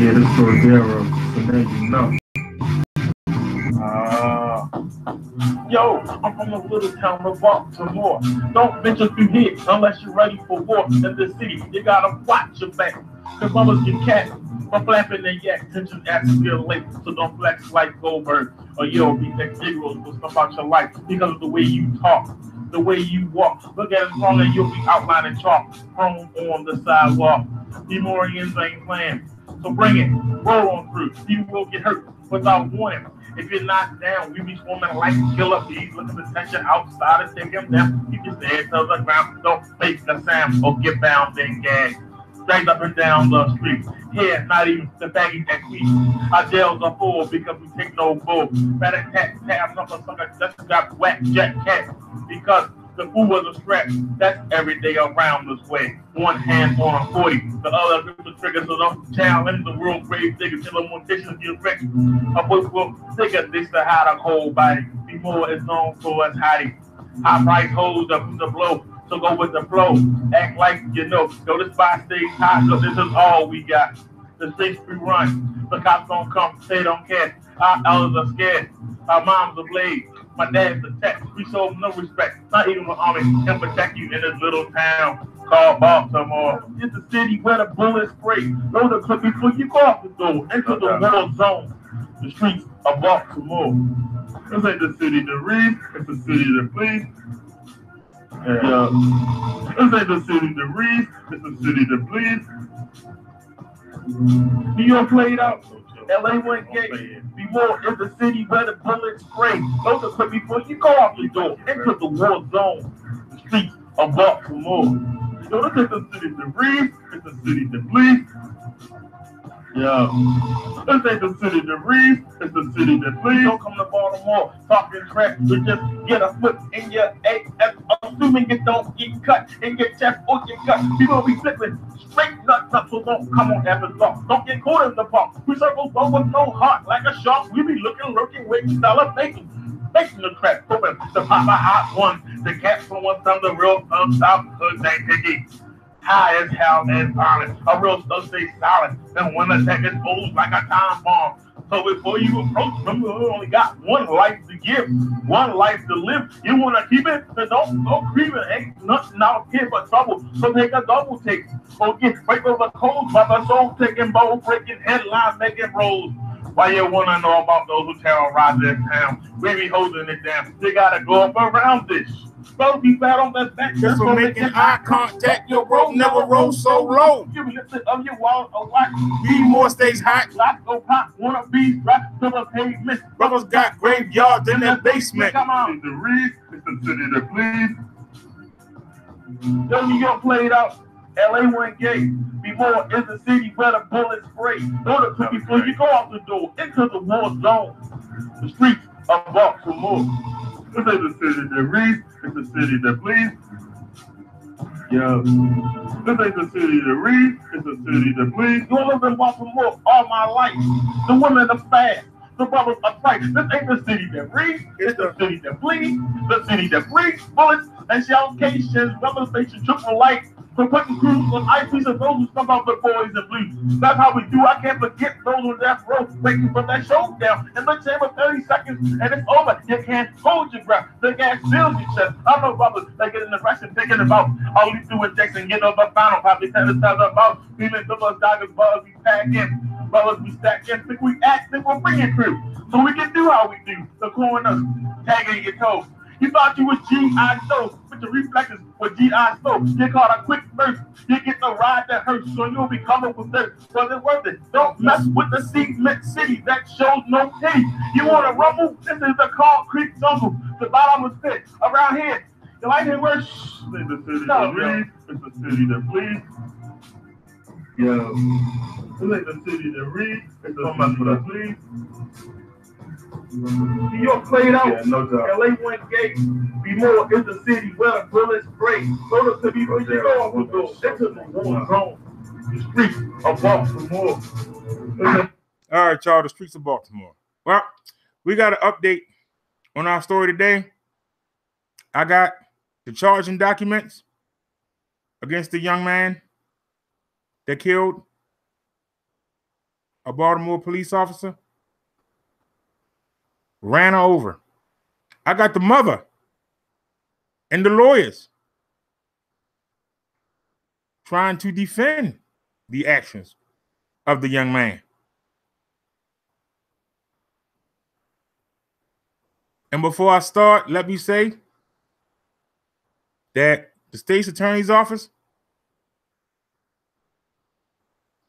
Yeah, this is Cordero, so now you know. Yo, I'm from a little town of Baltimore. Don't venture through here unless you're ready for war in the city. You gotta watch your back, cause mamas get cat for flapping their yak. Tension acts feel late, so don't flex like Goldberg. Or you'll be next zeros for stuff about your life because of the way you talk, the way you walk. Look at it wrong and you'll be outlining chalk, prone on the sidewalk. Demorians ain't playing, so bring it, roll on through. You will get hurt without warning. If you're not down, we be swarming like killer bees, looking to touch you outside and take him down. Keep your head to the ground, don't make a sound or get bound and gagged. Straight up and down the street. Here, not even the baggy that we. Our jails are full because we take no bull. Better cat, sucker, just got whack, jet cat. Because the fool was a stretch. That's every day around this way. One hand on a 40, the other grip the trigger, so don't challenge the world grave digger till the morticians get rich. A book will figure this to how the whole body. Before it's known for us hiding. High price holds up the blow. So go with the flow. Act like you know. Go to spot stays high, so this is all we got. The streets we run. The cops don't come, they don't care. Our elders are scared. Our moms are blade. My dad's a tech. We show no respect. Not even the army can protect you in this little town called Baltimore. It's a city where the bullets spray. Load the clip before you go off the door. Into the war zone. The streets of Baltimore. This ain't the city to read. It's the city to please. Yeah. This ain't the city to read. It's the city to please. New York played out. LA went gay. Be more in the city where the bullets spray. Load the clip before you go off the door. Into the war zone. The streets of Baltimore. Yo, this ain't the city to read. It's the city to please. Yeah. This ain't the city to read. It's the city to please. Don't come to Baltimore talking crap. You just get a flip in your AF. Assuming you don't get cut in your chest or your gut. People be flipping straight nuts up, so don't come on after dark. Don't get caught in the park. We circle go with no heart like a shark. We be lurking, waiting, celebrating. Making the crap, hoping to pop a hot one. The cats from one time, the real South Hood ain't picky. High as hell and violent. A real stuff stay silent. And when the tech explodes like a time bomb. So before you approach, remember you only got one life to give, one life to live. You want to keep it? Then don't creep it. Ain't nothing out here but trouble. So take a double take. Or get break over cold by the soul taking, bowl breaking, headline making rolls. Why you want to know about those who terrorize this town? We be holding it down. You got to go up around this. Bro, be flat on that back. Just for making eye contact. Your road never rolls so low. You be lifted up your wall or what? Be more stays hot. Lots go pop. Wanna be strapped to the pavement. Brothers got graveyards in their basement. Come on. The read. It's the city that please. Yo, New York played out. LA went gay. Before is the city where the bullets spray. Go to quick before you go out the door. Into the war zone. The streets of Baltimore. This ain't the city that reads. It's the city that please. Yeah. This ain't the city that reads. It's the city that please. You live in Baltimore all my life. The women are fast. The brothers are tight. This ain't the city that reads. It's the city that bleeds. The city that breeds bullets and shell cations. Weather station triple light. For putting crews on ice pieces of those who stump out the boys and bleed. That's how we do. I can't forget those on death row waiting for that showdown. In the chamber 30 seconds and it's over. You can't hold your breath. The gas fills your chest. I know brothers that get in the rush and thinking about all you do is Jackson get over final. Probably tell us about even those doggers, brothers we pack in. Brothers we stack in. Think we act, think we're bringing crew. So we can do how we do. The corners tagging your toes. You thought you was G.I. Joe, but your reflexes were G.I. Joe. You caught a quick burst. You get the ride that hurts, so you'll be covered with dirt. Was it worth it? Don't mess with the cement city that shows no pity. You want to rumble? This is the concrete jungle. The bottom is fit. Around here, you like it worse? It's the city that bleeds. It's the city that bleeds. Yeah. This ain't the city that reads. It's the city that bleeds. New York played out. Yeah, no doubt. LA went gay. Be more in the city where the bullets spray. Go to the people you go off the door. Into the war zone. The streets of Baltimore. All right, y'all. The streets of Baltimore. Well, we got an update on our story today. I got the charging documents against the young man that killed a Baltimore police officer, ran her over. I got the mother and the lawyers trying to defend the actions of the young man. And before I start, let me say that the state's attorney's office,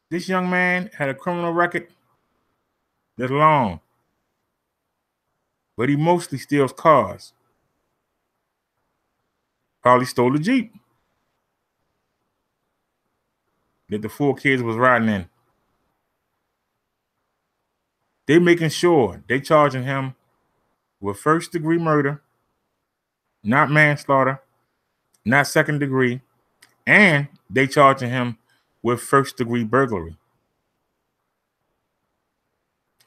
this young man had a criminal record that's long, but he mostly steals cars. Probably stole a Jeep that the 4 kids was riding in. They making sure they charging him with first-degree murder, not manslaughter, not second degree, and they charging him with first-degree burglary.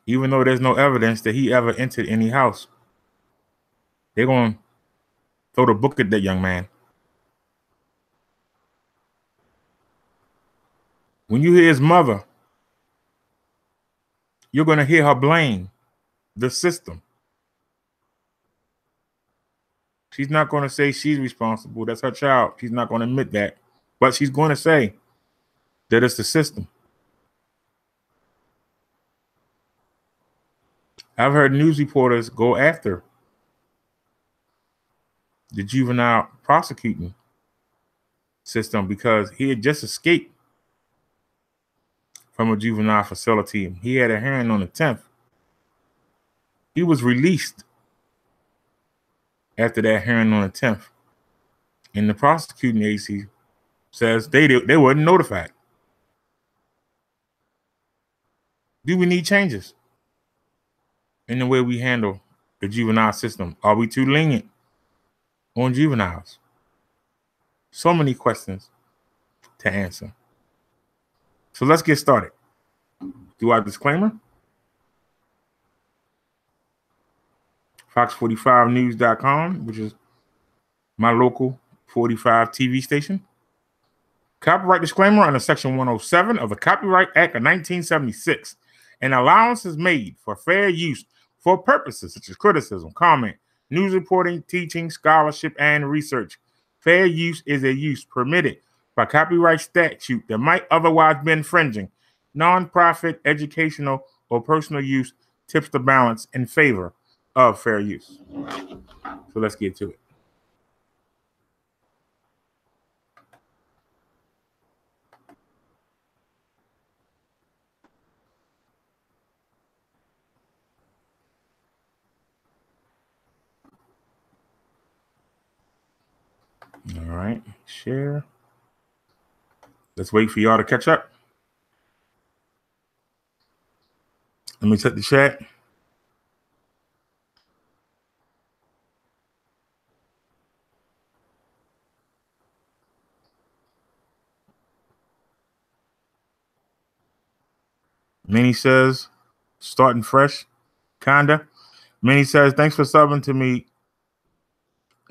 Even though there's no evidence that he ever entered any house. They're going to throw the book at that young man. When you hear his mother, you're going to hear her blame the system. She's not going to say she's responsible. That's her child. She's not going to admit that. But she's going to say that it's the system. I've heard news reporters go after the juvenile prosecuting system because he had just escaped from a juvenile facility. He had a hearing on the 10th. He was released after that hearing on the 10th. And the prosecuting agency says they weren't notified. Do we need changes in the way we handle the juvenile system? Are we too lenient on juveniles? So many questions to answer. So let's get started. Do our disclaimer. Fox45news.com, which is my local 45 TV station. Copyright disclaimer under Section 107 of the Copyright Act of 1976. An allowance is made for fair use for purposes such as criticism, comment, news reporting, teaching, scholarship, and research. Fair use is a use permitted by copyright statute that might otherwise be infringing. Non-profit, educational, or personal use tips the balance in favor of fair use. So let's get to it. All right, share. Let's wait for y'all to catch up. Let me check the chat. Minnie says, starting fresh, kinda. Minnie says, thanks for subbing to me.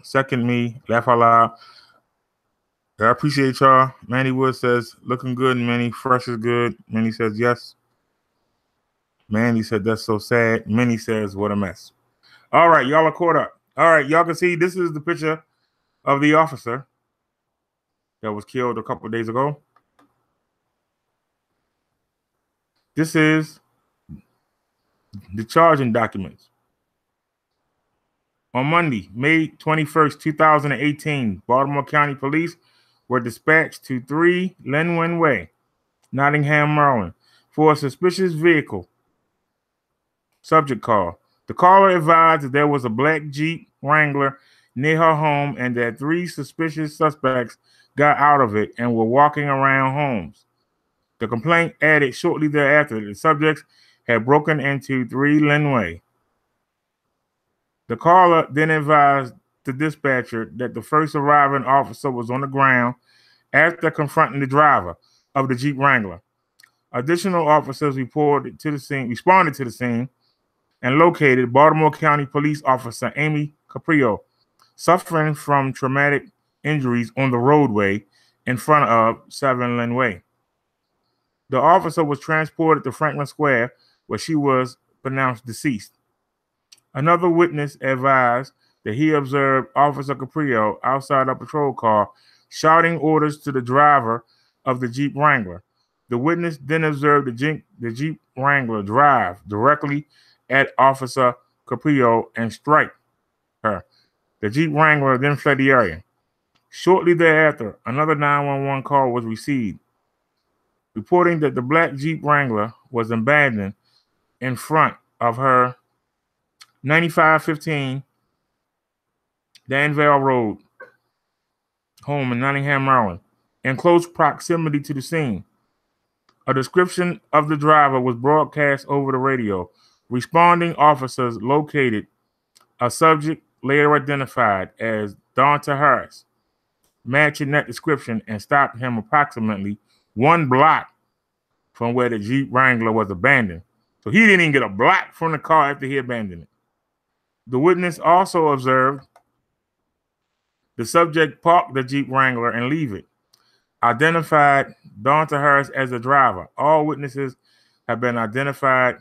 Second me, laugh out loud. I appreciate y'all. Manny Wood says, looking good, Minnie. Fresh is good. Minnie says, yes. Manny said, that's so sad. Minnie says, what a mess. All right, y'all are caught up. All right, y'all can see this is the picture of the officer that was killed a couple of days ago. This is the charging documents. On Monday, May 21st, 2018, Baltimore County Police were dispatched to 3 Linwin Way, Nottingham, Maryland, for a suspicious vehicle. Subject call. The caller advised that there was a black Jeep Wrangler near her home and that 3 suspicious suspects got out of it and were walking around homes. The complaint added shortly thereafter that the subjects had broken into 3 Linway. The caller then advised the dispatcher that the first arriving officer was on the ground after confronting the driver of the Jeep Wrangler. Additional officers responded to the scene and located Baltimore County Police Officer Amy Caprio, suffering from traumatic injuries on the roadway in front of 7 Linway. The officer was transported to Franklin Square, where she was pronounced deceased. Another witness advised that he observed Officer Caprio outside a patrol car shouting orders to the driver of the Jeep Wrangler. The witness then observed the Jeep Wrangler drive directly at Officer Caprio and strike her. The Jeep Wrangler then fled the area. Shortly thereafter, another 911 call was received, reporting that the black Jeep Wrangler was abandoned in front of her 9515 Danville Road home in Nottingham, Maryland, in close proximity to the scene. A description of the driver was broadcast over the radio. Responding officers located a subject later identified as Donta Harris, matching that description, and stopped him approximately 1 block from where the Jeep Wrangler was abandoned. So he didn't even get a block from the car after he abandoned it. The witness also observed the subject park the Jeep Wrangler and leave it. Identified Donta Harris as the driver. All witnesses have been identified,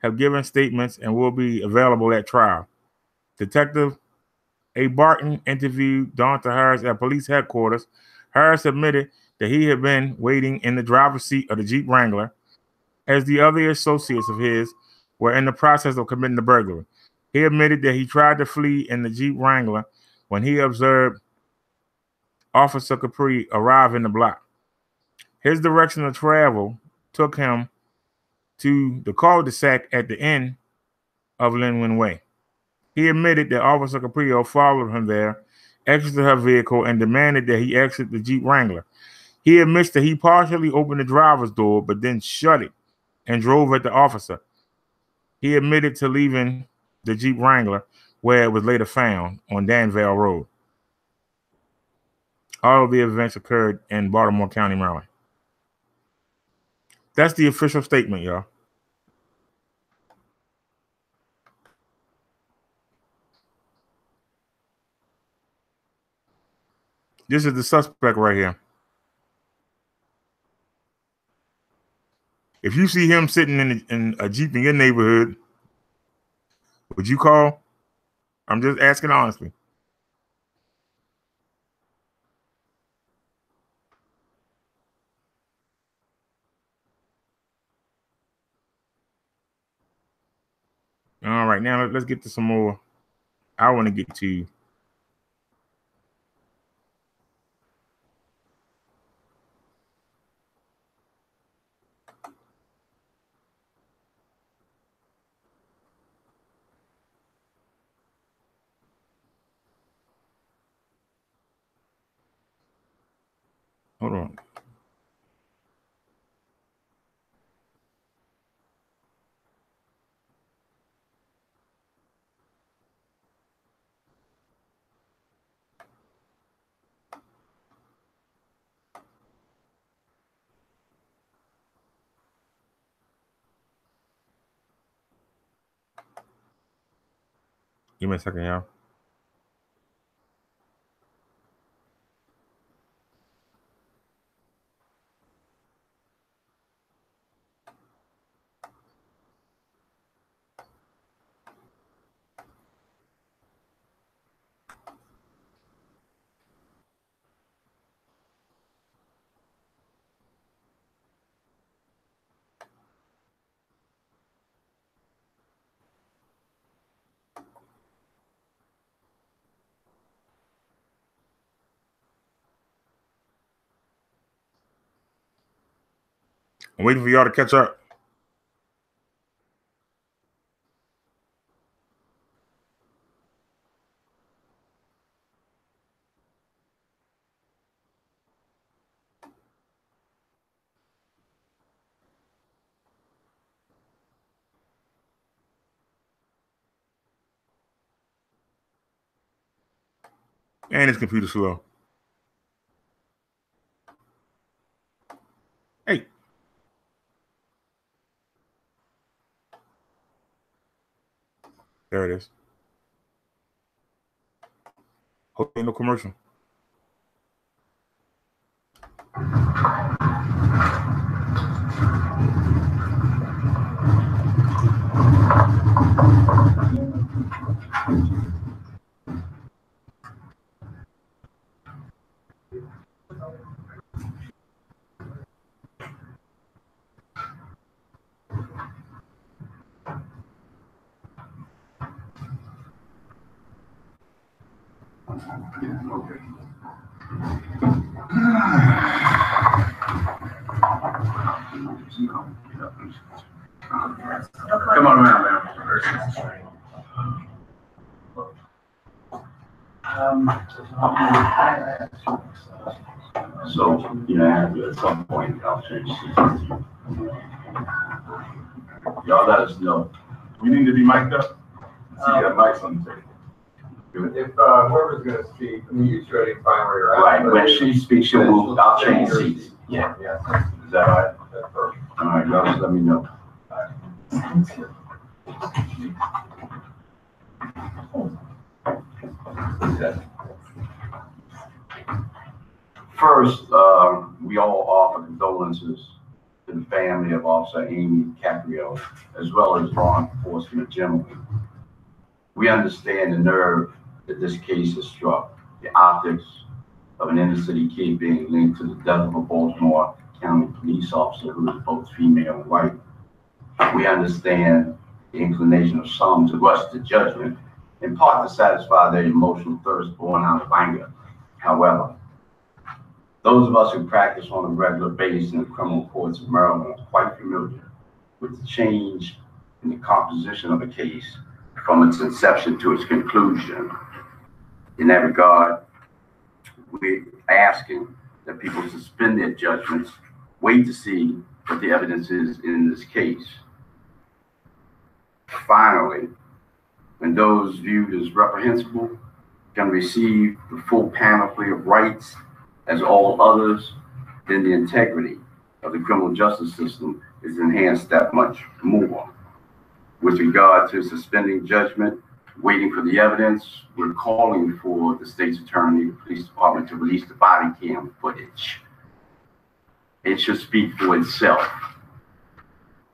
have given statements, and will be available at trial. Detective A. Barton interviewed Donta Harris at police headquarters. Harris admitted that he had been waiting in the driver's seat of the Jeep Wrangler as the other associates of his were in the process of committing the burglary. He admitted that he tried to flee in the Jeep Wrangler when he observed Officer Capri arrive in the block. His direction of travel took him to the cul-de-sac at the end of Linwood Way. He admitted that Officer Caprio followed him there, exited her vehicle, and demanded that he exit the Jeep Wrangler. He admits that he partially opened the driver's door, but then shut it and drove at the officer. He admitted to leaving the Jeep Wrangler, where it was later found on Danville Road. All of the events occurred in Baltimore County, Maryland. That's the official statement, y'all. This is the suspect right here. If you see him sitting in a Jeep in your neighborhood, would you call? I'm just asking honestly. All right, now let's get to some more. I want to get to hold on. Give me a second, y'all. I'm waiting for y'all to catch up. And his computer slow. Hey. There it is. Hope ain't no commercial. Come on around, ma'am. So, at some point, I'll change seats. Y'all let us know. We need to be mic'd up. See, you got mics on the table. If whoever's going to speak, I mean, you should find where you're at. Right, when she speaks, she'll move. I'll change seats. Yeah. Is that all right? That's perfect. All right, y'all just let me know. First, we all offer condolences to the family of Officer Amy Caprio, as well as law enforcement generally. We understand the nerve that this case has struck, the optics of an inner city kid being linked to the death of a Baltimore County police officer who is both female and white. We understand the inclination of some to rush to judgment, in part to satisfy their emotional thirst born out of anger. However, those of us who practice on a regular basis in the criminal courts of Maryland are quite familiar with the change in the composition of a case from its inception to its conclusion. In that regard, we're asking that people suspend their judgments, wait to see what the evidence is in this case. Finally, when those viewed as reprehensible can receive the full panoply of rights as all others, then the integrity of the criminal justice system is enhanced that much more. With regard to suspending judgment, waiting for the evidence, we're calling for the state's attorney, the police department to release the body cam footage. It should speak for itself.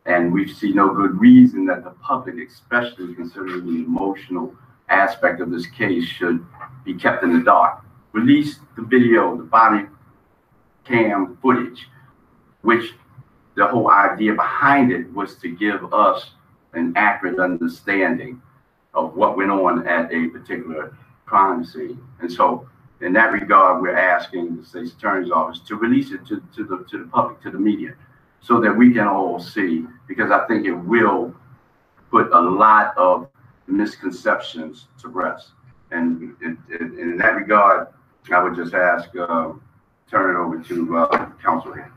And we see no good reason that the public, especially considering the emotional aspect of this case, should be kept in the dark. Release the video, the body cam footage, which the whole idea behind it was to give us an accurate understanding of what went on at a particular crime scene. And so in that regard, we're asking the state's attorney's office to release it to the public, to the media, so that we can all see, because I think it will put a lot of misconceptions to rest. And in that regard, I would just ask, turn it over to counsel here.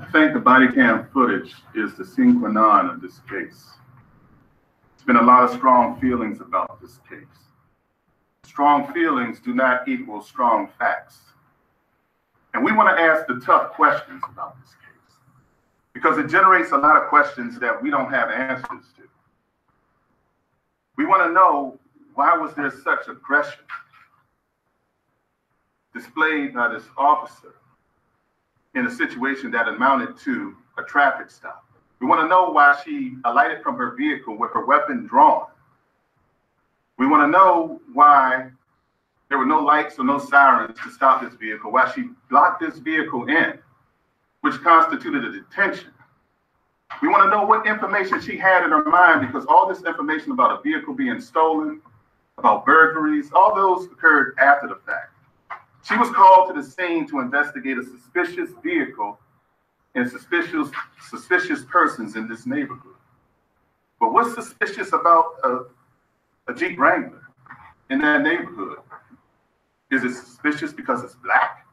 I think the body cam footage is the sine qua non of this case. There's been a lot of strong feelings about this case. Strong feelings do not equal strong facts. And we want to ask the tough questions about this case, because it generates a lot of questions that we don't have answers to. We want to know, why was there such aggression displayed by this officer in a situation that amounted to a traffic stop? We want to know why she alighted from her vehicle with her weapon drawn. We want to know why there were no lights or no sirens to stop this vehicle, why she blocked this vehicle in, which constituted a detention. We want to know what information she had in her mind, because all this information about a vehicle being stolen, about burglaries, all those occurred after the fact. She was called to the scene to investigate a suspicious vehicle and suspicious persons in this neighborhood. But what's suspicious about a Jeep Wrangler in that neighborhood? Is it suspicious because it's black?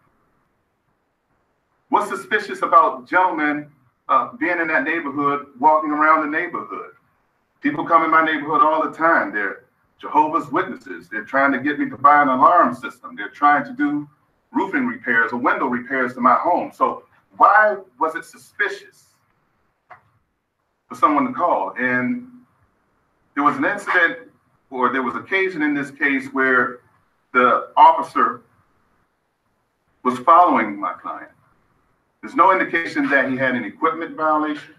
What's suspicious about gentlemen being in that neighborhood, walking around the neighborhood? People come in my neighborhood all the time. They're Jehovah's Witnesses. They're trying to get me to buy an alarm system. They're trying to do roofing repairs or window repairs to my home. So why was it suspicious for someone to call? And there was an incident, or there was occasion in this case where the officer was following my client. There's no indication that he had an equipment violation.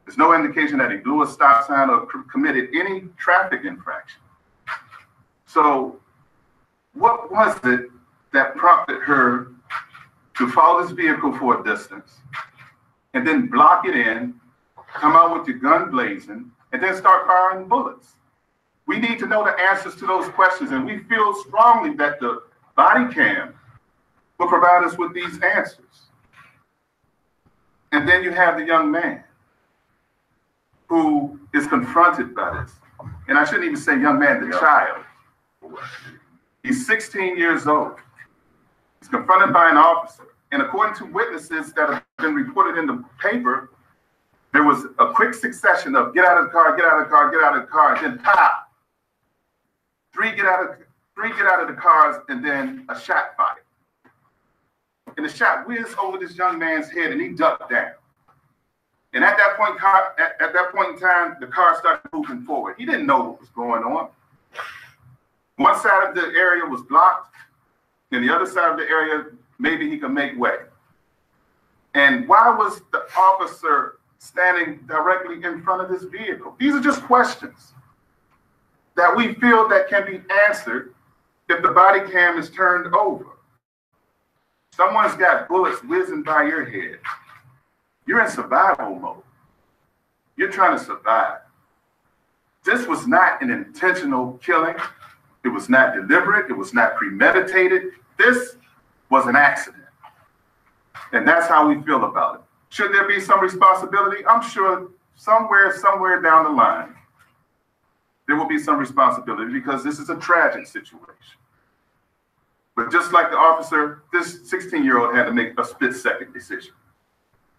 There's no indication that he blew a stop sign or committed any traffic infraction. So what was it that prompted her to follow this vehicle for a distance and then block it in, come out with your gun blazing, and then start firing bullets? We need to know the answers to those questions, and we feel strongly that the body cam will provide us with these answers. And then you have the young man who is confronted by this. And I shouldn't even say young man, the child. He's 16 years old. He's confronted by an officer. And according to witnesses that have been reported in the paper, there was a quick succession of get out of the car, get out of the car, get out of the car, and then pop. Three get out of the cars, and then a shot fired. And the shot whizzed over this young man's head, and he ducked down. And at that point in time, the car started moving forward. He didn't know what was going on. One side of the area was blocked, and the other side of the area, maybe he could make way. And why was the officer standing directly in front of this vehicle? These are just questions that we feel that can be answered if the body cam is turned over. Someone's got bullets whizzing by your head. You're in survival mode. You're trying to survive. This was not an intentional killing. It was not deliberate. It was not premeditated. This was an accident. And that's how we feel about it. Should there be some responsibility? I'm sure somewhere down the line, there will be some responsibility because this is a tragic situation. But just like the officer, this 16-year-old had to make a split-second decision.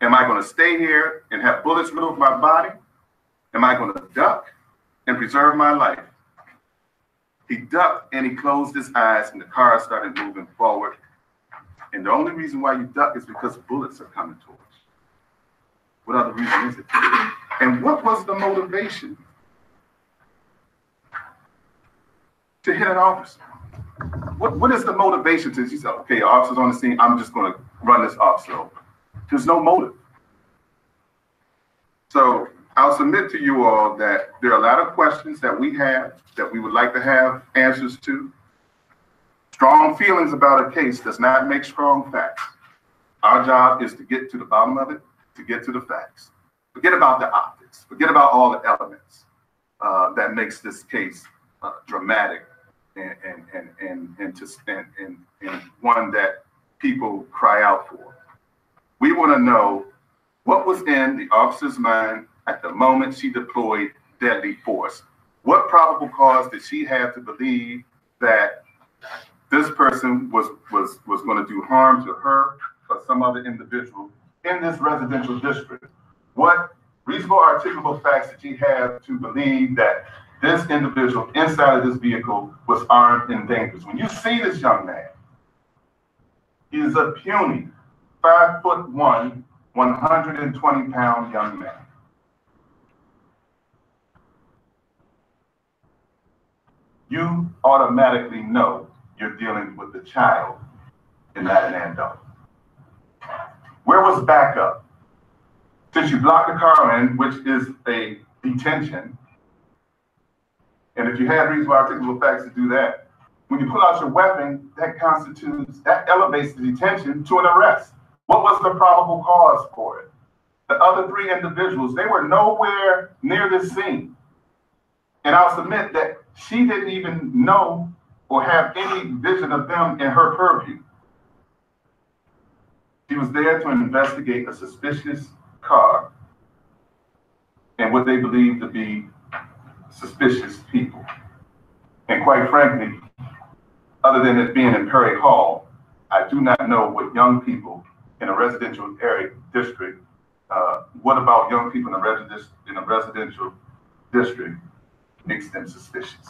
Am I going to stay here and have bullets riddle my body? Am I going to duck and preserve my life? He ducked and he closed his eyes and the car started moving forward. And the only reason why you duck is because bullets are coming towards you. What other reason is it? And what was the motivation to hit an officer? What is the motivation to, he said, okay, officer's on the scene, I'm just going to run this officer over. There's no motive. So I'll submit to you all that there are a lot of questions that we have that we would like to have answers to. Strong feelings about a case does not make strong facts. Our job is to get to the bottom of it, to get to the facts. Forget about the optics. Forget about all the elements that makes this case dramatic and one that people cry out for. We want to know what was in the officer's mind at the moment she deployed deadly force. What probable cause did she have to believe that this person was going to do harm to her or some other individual in this residential district? What reasonable articulable facts did she have to believe that this individual inside of this vehicle was armed and dangerous? When you see this young man, he is a puny 5'1", 120-pound young man. You automatically know you're dealing with a child and not an adult. Where was backup? Since you blocked the car in, which is a detention, and if you had reasonable articulable facts to do that, when you pull out your weapon, that elevates the detention to an arrest. What was the probable cause for it? The other three individuals, they were nowhere near the scene. And I'll submit that she didn't even know or have any vision of them in her purview. She was there to investigate a suspicious car and what they believed to be suspicious people. And quite frankly, other than it being in Perry Hall, I do not know what young people in a residential area district, what about young people in a residential district makes them suspicious?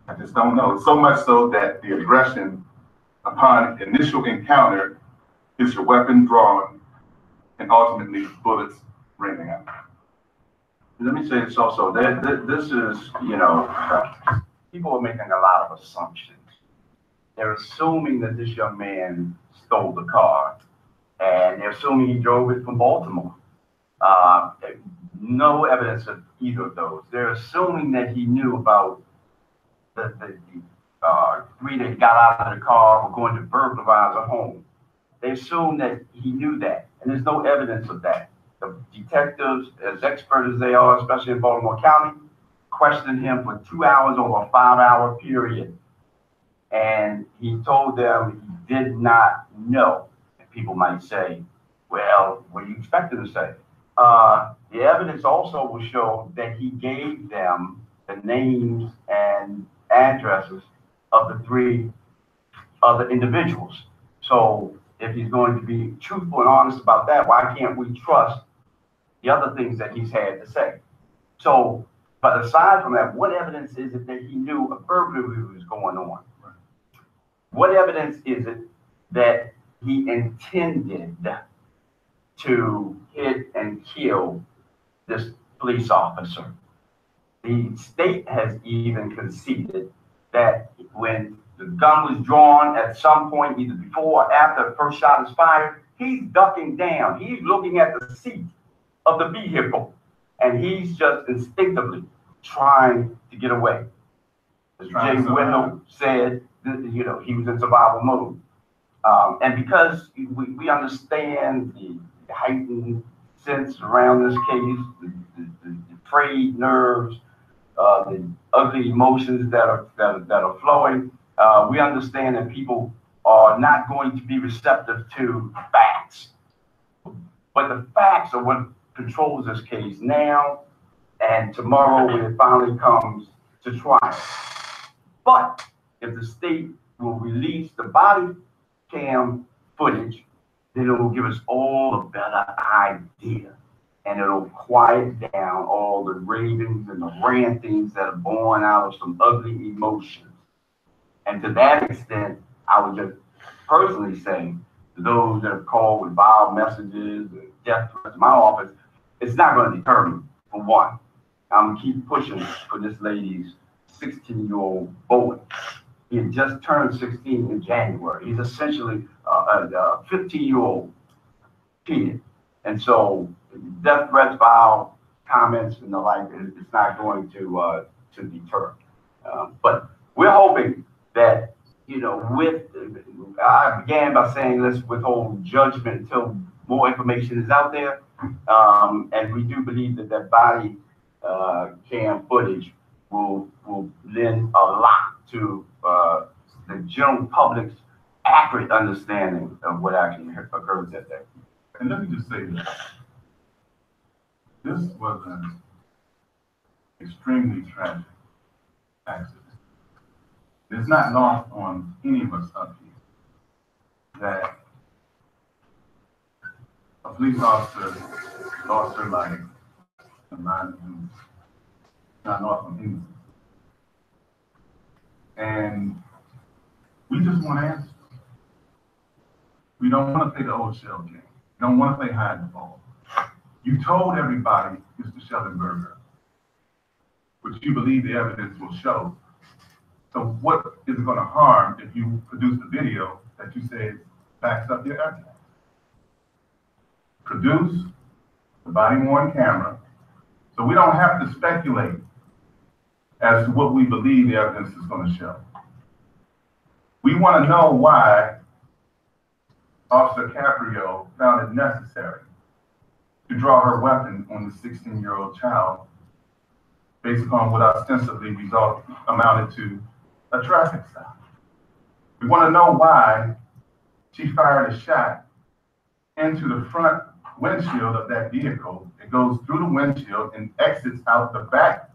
I just don't know. So much so that the aggression upon initial encounter is your weapon drawn and ultimately bullets raining out. Let me say this also, this is, people are making a lot of assumptions. They're assuming that this young man stole the car, and they're assuming he drove it from Baltimore. No evidence of either of those. They're assuming that he knew about the three that got out of the car were going to burglarize a home. They assume that he knew that, and there's no evidence of that. The detectives, as expert as they are, especially in Baltimore County, questioned him for 2 hours over a 5-hour period. And he told them he did not know. And people might say, well, what do you expect him to say? The evidence also will show that he gave them the names and addresses of the 3 other individuals. So if he's going to be truthful and honest about that, why can't we trust the other things that he's had to say? So, but aside from that, what evidence is it that he knew a burglary was going on? What evidence is it that he intended to hit and kill this police officer? The state has even conceded that when the gun was drawn at some point, either before or after the first shot is fired, he's ducking down. He's looking at the seat of the vehicle, and he's just instinctively trying to get away. As Jay Wendell said, you know, he was in survival mode. And because we understand the heightened sense around this case, the frayed nerves, the ugly emotions that are flowing, we understand that people are not going to be receptive to facts. But the facts are what controls this case now and tomorrow when it finally comes to trial. But if the state will release the body cam footage, then it will give us all a better idea. And it'll quiet down all the ravings and the rantings that are born out of some ugly emotions. And to that extent, I would just personally say to those that have called with vile messages, death threats to my office, it's not going to deter me, for one. I'm going to keep pushing for this lady's 16-year-old boy. He had just turned 16 in January. He's essentially a 15-year-old kid. And so death threats, vile comments, and the like, it's not going to deter. But we're hoping that, you know, I began by saying let's withhold judgment until more information is out there. And we do believe that that body cam footage will lend a lot to the general public's accurate understanding of what actually occurred that day. And let me just say this. This was an extremely tragic accident. It's not lost on any of us up here that a police officer lost her life and not lost on anything. And we just want answers. We don't want to play the old shell game. We don't want to play hide and ball. You told everybody, Mr. Schellenberger, which you believe the evidence will show. So what is it going to harm if you produce the video that you say backs up your evidence? Produce the body-worn camera so we don't have to speculate as to what we believe the evidence is going to show. We want to know why Officer Caprio found it necessary to draw her weapon on the 16-year-old child based upon what ostensibly amounted to a traffic stop. We want to know why she fired a shot into the front windshield of that vehicle. It goes through the windshield and exits out the back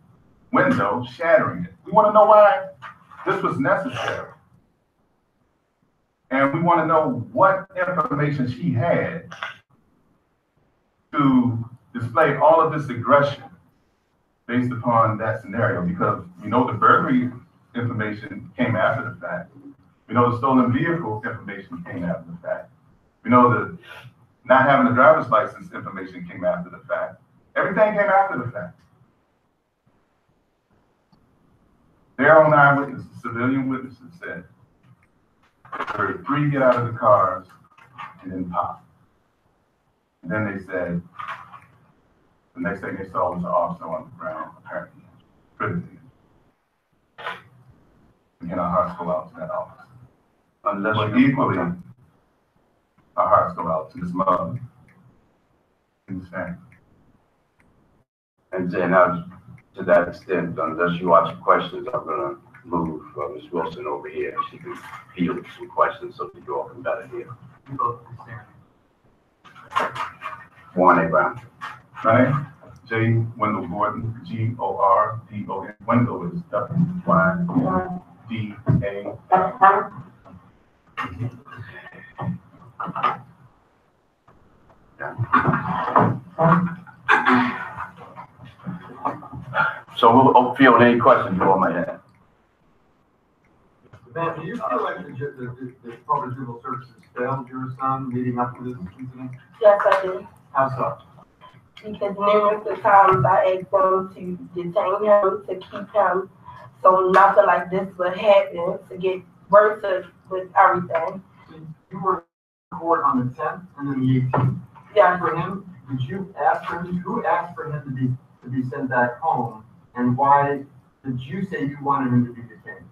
window, shattering it. We want to know why this was necessary. And we want to know what information she had to display all of this aggression based upon that scenario, because we know the burglary information came after the fact. We know the stolen vehicle information came after the fact. We know the not having a driver's license information came after the fact. Everything came after the fact. Their own eyewitnesses, civilian witnesses said, there were 3 get out of the cars and then pop. And then they said, the next thing they saw was an officer on the ground, apparently, critically. And our hearts go out to that officer. But equally, our hearts go out to this mother and his family. And then to that extent, unless you watch questions, I'm gonna move Ms. Wilson over here. She can field some questions so that you all can better hear. Warren A. Brown. My name, J. Wendell Gordon, Gordon. Wendell is W-Y-D-A. So we'll field any questions you all may have. Man, do you feel like the public juvenile services failed your son leading up to this incident? Yes, I do. How so? Because numerous of times I asked them to detain him, to keep him, so nothing like this would happen, to get worse with everything. You were in court on the 10th and then the 18th. Yeah. For him, did you ask him, who asked for him to be sent back home, and why did you say you wanted him to be detained?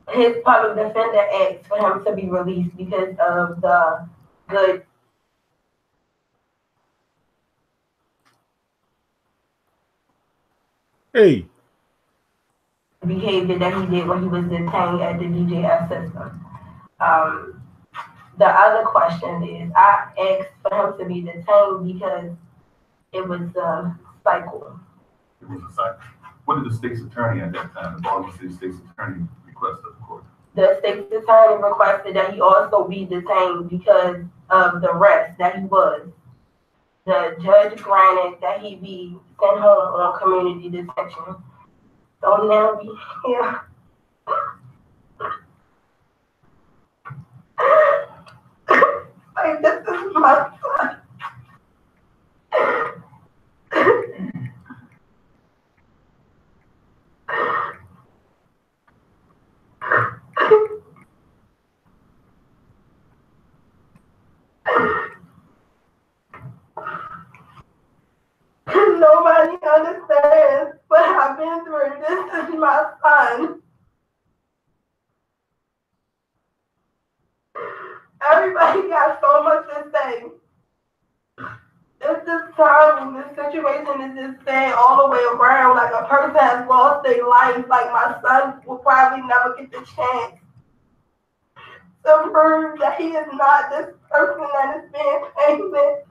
His public defender asked for him to be released because of the good behavior that he did when he was detained at the DJF system. The other question is, I asked for him to be detained because it was a cycle. It was a cycle. What did the state's attorney at that time, the Baltimore City State's attorney, request of the court? The state's attorney requested that he also be detained because of the arrest that he was. The judge granted that he be sent home on community detention. So now we here. Like, this is my son. Nobody understands what I've been through. This is my son. Everybody got so much to say. It's just terrible. This situation is just sad all the way around. Like, a person has lost their life. Like, my son will probably never get the chance to prove that he is not this person that is being painted.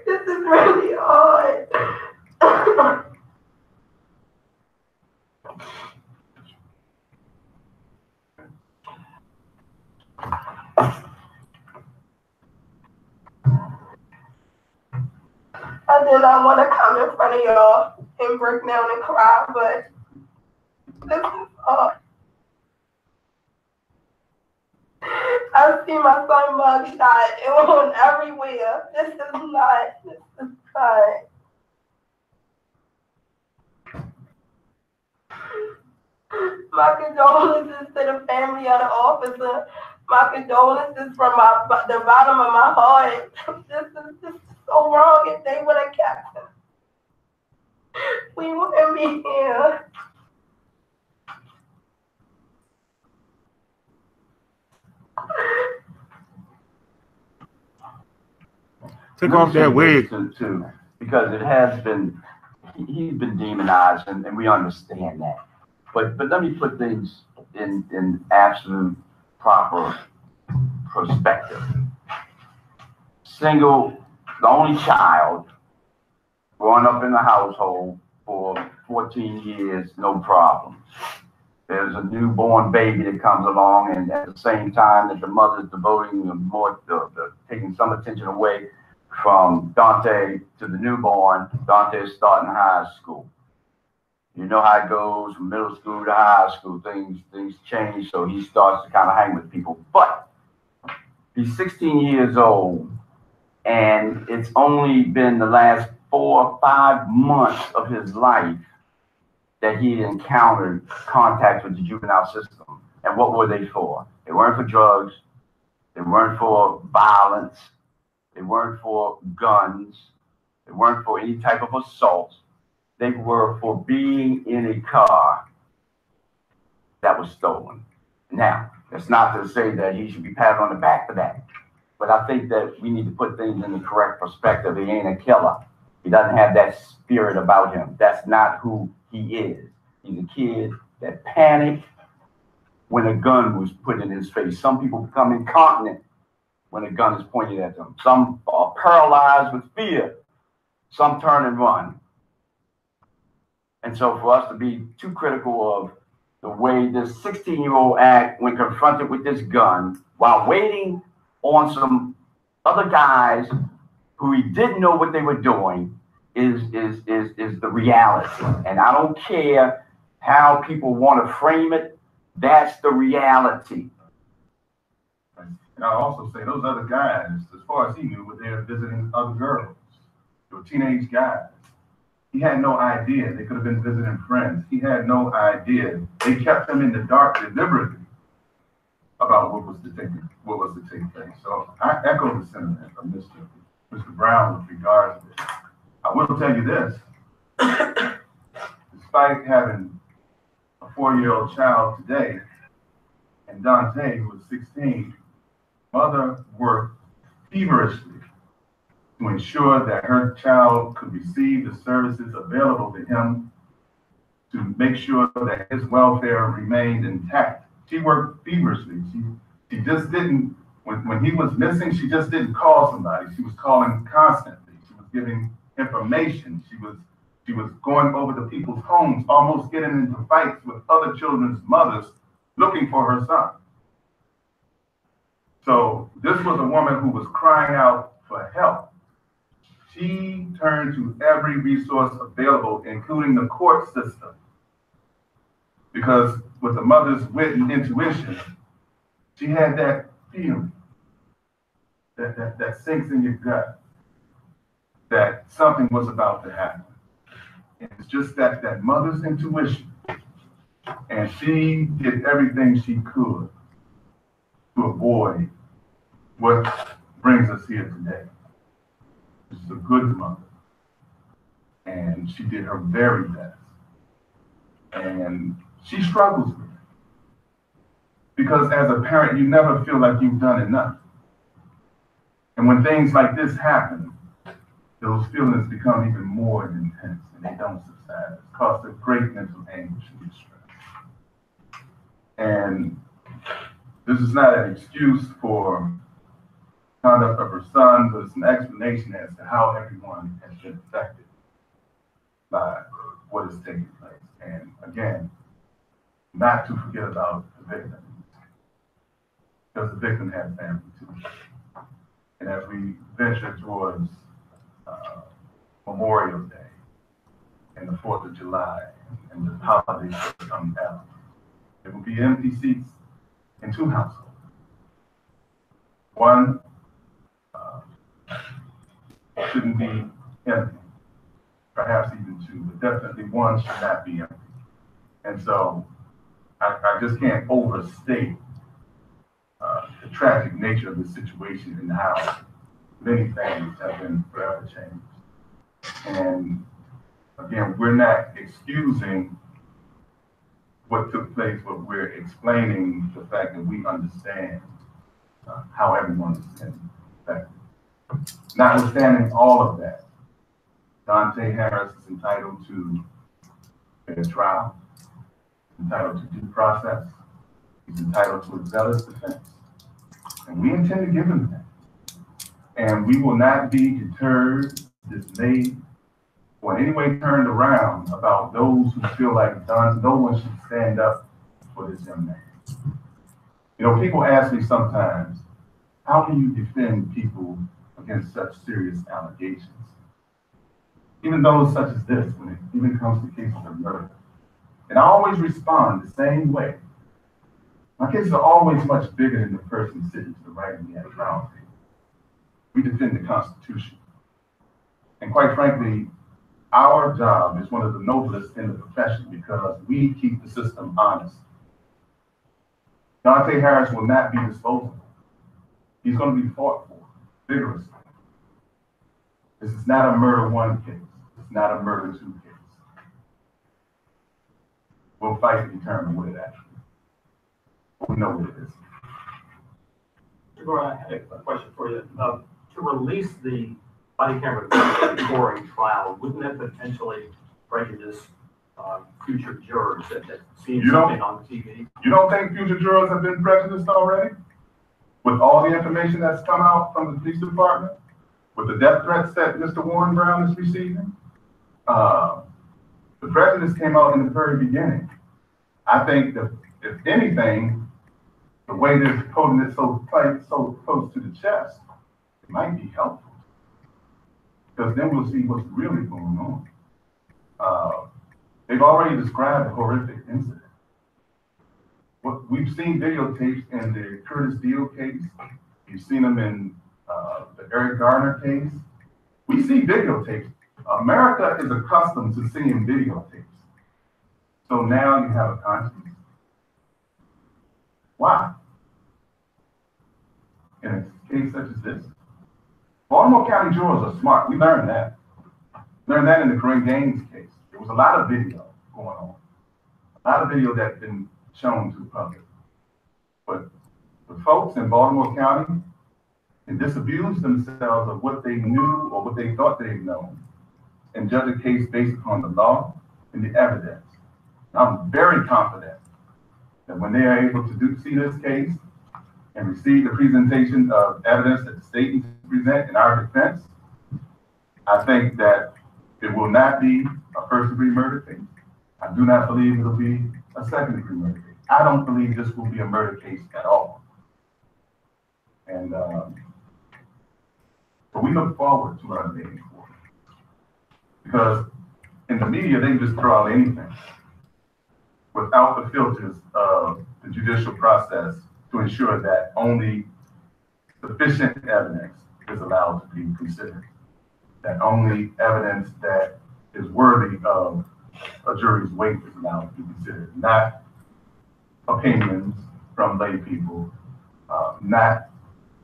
This is really hard. I did not want to come in front of y'all and break down and cry, but this is hard. I see my son mugshot on everywhere. This is not. My condolences to the family of the officer. My condolences from the bottom of my heart. This is so wrong. If they would have kept him, we wouldn't be here. Took off that wig. Because it has been, he's been demonized, and we understand that. But let me put things in absolute proper perspective. Single, the only child, growing up in the household for 14 years, no problems. There's a newborn baby that comes along, and at the same time that the mother's devoting more, taking some attention away from Dante to the newborn. Dante is starting high school. You know how it goes from middle school to high school. Things change, so he starts to kind of hang with people. But he's 16 years old, and it's only been the last 4 or 5 months of his life that he encountered contact with the juvenile system. And what were they for? They weren't for drugs. They weren't for violence. They weren't for guns. They weren't for any type of assault. They were for being in a car that was stolen. Now, that's not to say that he should be patted on the back for that. But I think that we need to put things in the correct perspective. He ain't a killer. He doesn't have that spirit about him. That's not who he is. He's a kid that panicked when a gun was put in his face. Some people become incontinent when a gun is pointed at them. Some are paralyzed with fear. Some turn and run. And so for us to be too critical of the way this 16-year-old act when confronted with this gun while waiting on some other guys who he didn't know what they were doing is the reality. And I don't care how people want to frame it. That's the reality. And I'll also say those other guys, as far as he knew, were there visiting other girls. They were teenage guys. He had no idea. They could have been visiting friends. He had no idea. They kept him in the dark deliberately about what was to take place. So I echo the sentiment of Mr. Brown with regards to this. I will tell you this. Despite having a 4-year-old child today, and Dante, who was 16, mother worked feverishly to ensure that her child could receive the services available to him, to make sure that his welfare remained intact. She worked feverishly. She just didn't, when he was missing, she just didn't call somebody. She was calling constantly. She was giving information. She was going over to people's homes, almost getting into fights with other children's mothers looking for her son. So this was a woman who was crying out for help. She turned to every resource available, including the court system, because with the mother's wit and intuition, she had that feeling that sinks in your gut that something was about to happen. And it's just that mother's intuition, and she did everything she could to avoid what brings us here today. She's a good mother, and she did her very best. And she struggles with it. Because as a parent, you never feel like you've done enough. And when things like this happen, those feelings become even more intense, and they don't subside. It's caused a great mental anguish and distress. And this is not an excuse for conduct of her son, but it's an explanation as to how everyone has been affected by what is taking place. And again, not to forget about the victim, because the victim has family too. And as we venture towards Memorial Day and the 4th of July and the holidays that come out, there will be empty seats in 2 households. One shouldn't be empty, perhaps even 2, but definitely one should not be empty. And so I just can't overstate the tragic nature of the situation and how many things have been forever changed. And again, we're not excusing what took place, but we're explaining the fact that we understand how everyone is affected. Notwithstanding all of that, Dante Harris is entitled to a trial, entitled to due process, he's entitled to a zealous defense. And we intend to give him that. And we will not be deterred, dismayed, or in any way turned around about those who feel like no one should stand up for this young man. You know, people ask me sometimes, how can you defend people against such serious allegations? Even those such as this, when it even comes to cases of murder. And I always respond the same way. My cases are always much bigger than the person sitting to the right of me at the round table. We defend the Constitution. And quite frankly, our job is one of the noblest in the profession because we keep the system honest. Dante Harris will not be disposable. He's going to be fought for vigorously. This is not a murder 1 case. It's not a murder 2 case. We'll fight to determine what it actually is. We know what it is. I had a question for you. To release the body camera for a trial, wouldn't that potentially prejudice future jurors that see something on TV? You don't think future jurors have been prejudiced already? With all the information that's come out from the police department? With the death threats that Mr. Warren Brown is receiving? The prejudice came out in the very beginning. I think that, if anything, the way they're holding it so tight, so close to the chest, it might be helpful. Because then we'll see what's really going on. They've already described a horrific incident. We've seen videotapes in the Curtis Deal case. You've seen them in the Eric Garner case. We see videotapes. America is accustomed to seeing videotapes. So now you have a conscience. Why? In a case such as this. Baltimore County jurors are smart. We learned that. Learned that in the Corinne Gaines case. There was a lot of video going on. A lot of video that's been shown to the public. But the folks in Baltimore County can disabuse themselves of what they knew or what they thought they'd known and judge a case based upon the law and the evidence. I'm very confident that when they are able to see this case and receive the presentation of evidence that the state needs to present in our defense, I think that it will not be a first-degree murder case. I do not believe it'll be a second-degree murder case. I don't believe this will be a murder case at all. And so we look forward to our day in court. Because in the media, they just throw out anything without the filters of the judicial process to ensure that only sufficient evidence is allowed to be considered. That only evidence that is worthy of a jury's weight is allowed to be considered, not opinions from lay people, not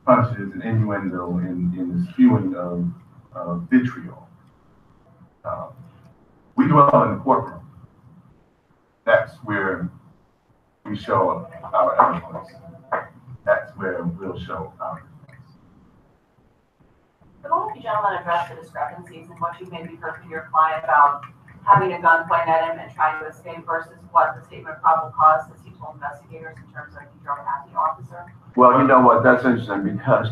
punches and innuendo in the spewing of vitriol. We dwell in the courtroom. That's where we show our eloquence. That's where we'll show our eloquence. So why don't you gentlemen address the discrepancies in what you maybe heard from your client about having a gun pointed at him and trying to escape versus what the statement of probable cause that he told investigators in terms of he drove at the officer? Well, you know what, that's interesting because,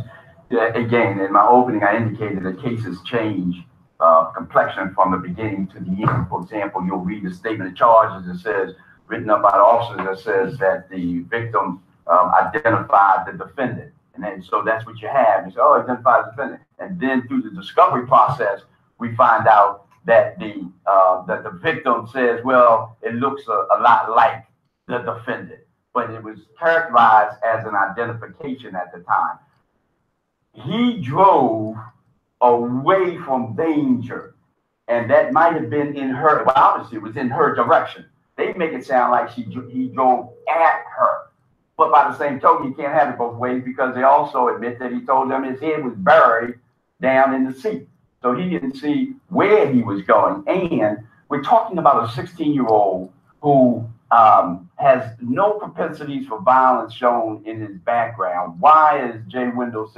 again, in my opening, I indicated that cases change complexion from the beginning to the end. For example, you'll read the statement of charges that says, written up by the officers, that says that the victim identified the defendant. And then, so that's what you have. You say, oh, identified the defendant. And then through the discovery process, we find out that that the victim says, well, it looks a lot like the defendant, but it was characterized as an identification at the time. He drove away from danger, and that might have been in her, well, obviously it was in her direction. They make it sound like he drove at her, but by the same token, you can't have it both ways because they also admit that he told them his head was buried down in the seat. So he didn't see where he was going. And we're talking about a 16-year-old who has no propensities for violence shown in his background. Why, as Jay Wendell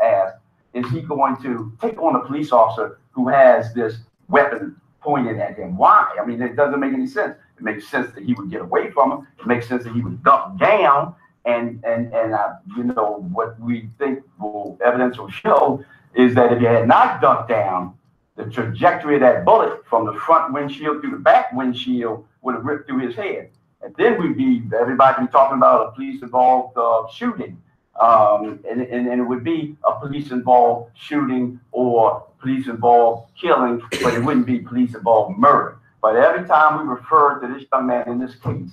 asked, is he going to take on a police officer who has this weapon pointed at him? Why? I mean, it doesn't make any sense. It makes sense that he would get away from him. It makes sense that he would duck down. And you know, what we think evidence will show is that if he had not ducked down, the trajectory of that bullet from the front windshield through the back windshield would have ripped through his head. And then everybody be talking about a police-involved shooting. And it would be a police-involved shooting or police-involved killing, but it wouldn't be police-involved murder. But every time we refer to this young man in this case,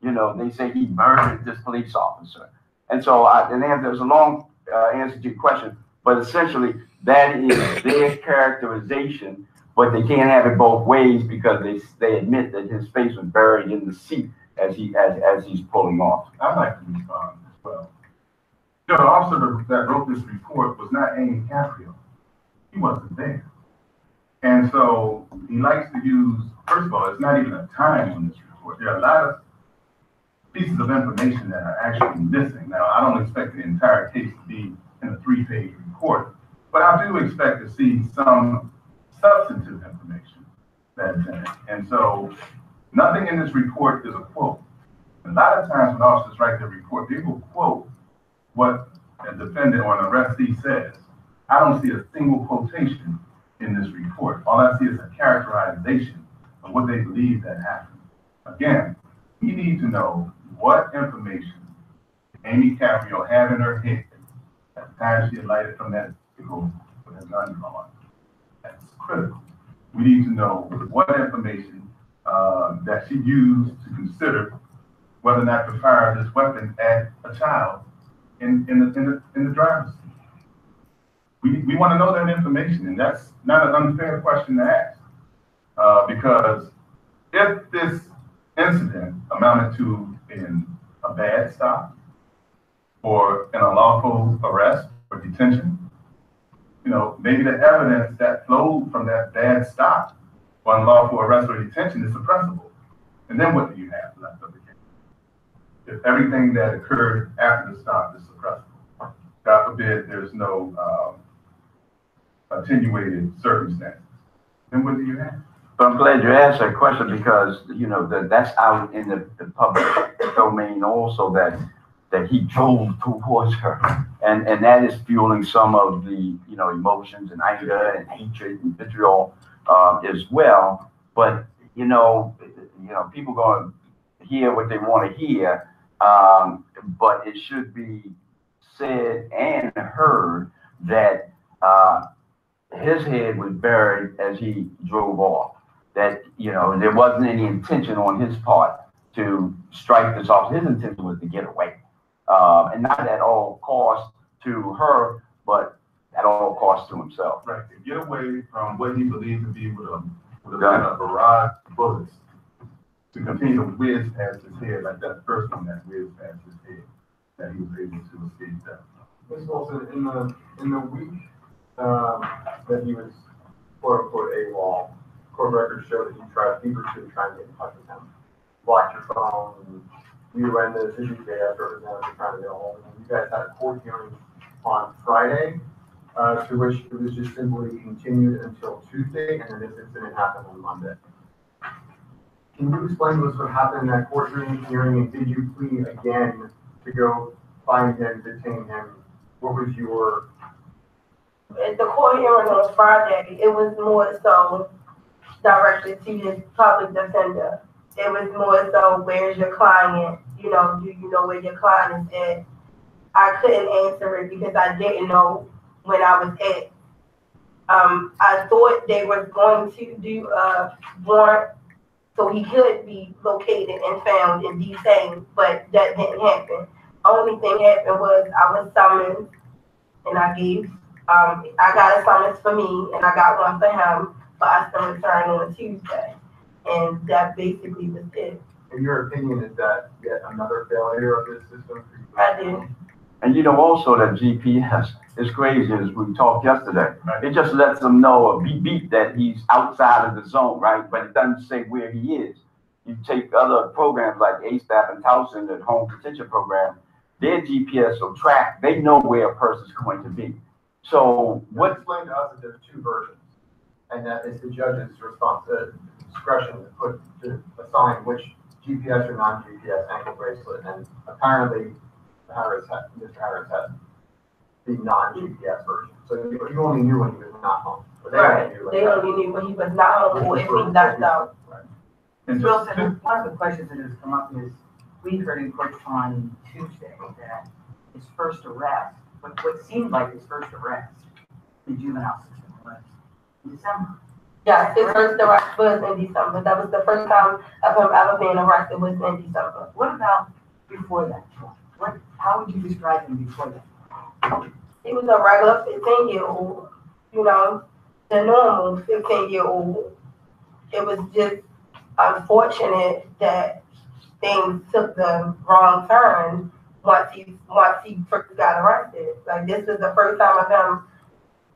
you know, they say he murdered this police officer. And so, there's a long answer to your question, but essentially that is their characterization, but they can't have it both ways because they admit that his face was buried in the seat as he's pulling off. I'd like to respond as well. The officer that wrote this report was not Amy Caprio. He wasn't there. And so he likes to use, first of all, it's not even a time on this report. There are a lot of pieces of information that are actually missing. Now, I don't expect the entire case to be in a 3-page report, but I do expect to see some substantive information that's in it. And so nothing in this report is a quote. A lot of times when officers write their report, they will quote what a defendant or an arrestee says. I don't see a single quotation in this report. All I see is a characterization of what they believe that happened. Again, we need to know what information Amy Caprio had in her head at the time she alighted from that vehicle with her gun drawn. That's critical. We need to know what information that she used to consider whether or not to fire this weapon at a child in the driver's seat. We want to know that information, and that's not an unfair question to ask. Because if this incident amounted to a bad stop or an unlawful arrest or detention, maybe the evidence that flowed from that bad stop or unlawful arrest or detention is suppressible. And then what do you have left of the case? If everything that occurred after the stop is suppressible, God forbid there's no attenuated circumstances, then what do you have? But I'm glad you asked that question because, that's out in the public domain also that he drove towards her. And that is fueling some of the, emotions and anger and hatred and vitriol as well. But, people going to hear what they want to hear, but it should be said and heard that his head was buried as he drove off. That, there wasn't any intention on his part to strike this off. His intention was to get away. And not at all cost to her, but at all cost to himself. Right, to get away from what he believed to be with a barrage of bullets, to continue to whiz past his head like that first one that whizzed past his head, that he was able to escape death. Ms. Wilson, in the week that he was quote unquote AWOL, court records show that he pursued trying to get in touch with him. Blocked your phone, and you and the CGKF representative trying to get a hold of him. You guys had a court hearing on Friday, to which it was just simply continued until Tuesday, and then this incident happened on Monday. Can you explain to us what happened in that court hearing, and did you plead again to go find him, detain him? What was your... At the court hearing on Friday, it was more so directed to his public defender. It was more so, where's your client? Do you know where your client is at? I couldn't answer it because I didn't know when I was at. I thought they were going to do a warrant so he could be located and found and detained, but that didn't happen. Only thing happened was I was summoned, and I got a summons for me, and I got one for him, but I still returned on Tuesday. And that basically was it. In your opinion, is that yet another failure of this system? I do. And also that GPS is crazy, as we talked yesterday. Right. It just lets them know a beep that he's outside of the zone, right? But it doesn't say where he is. You take other programs like ASAP and Towson, the home detention program, their GPS will track, they know where a person's going to be. So what explain to us that there's two versions, and that is the judge's discretion to assign which GPS or non-GPS ankle bracelet, and apparently Mr. Harris had the non-GPS version. So you only knew when he was not home. Right. They only knew when he was not home or if he left out. Right. Wilson, one of the questions that has come up is, we heard in court on Tuesday that his first arrest, what seemed like his first arrest, the juvenile system was in December. Yes, his first arrest was in December. That was the first time of him ever being arrested was in December. What about before that? How would you describe him before that? He was a regular 15-year-old, the normal 15-year-old. It was just unfortunate that things took the wrong turn once he first got arrested. Like, this was the first time of him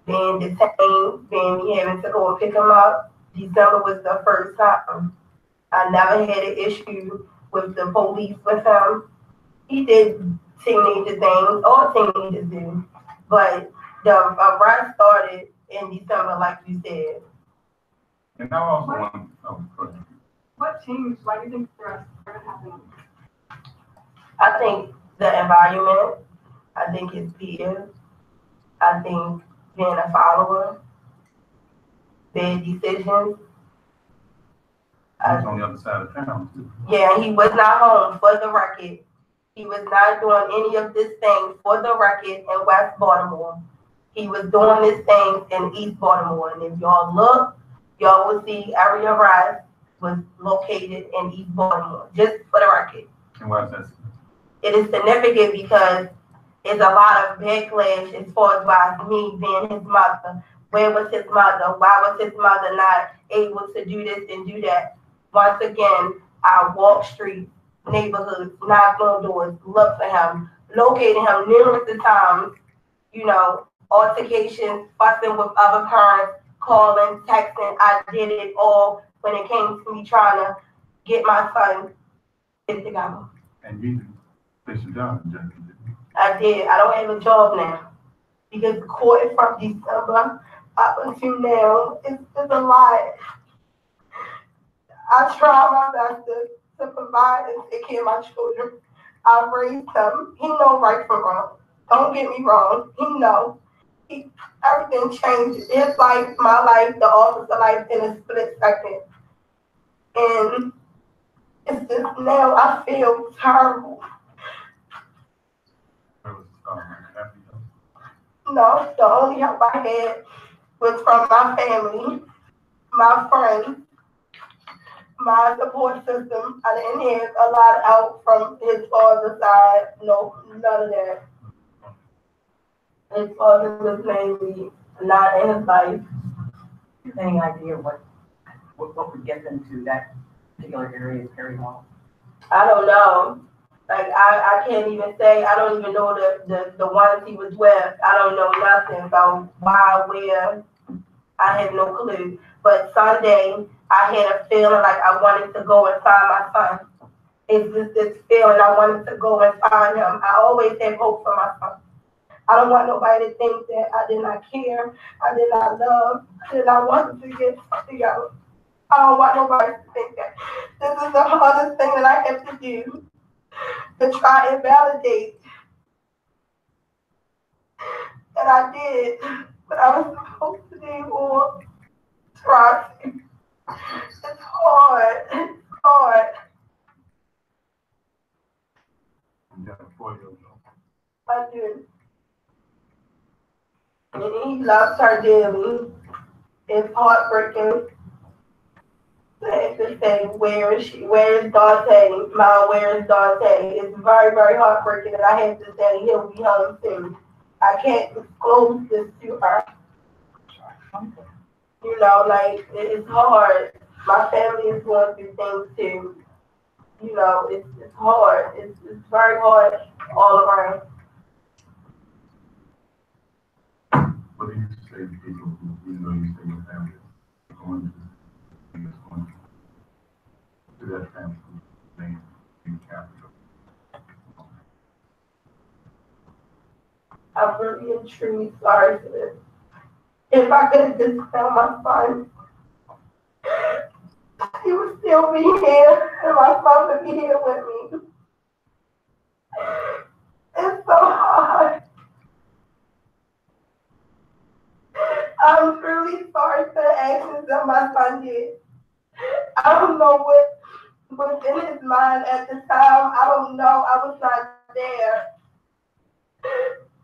being detained, me having to go and pick him up. December was the first time. I never had an issue with the police with him. He did teenager things, all teenagers do. But the arrest started in December, like you said. And I also want, go ahead. What changed? Why do you think the arrest started happening? I think the environment, I think his peers, I think being a follower, bad decisions. He's on the other side of town, too. Yeah, he was not home, for the record. He was not doing any of this thing, for the record, in West Baltimore. He was doing this thing in East Baltimore. And if y'all look, y'all will see area arrest was located in East Baltimore, just for the record. And why is that? It is significant because it's a lot of backlash as far as why me being his mother. Where was his mother? Why was his mother not able to do this and do that? Once again, I walk streets, neighborhoods, knock on doors, look for him, located him numerous times, you know, altercations, fussing with other parents, calling, texting. I did it all when it came to me trying to get my son together. And you fix your job, I did. I don't have a job now because the court from December up until now is a lot. I try my best to provide and take care of my children. I raised them. He know right from wrong. Don't get me wrong. He know. Everything changed. His life, my life, the officer life in a split second. And it's just now I feel terrible. No, the only help I had was from my family, my friends, my support system. I didn't have a lot of help from his father's side. No, none of that. His father was mainly not in his life. Any idea what would get them to that particular area of Perry Hall? I don't know. Like I can't even say. I don't even know the ones he was with. I don't know nothing about why, where. I have no clue. But Sunday, I had a feeling like I wanted to go and find my son. It's just this feeling I wanted to go and find him. I always have hope for my son. I don't want nobody to think that I did not care, I did not love, I did not want to get together. I don't want nobody to think that. This is the hardest thing that I have to do, to try and validate that I did what I was supposed to do or try to. It's hard. It's hard. I do. And he loves her dearly. It's heartbreaking. I have to say, where is she? Where is Dante? Ma, where is Dante? It's very, very heartbreaking that I have to say he'll be home soon. I can't disclose this to her. You know, like, it's hard. My family is going through things too. You know, it's hard. It's very hard all around. What do you say to people who, you know, you say your family is going to that family name in capital? I'm really and truly sorry for this. If I could have just found my son, he would still be here, and my son would be here with me. It's so hard. I'm truly sorry for the actions that my son did. I don't know what was in his mind at the time. I don't know. I was not there.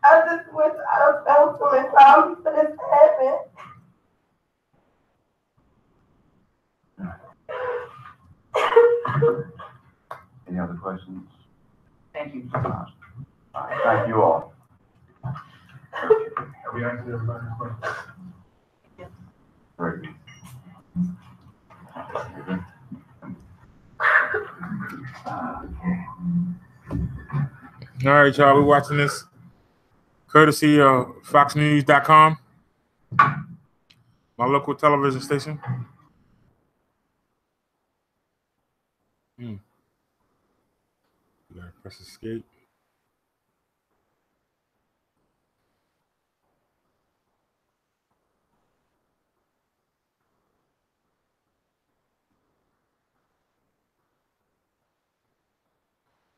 I just wish I had found some time for this to happen. Any other questions? Thank you. All right, thank you all. Have we answered everybody's questions? Very good. All right, y'all. We're watching this courtesy of FoxNews.com, my local television station. Gotta press escape.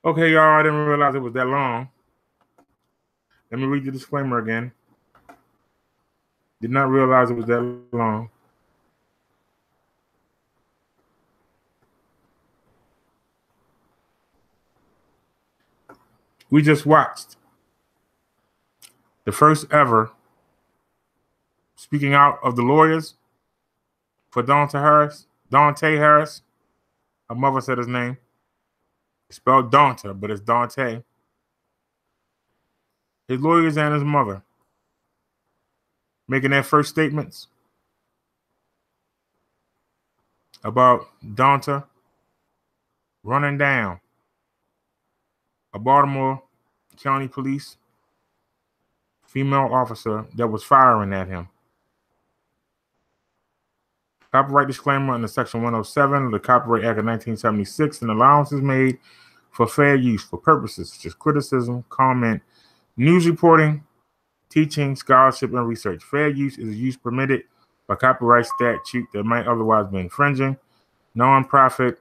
Okay, y'all, I didn't realize it was that long. Let me read the disclaimer again. Did not realize it was that long. We just watched the first ever speaking out of the lawyers for Dante Harris. Her mother said his name. It's spelled Dante, but it's Dante. His lawyers and his mother making their first statements about Dante running down a Baltimore County Police female officer that was firing at him. Copyright disclaimer under Section 107 of the Copyright Act of 1976, an allowance is made for fair use for purposes such as criticism, comment, news reporting, teaching, scholarship, and research. Fair use is a use permitted by copyright statute that might otherwise be infringing. Non-profit,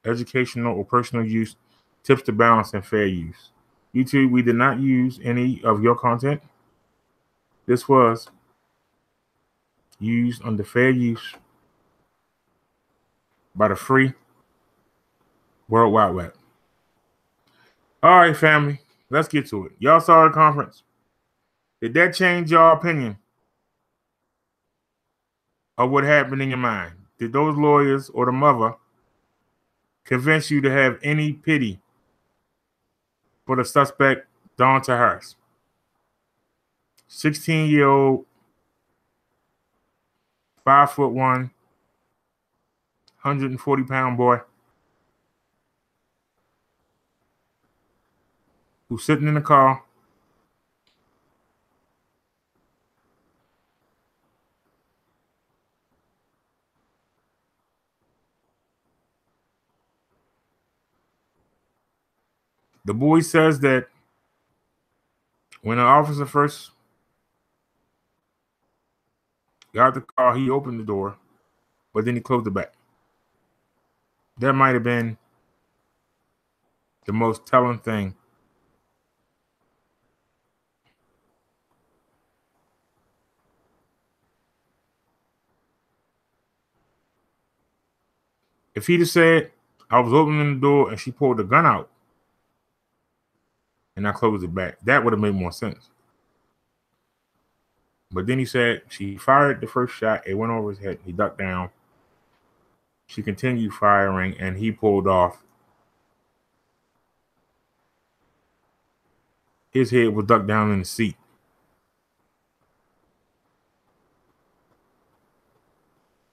educational, or personal use tips the balance in fair use. YouTube, we did not use any of your content. This was used under fair use by the free World Wide Web. All right, family, let's get to it. Y'all saw the conference. Did that change your opinion of what happened in your mind? Did those lawyers or the mother convince you to have any pity for the suspect, Dante Harris? 16-year-old, 5'1", 140-pound boy who's sitting in the car The boy says that when an officer first got out the car, he opened the door, but then he closed it back. That might have been the most telling thing. If he'd have said, I was opening the door and she pulled the gun out and I closed it back, that would have made more sense. But then he said she fired the first shot. It went over his head. He ducked down. She continued firing and he pulled off. His head was ducked down in the seat.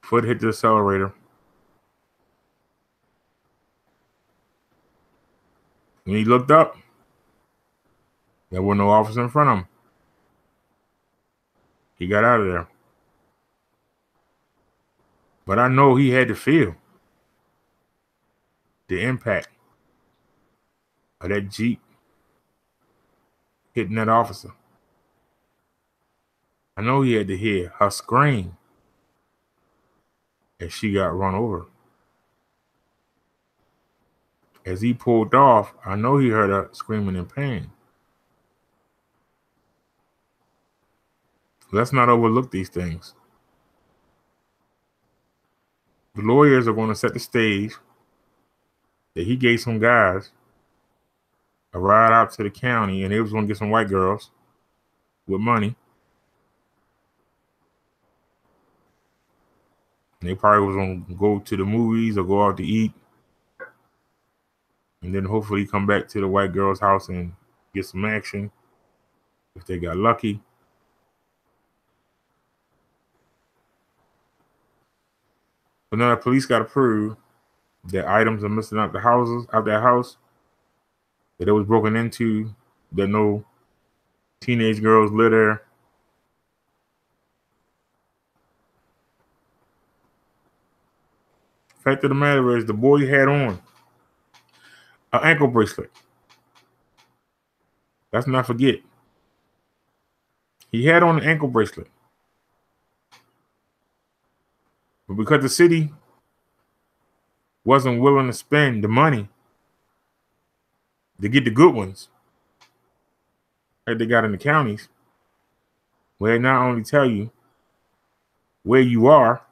Foot hit the accelerator. When he looked up, there was no officer in front of him. He got out of there. But I know he had to feel the impact of that Jeep hitting that officer. I know he had to hear her scream as she got run over. As he pulled off, I know he heard her screaming in pain. Let's not overlook these things. The lawyers are going to set the stage that he gave some guys a ride out to the county and they was going to get some white girls with money. And they probably was going to go to the movies or go out to eat. And then hopefully come back to the white girl's house and get some action if they got lucky. But now the police got to prove that items are missing out that house, that it was broken into, that no teenage girls live there. Fact of the matter is, the boy had on an ankle bracelet Let's not forget. He had on an ankle bracelet. But because the city wasn't willing to spend the money to get the good ones that they got in the counties, where they not only tell you where you are,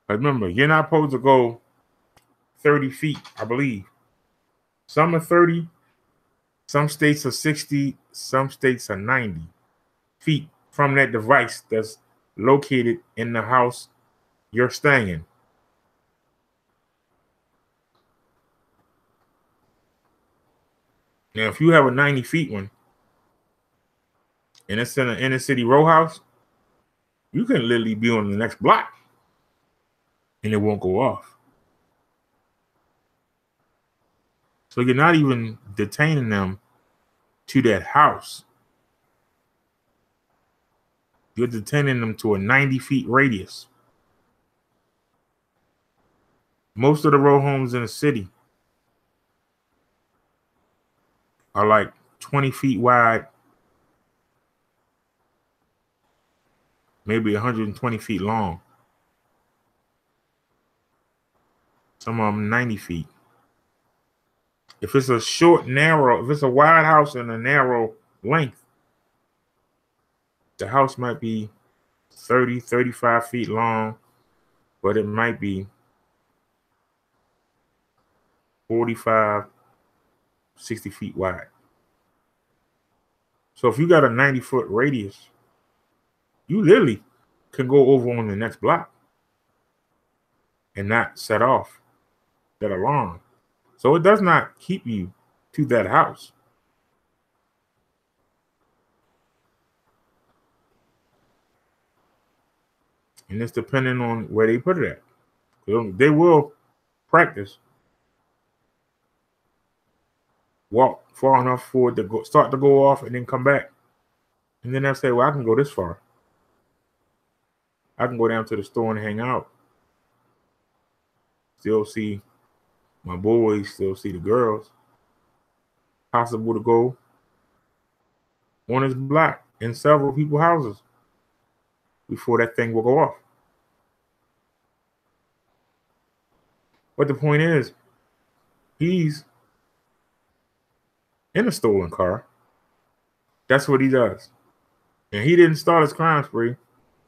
but remember, you're not supposed to go 30 feet, I believe. Some are 30, some states are 60, some states are 90 feet from that device that's located in the house you're staying in. Now, if you have a 90 feet one and it's in an inner city row house, you can literally be on the next block and it won't go off. So you're not even detaining them to that house. You're detaining them to a 90 feet radius. Most of the row homes in the city are like 20 feet wide, maybe 120 feet long. Some of them 90 feet. If it's a short, narrow, if it's a wide house and a narrow length, the house might be 30, 35 feet long, but it might be 45, 60 feet wide. So if you got a 90-foot radius, you literally can go over on the next block and not set off that alarm. So it does not keep you to that house. And it's depending on where they put it at. They will practice, walk far enough for it to start to go off and then come back. And then they'll say, well, I can go this far. I can go down to the store and hang out. Still see my boys, still see the girls. Possible to go on his block in several people's houses before that thing will go off. But the point is, he's in a stolen car. That's what he does. And he didn't start his crime spree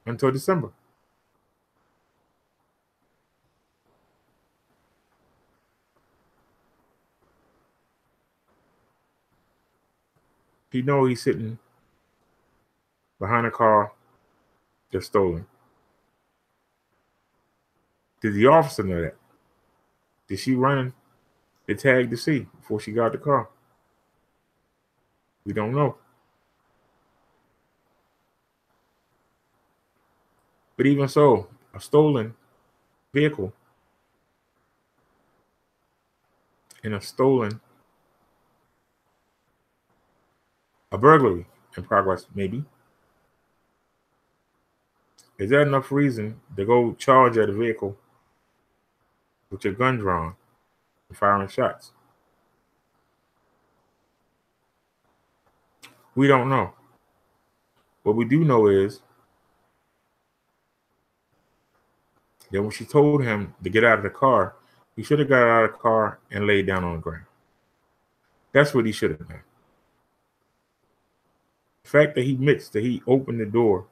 until December. He knows he's sitting behind a car that's stolen. Did the officer know that? Did she run the tag to see before she got the car? We don't know. But even so, a stolen vehicle and a burglary in progress, maybe. Is that enough reason to go charge at a vehicle with your gun drawn and firing shots? We don't know. What we do know is that when she told him to get out of the car, he should have got out of the car and laid down on the ground. That's what he should have done. The fact that he opened the door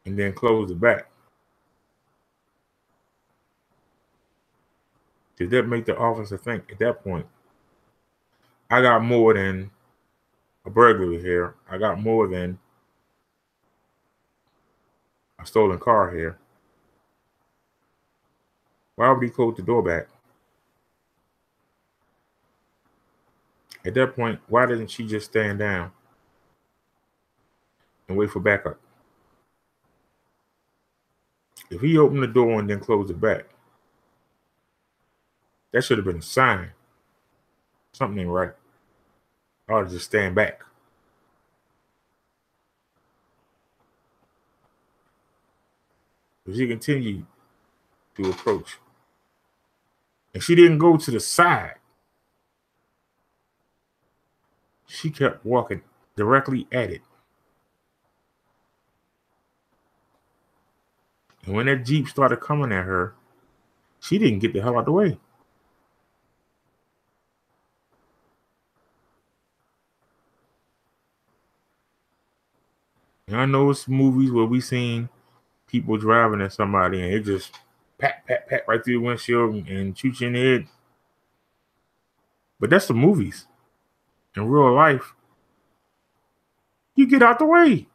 and then closed it back, did that make the officer think at that point, I got more than a burglary here. I got more than a stolen car here. Why would he close the door back? At that point, why didn't she just stand down and wait for backup? If he opened the door and then closed it back, that should have been a sign. Something ain't right. I ought to just stand back. But she continued to approach. And she didn't go to the side. She kept walking directly at it. And when that Jeep started coming at her, she didn't get the hell out of the way. And I know it's movies where we seen people driving at somebody and it just pat, pat, pat right through the windshield and shoot you in the head. But that's the movies. In real life, you get out the way.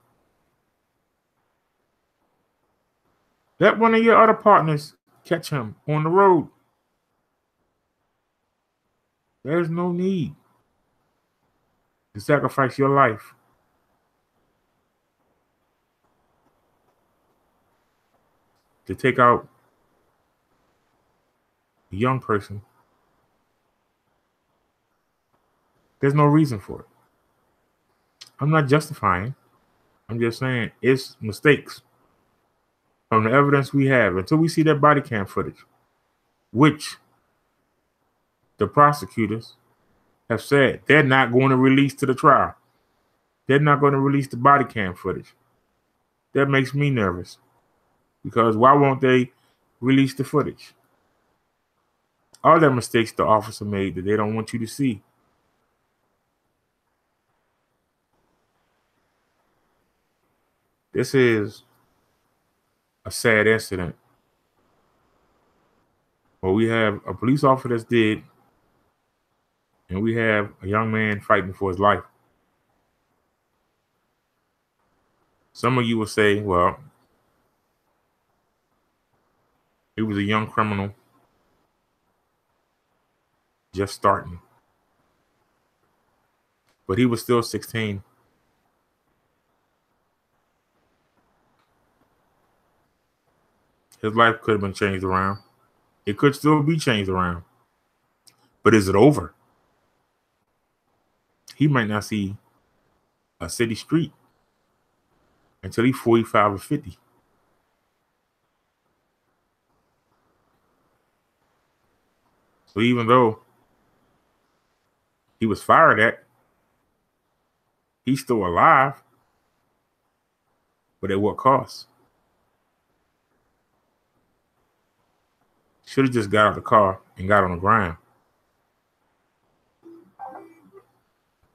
Let one of your other partners catch him on the road. There's no need to sacrifice your life to take out a young person. There's no reason for it. I'm not justifying. I'm just saying it's mistakes from the evidence we have until we see that body cam footage, which the prosecutors have said they're not going to release to the trial. They're not going to release the body cam footage. That makes me nervous because why won't they release the footage? All the mistakes the officer made that they don't want you to see. This is a sad incident where we have a police officer that's dead and we have a young man fighting for his life. Some of you will say, well, he was a young criminal just starting. But he was still 16. His life could have been changed around. It could still be changed around. But is it over? He might not see a city street until he's 45 or 50. So even though he was fired at, he's still alive. But at what cost? Should have just got out of the car and got on the ground.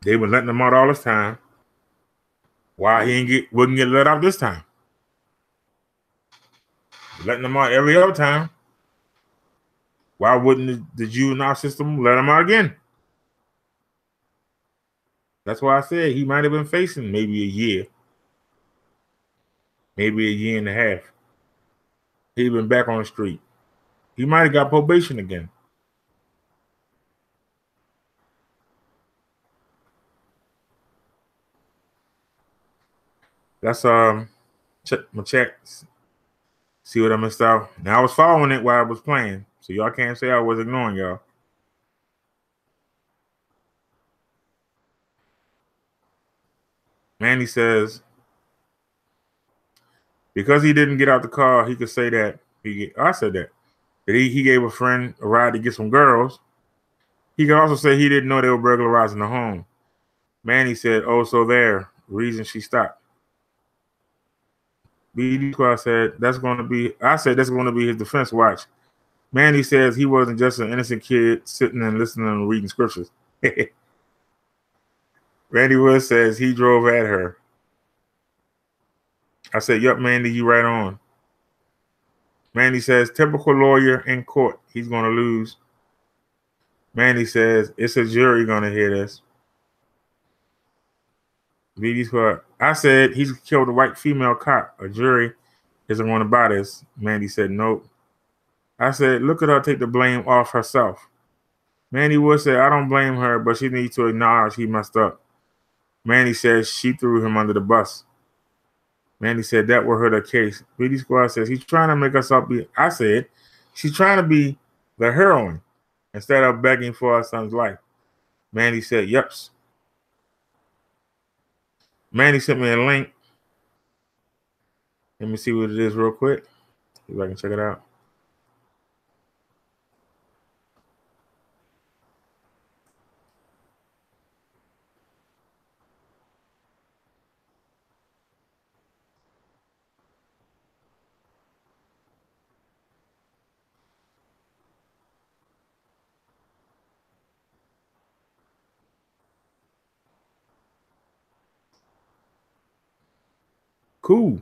They were letting him out all this time. Why he wouldn't get let out this time? Letting him out every other time. Why wouldn't the juvenile system let him out again? That's why I said he might have been facing maybe a year. Maybe a year and a half. He'd been back on the street. He might have got probation again. That's check my checks. See what I missed out. Now I was following it while I was playing, so y'all can't say I was ignoring y'all. Manny says because he didn't get out the car, he could say that I said that he gave a friend a ride to get some girls. He could also say he didn't know they were burglarizing the home. Manny said, "Oh, so there, reason she stopped." BD Squad said that's going to be. I said that's going to be his defense. Watch. Manny says he wasn't just an innocent kid sitting and listening and reading scriptures. Randy Wood says he drove at her. I said, "Yup, Mandy, you right on." Mandy says, "Typical lawyer in court. He's going to lose." Mandy says, "It's a jury going to hear this." BD Squad. I said he's killed a white female cop. A jury isn't going to buy this. Mandy said, "Nope." I said, "Look at her take the blame off herself." Mandy Wood said, "I don't blame her, but she needs to acknowledge he messed up." Mandy says she threw him under the bus. Mandy said that will hurt her case. BD Squad says he's trying to make us up. I said she's trying to be the heroine instead of begging for her son's life. Mandy said, "Yups." Mandy sent me a link. Let me see what it is real quick. See if I can check it out. Cool.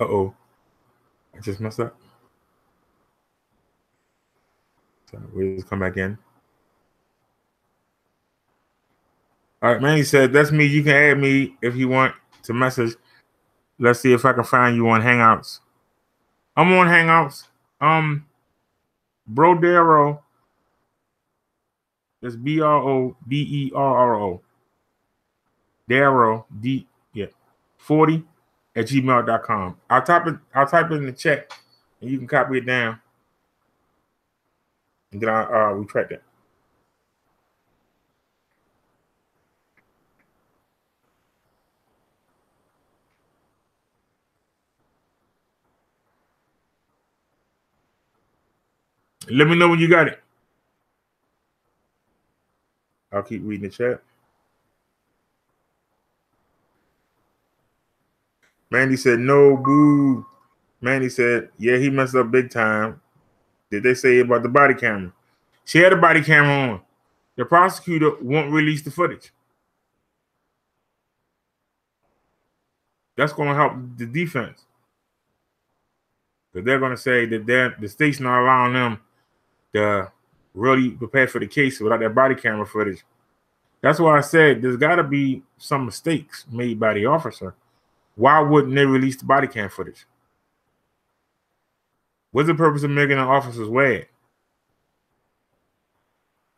Uh-oh. I just messed up. So we'll just come back in. All right, Manny said, that's me. You can add me if you want to message. Let's see if I can find you on Hangouts. I'm on Hangouts. Brodero. That's BRODERRO. Darrow, 40 at gmail.com. I'll type it in the chat and you can copy it down. And then I'll retract it. Let me know when you got it. I'll keep reading the chat. Mandy said, no, boo. Mandy said, yeah, he messed up big time. Did they say about the body camera? She had a body camera on. The prosecutor won't release the footage. That's going to help the defense. Because they're going to say that the state's not allowing them to really prepare for the case without that body camera footage. That's why I said there's got to be some mistakes made by the officer. Why wouldn't they release the body cam footage? What's the purpose of making an officer's way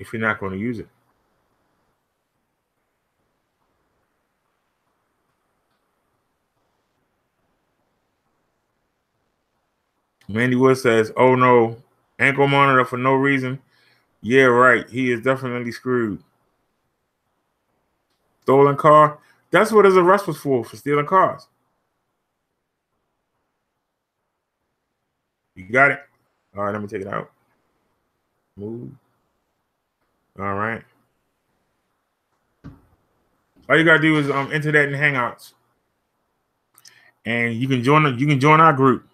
if you're not going to use it? Mandy Wood says, oh no, ankle monitor for no reason. Yeah, right. He is definitely screwed. Stolen car. That's what his arrest was for stealing cars. You got it? All right, let me take it out. Move. All right. All you gotta do is enter that in Hangouts. And you can join our group.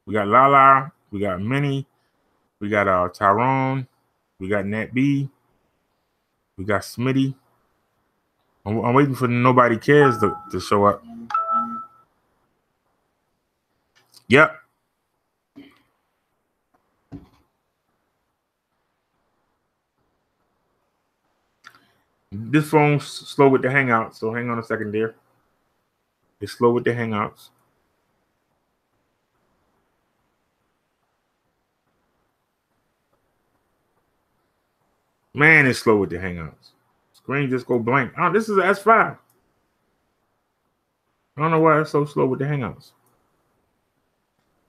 We got Lala, we got Minnie, we got Tyrone, we got Nat B, we got Smitty. I'm waiting for Nobody Cares to show up. Yep. This phone's slow with the Hangouts, so hang on a second there. It's slow with the Hangouts. Man, it's slow with the Hangouts. Screen just go blank. Oh, this is an S5. I don't know why it's so slow with the Hangouts.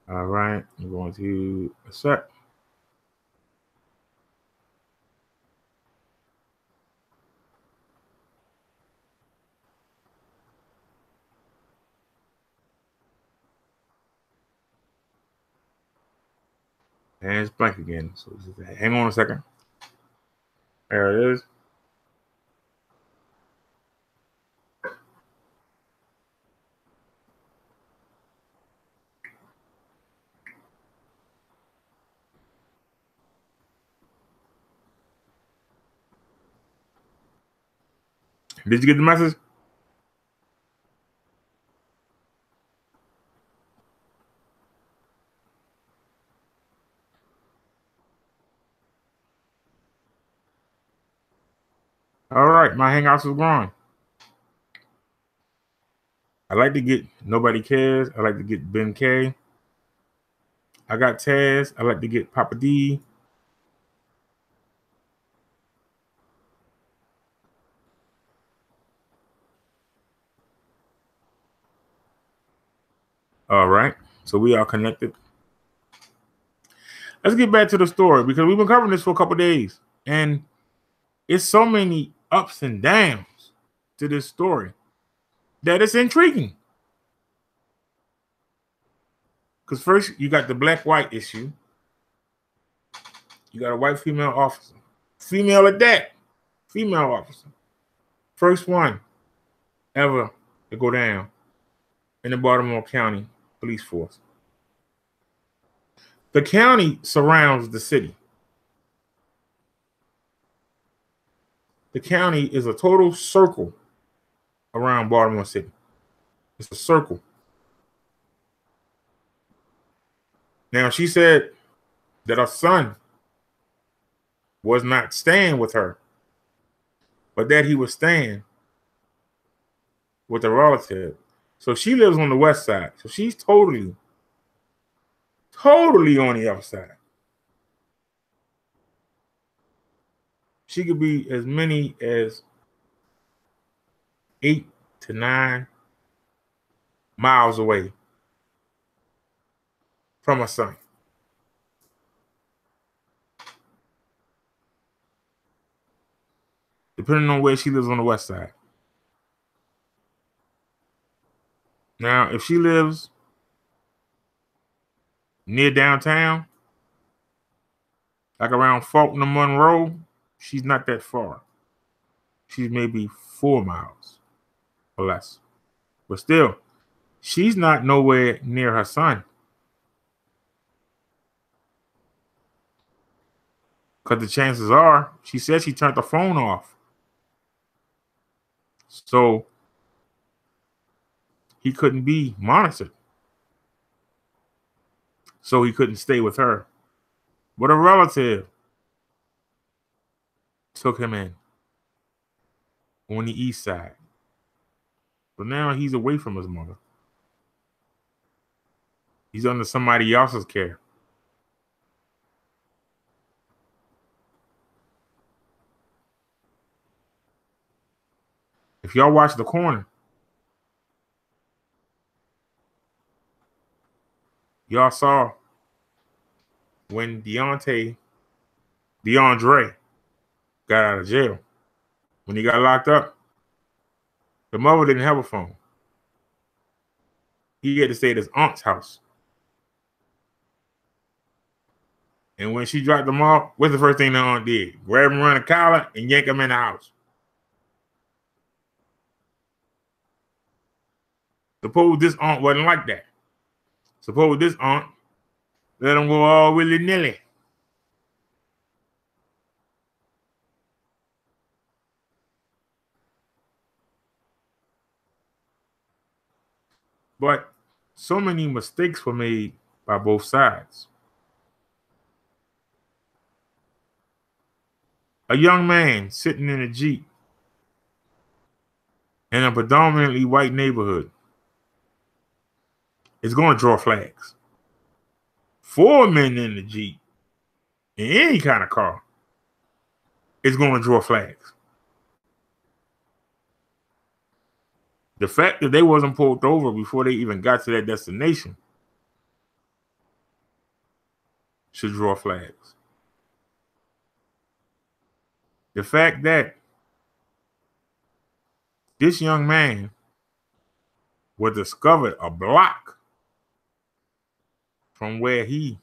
All right, I'm going to accept. And it's blank again. So just hang on a second. There it is. Did you get the message? All right, my Hangouts is gone. I like to get Nobody Cares. I like to get Ben K. I got Taz. I like to get Papa D. All right, so we are connected. Let's get back to the story because we've been covering this for a couple of days, and it's so many ups and downs to this story that it's intriguing. Because first, you got the black-white issue. You got a white female officer. Female at that. Female officer. First one ever to go down in the Baltimore County Police Force. The county surrounds the city. The county is a total circle around Baltimore City. It's a circle. Now, she said that her son was not staying with her, but that he was staying with a relative. So she lives on the west side. So she's totally on the other side. She could be as many as 8 to 9 miles away from her son. Depending on where she lives on the west side. Now, if she lives near downtown, like around Faulkner Monroe, she's not that far. She's maybe 4 miles or less. But still, she's not nowhere near her son. Because the chances are, she said she turned the phone off. So he couldn't be monitored. So he couldn't stay with her. But a relative took him in on the east side. But now he's away from his mother. He's under somebody else's care. If y'all watch The Corner, y'all saw when DeAndre got out of jail. When he got locked up, the mother didn't have a phone. He had to stay at his aunt's house. And when she dropped him off, what's the first thing the aunt did? Grab him around the collar and yank him in the house. Suppose this aunt wasn't like that. Suppose this aunt let him go all willy-nilly. But so many mistakes were made by both sides. A young man sitting in a Jeep in a predominantly white neighborhood is going to draw flags. 4 men in the Jeep in any kind of car is going to draw flags. The fact that they wasn't pulled over before they even got to their destination should draw flags. The fact that this young man was discovered a block from where he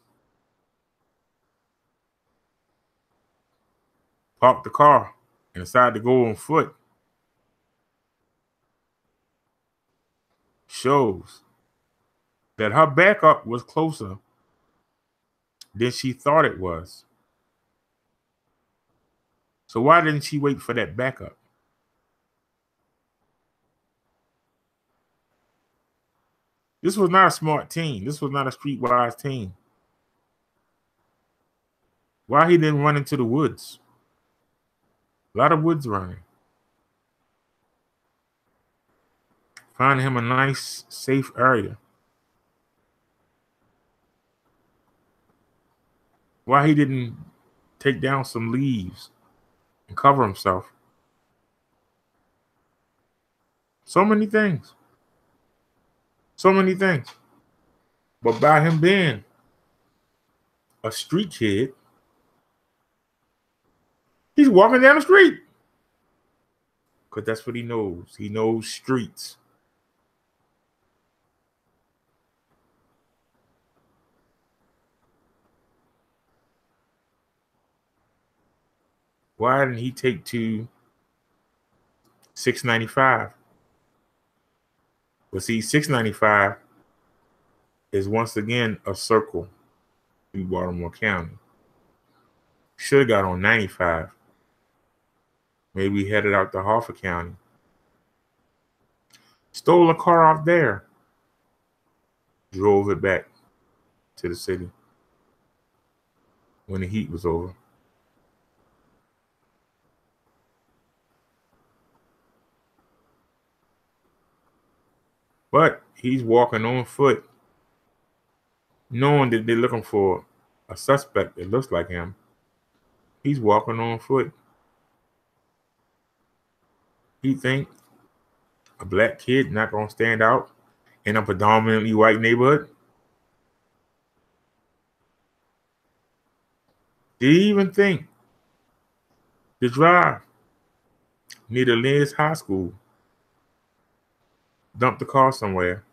parked the car and decided to go on foot shows that her backup was closer than she thought it was. So why didn't she wait for that backup? This was not a smart team. This was not a streetwise team. Why he didn't run into the woods? A lot of woods running. Find him a nice, safe area. Why he didn't take down some leaves and cover himself. So many things. So many things. But by him being a street kid, he's walking down the street. Because that's what he knows. He knows streets. Why didn't he take to 695? Well, see, 695 is once again a circle in Baltimore County. Should have got on 95. Maybe headed out to Harford County. Stole a car off there. Drove it back to the city when the heat was over. But he's walking on foot, knowing that they're looking for a suspect that looks like him. He's walking on foot. He think a black kid not gonna stand out in a predominantly white neighborhood? Did he even think to drive near the Liz High School, dump the car somewhere,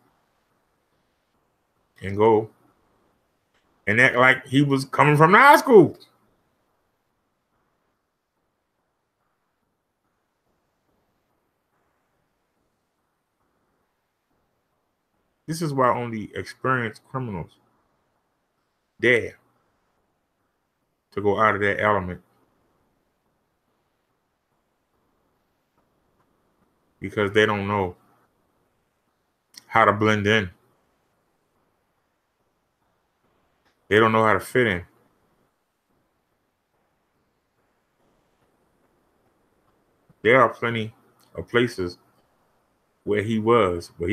and go and act like he was coming from the high school? This is why only experienced criminals dare to go out of their element. Because they don't know how to blend in. They don't know how to fit in. There are plenty of places where he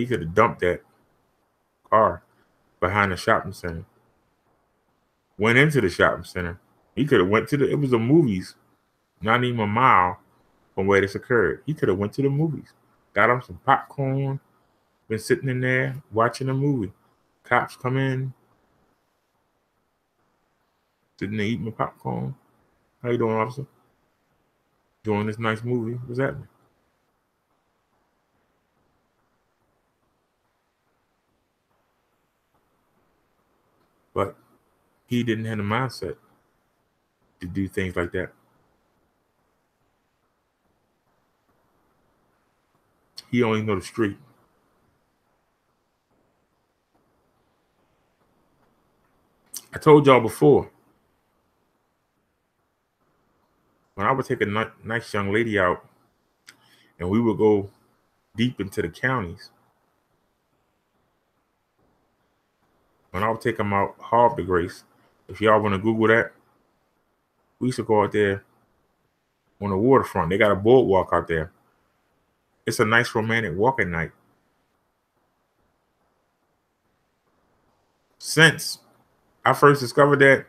could have dumped that car behind the shopping center. Went into the shopping center. He could have went to it was the movies, not even a mile from where this occurred. He could have went to the movies, got him some popcorn, been sitting in there watching a movie. Cops come in, sitting there eating the popcorn. How you doing, officer? Enjoying this nice movie. What's happening? But he didn't have the mindset to do things like that. He only know the street. I told y'all before, when I would take a nice young lady out and we would go deep into the counties, when I would take them out Harbor Grace, if y'all want to Google that, we used to go out there on the waterfront. They got a boardwalk out there. It's a nice romantic walk at night. Since I first discovered that,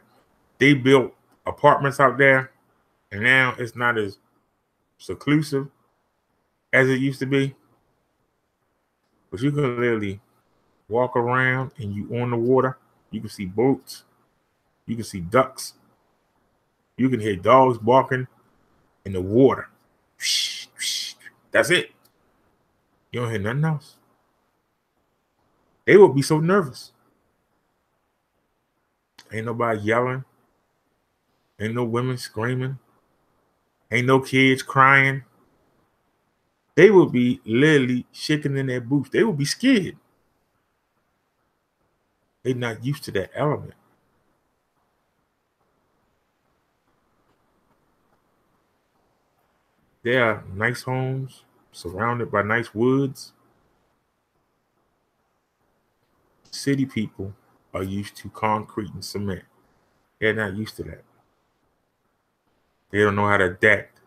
they built apartments out there, and now it's not as seclusive as it used to be. But you can literally walk around and you on the water. You can see boats. You can see ducks. You can hear dogs barking in the water. That's it. You don't hear nothing else. They will be so nervous. Ain't nobody yelling. Ain't no women screaming. Ain't no kids crying. They will be literally shaking in their boots. They will be scared. They're not used to that element. There are nice homes surrounded by nice woods. City people are used to concrete and cement. They're not used to that. They don't know how to adapt.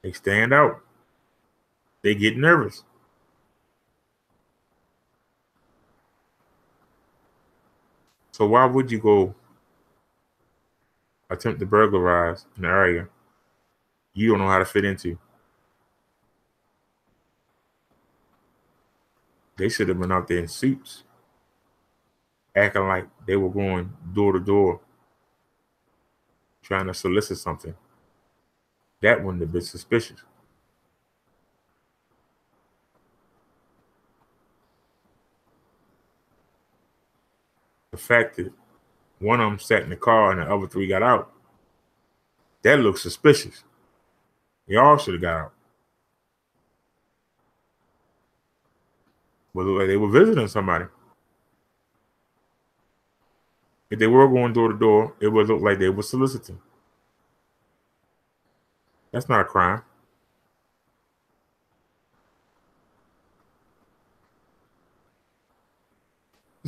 They stand out. They get nervous. So why would you go attempt to burglarize an area you don't know how to fit into? They should have been out there in suits, acting like they were going door to door, trying to solicit something. That wouldn't have been suspicious. The fact that one of them sat in the car and the other three got out, that looks suspicious. They all should have got out. But it looked like they were visiting somebody. If they were going door to door, it would look like they were soliciting. That's not a crime.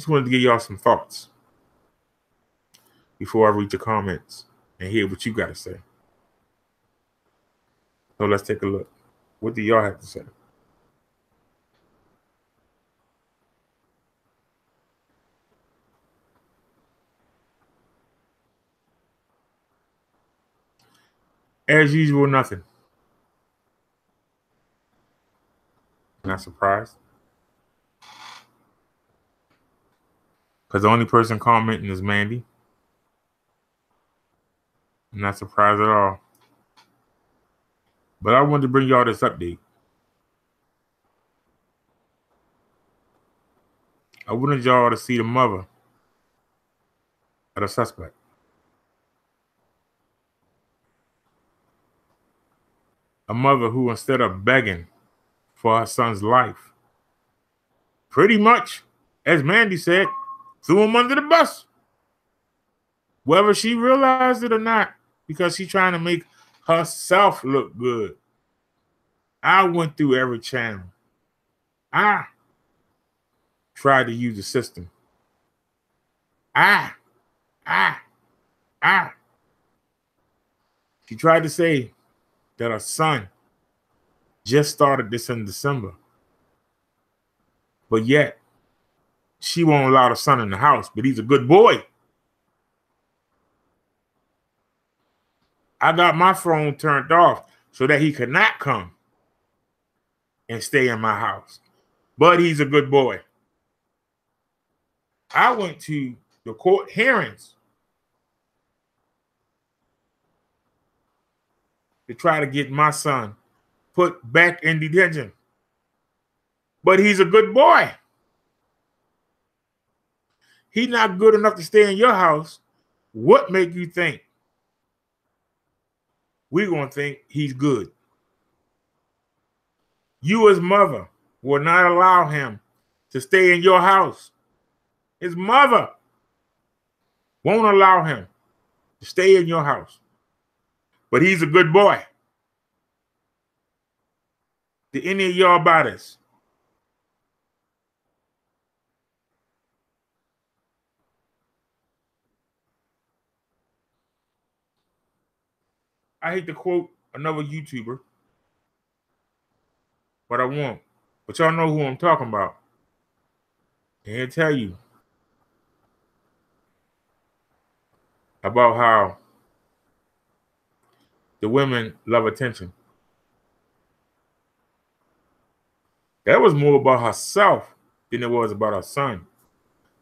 Just wanted to give y'all some thoughts before I read your comments and hear what you got to say. So let's take a look. What do y'all have to say? As usual, nothing. Not surprised. Because the only person commenting is Mandy. Not surprised at all. But I wanted to bring y'all this update. I wanted y'all to see the mother of the suspect. A mother who, instead of begging for her son's life, pretty much, as Mandy said, threw him under the bus. Whether she realized it or not, because she's trying to make herself look good. I went through every channel. I tried to use the system. She tried to say that her son just started this in December. But yet, she won't allow the son in the house, but he's a good boy. I got my phone turned off so that he could not come and stay in my house. But he's a good boy. I went to the court hearings to try to get my son put back in detention. But he's a good boy. He's not good enough to stay in your house. What make you think we're going to think he's good? You as mother will not allow him to stay in your house. His mother won't allow him to stay in your house. But he's a good boy. Did any of y'all buy this? I hate to quote another YouTuber, but I won't. But y'all know who I'm talking about. And he'll tell you about how the women love attention. That was more about herself than it was about her son.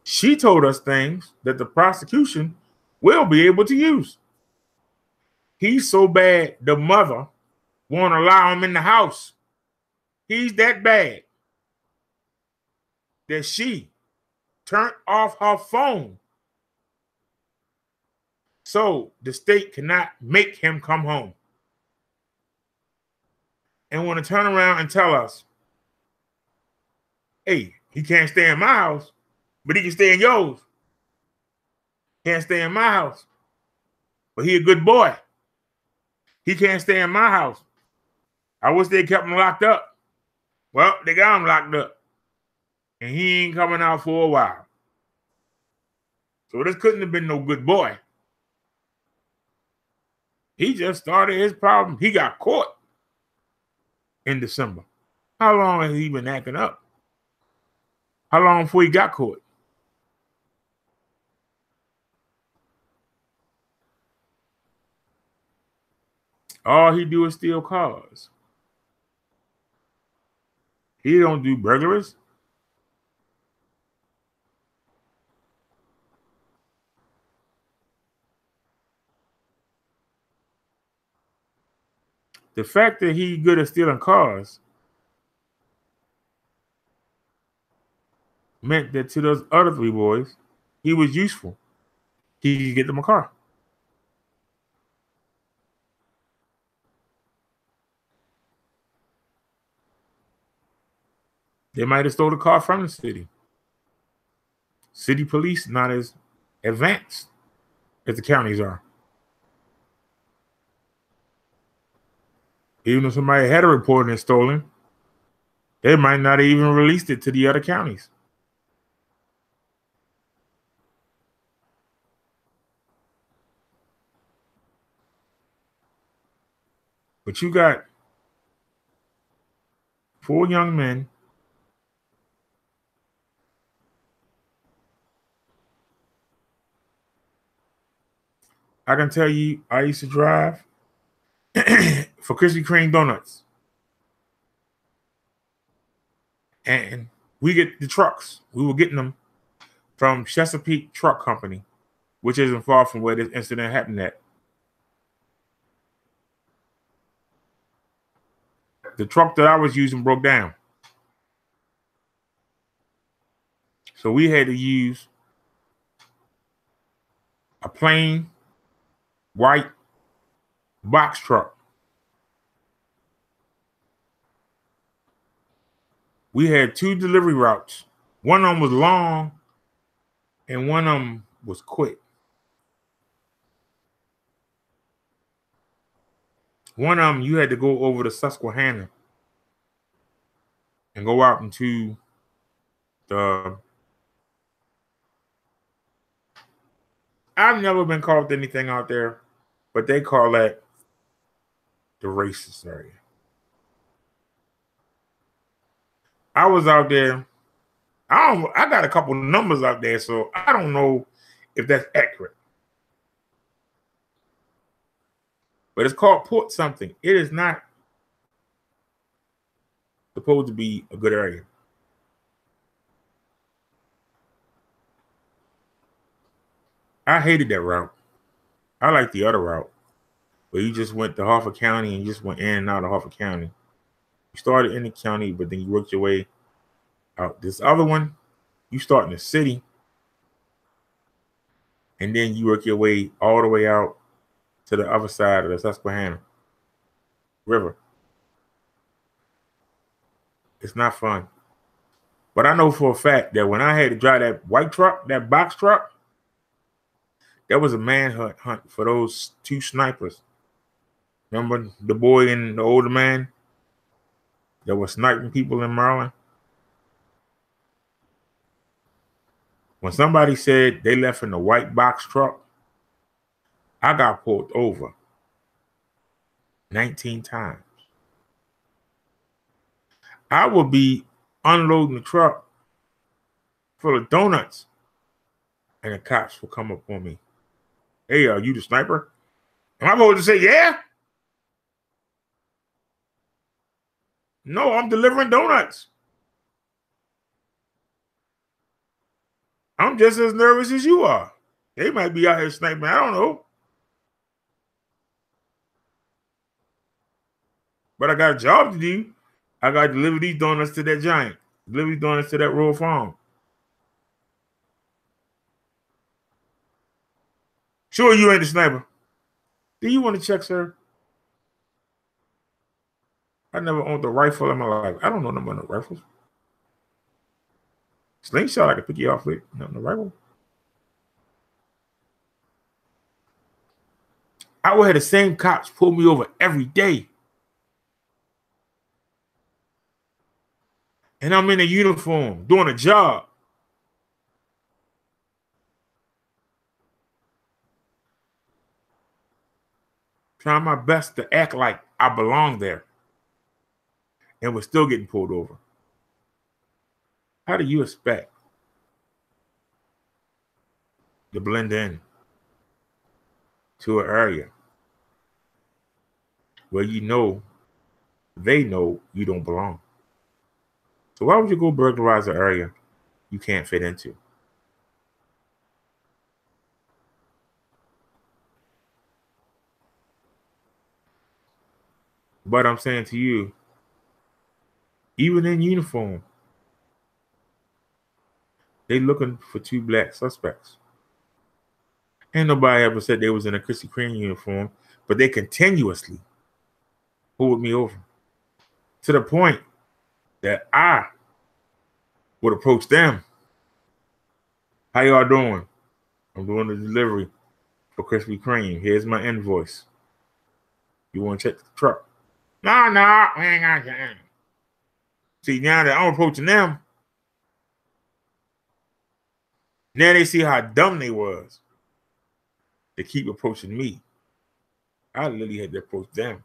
She told us things that the prosecution will be able to use. He's so bad, the mother won't allow him in the house. He's that bad that she turned off her phone so the state cannot make him come home. And want to turn around and tell us, hey, he can't stay in my house, but he can stay in yours. Can't stay in my house, but he a good boy. He can't stay in my house. I wish they kept him locked up. Well, they got him locked up. And he ain't coming out for a while. So this couldn't have been no good boy. He just started his problem. He got caught in December. How long has he been acting up? How long before he got caught? All he do is steal cars. He don't do burglaries. The fact that he's good at stealing cars meant that to those other three boys, he was useful. He could get them a car. They might have stole the car from the city. City police not as advanced as the counties are. Even if somebody had a report and it's stolen, they might not have even released it to the other counties. But you got 4 young men I can tell you, I used to drive for Krispy Kreme donuts. And we get the trucks. We were getting them from Chesapeake Truck Company, which isn't far from where this incident happened at. The truck that I was using broke down. So we had to use a plain white box truck. We had 2 delivery routes. One of them was long and one of them was quick. One of them, you had to go over the Susquehanna and go out into the... I've never been called anything out there, but they call that the racist area. I was out there. I got a couple numbers out there, so I don't know if that's accurate. But it's called Port something. It is not supposed to be a good area. I hated that route. I like the other route, where you just went to Harford County and you just went in and out of Harford County. You started in the county, but then you worked your way out. This other one, you start in the city, and then you work your way all the way out to the other side of the Susquehanna River. It's not fun. But I know for a fact that when I had to drive that white truck, that box truck, that was a manhunt hunt for those 2 snipers. Remember the boy and the older man that was sniping people in Maryland? When somebody said they left in the white box truck, I got pulled over 19 times. I would be unloading the truck full of donuts, and the cops will come up on me. Hey, are you the sniper? Am I supposed to say, yeah? No, I'm delivering donuts. I'm just as nervous as you are. They might be out here sniping. I don't know. But I got a job to do. I got to deliver these donuts to that giant. Deliver these donuts to that rural farm. Sure, you ain't the sniper. Do you want to check, sir? I never owned a rifle in my life. I don't know nothing about no rifles. Slingshot, I could pick you off with. Not no rifle. I would have the same cops pull me over every day. And I'm in a uniform doing a job. Trying my best to act like I belong there. And we're still getting pulled over. How do you expect to blend in to an area where you know they know you don't belong? So why would you go burglarize an area you can't fit into? But I'm saying to you, even in uniform, they looking for 2 black suspects. Ain't nobody ever said they was in a Krispy Kreme uniform, but they continuously pulled me over to the point that I would approach them. How y'all doing? I'm doing the delivery for Krispy Kreme. Here's my invoice. You want to check the truck? No, we ain't got time. See, now that I'm approaching them, now they see how dumb they was. They keep approaching me. I literally had to approach them.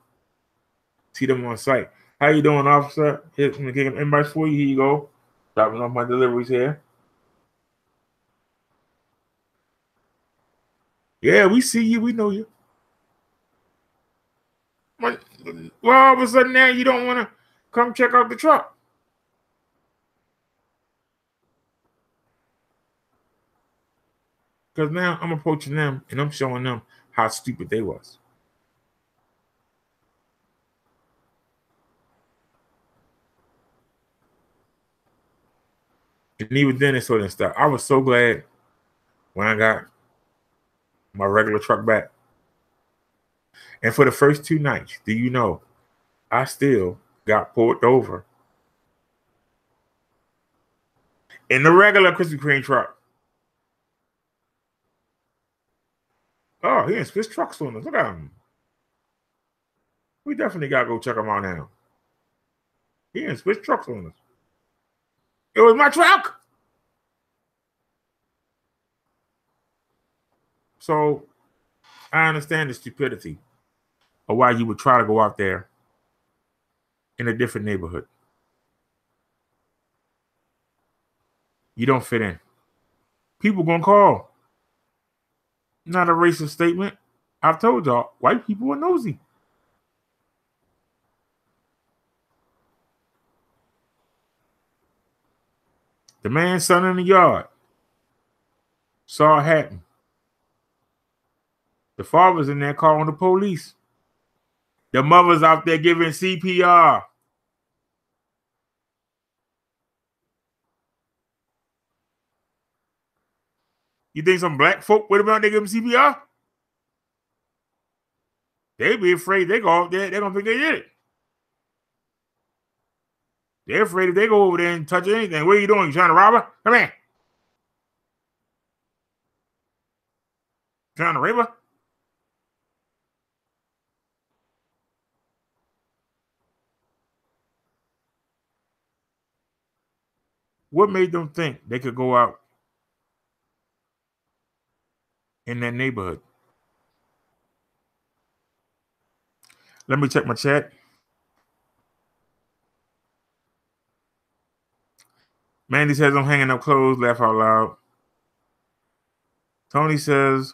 See them on site. How you doing, officer? Here's an invites for you. Here you go. Dropping off my deliveries here. Yeah, we see you. We know you. Well, all of a sudden now you don't want to come check out the truck. Because now I'm approaching them and I'm showing them how stupid they was. And even then, it's sort of stuff. I was so glad when I got my regular truck back. And for the first 2 nights, do you know, I still got pulled over in the regular Krispy Kreme truck. Oh, he in Swiss trucks on us. Look at him. We definitely got to go check him out now. He in Swiss trucks on us. It was my truck. So I understand the stupidity of why you would try to go out there in a different neighborhood. You don't fit in. People gonna call. Not a racist statement. I've told y'all, white people are nosy. The man's son in the yard saw it happen. The father's in there calling the police. The mother's out there giving CPR. You think some black folk would have been out there giving CPR? They be afraid they go out there, they're gonna think they did it. They're afraid if they go over there and touch anything. What are you doing? You trying to rob her? Come here. Trying to rape her? What made them think they could go out in that neighborhood? Let me check my chat. Mandy says I'm hanging up clothes. Laugh out loud. Tony says,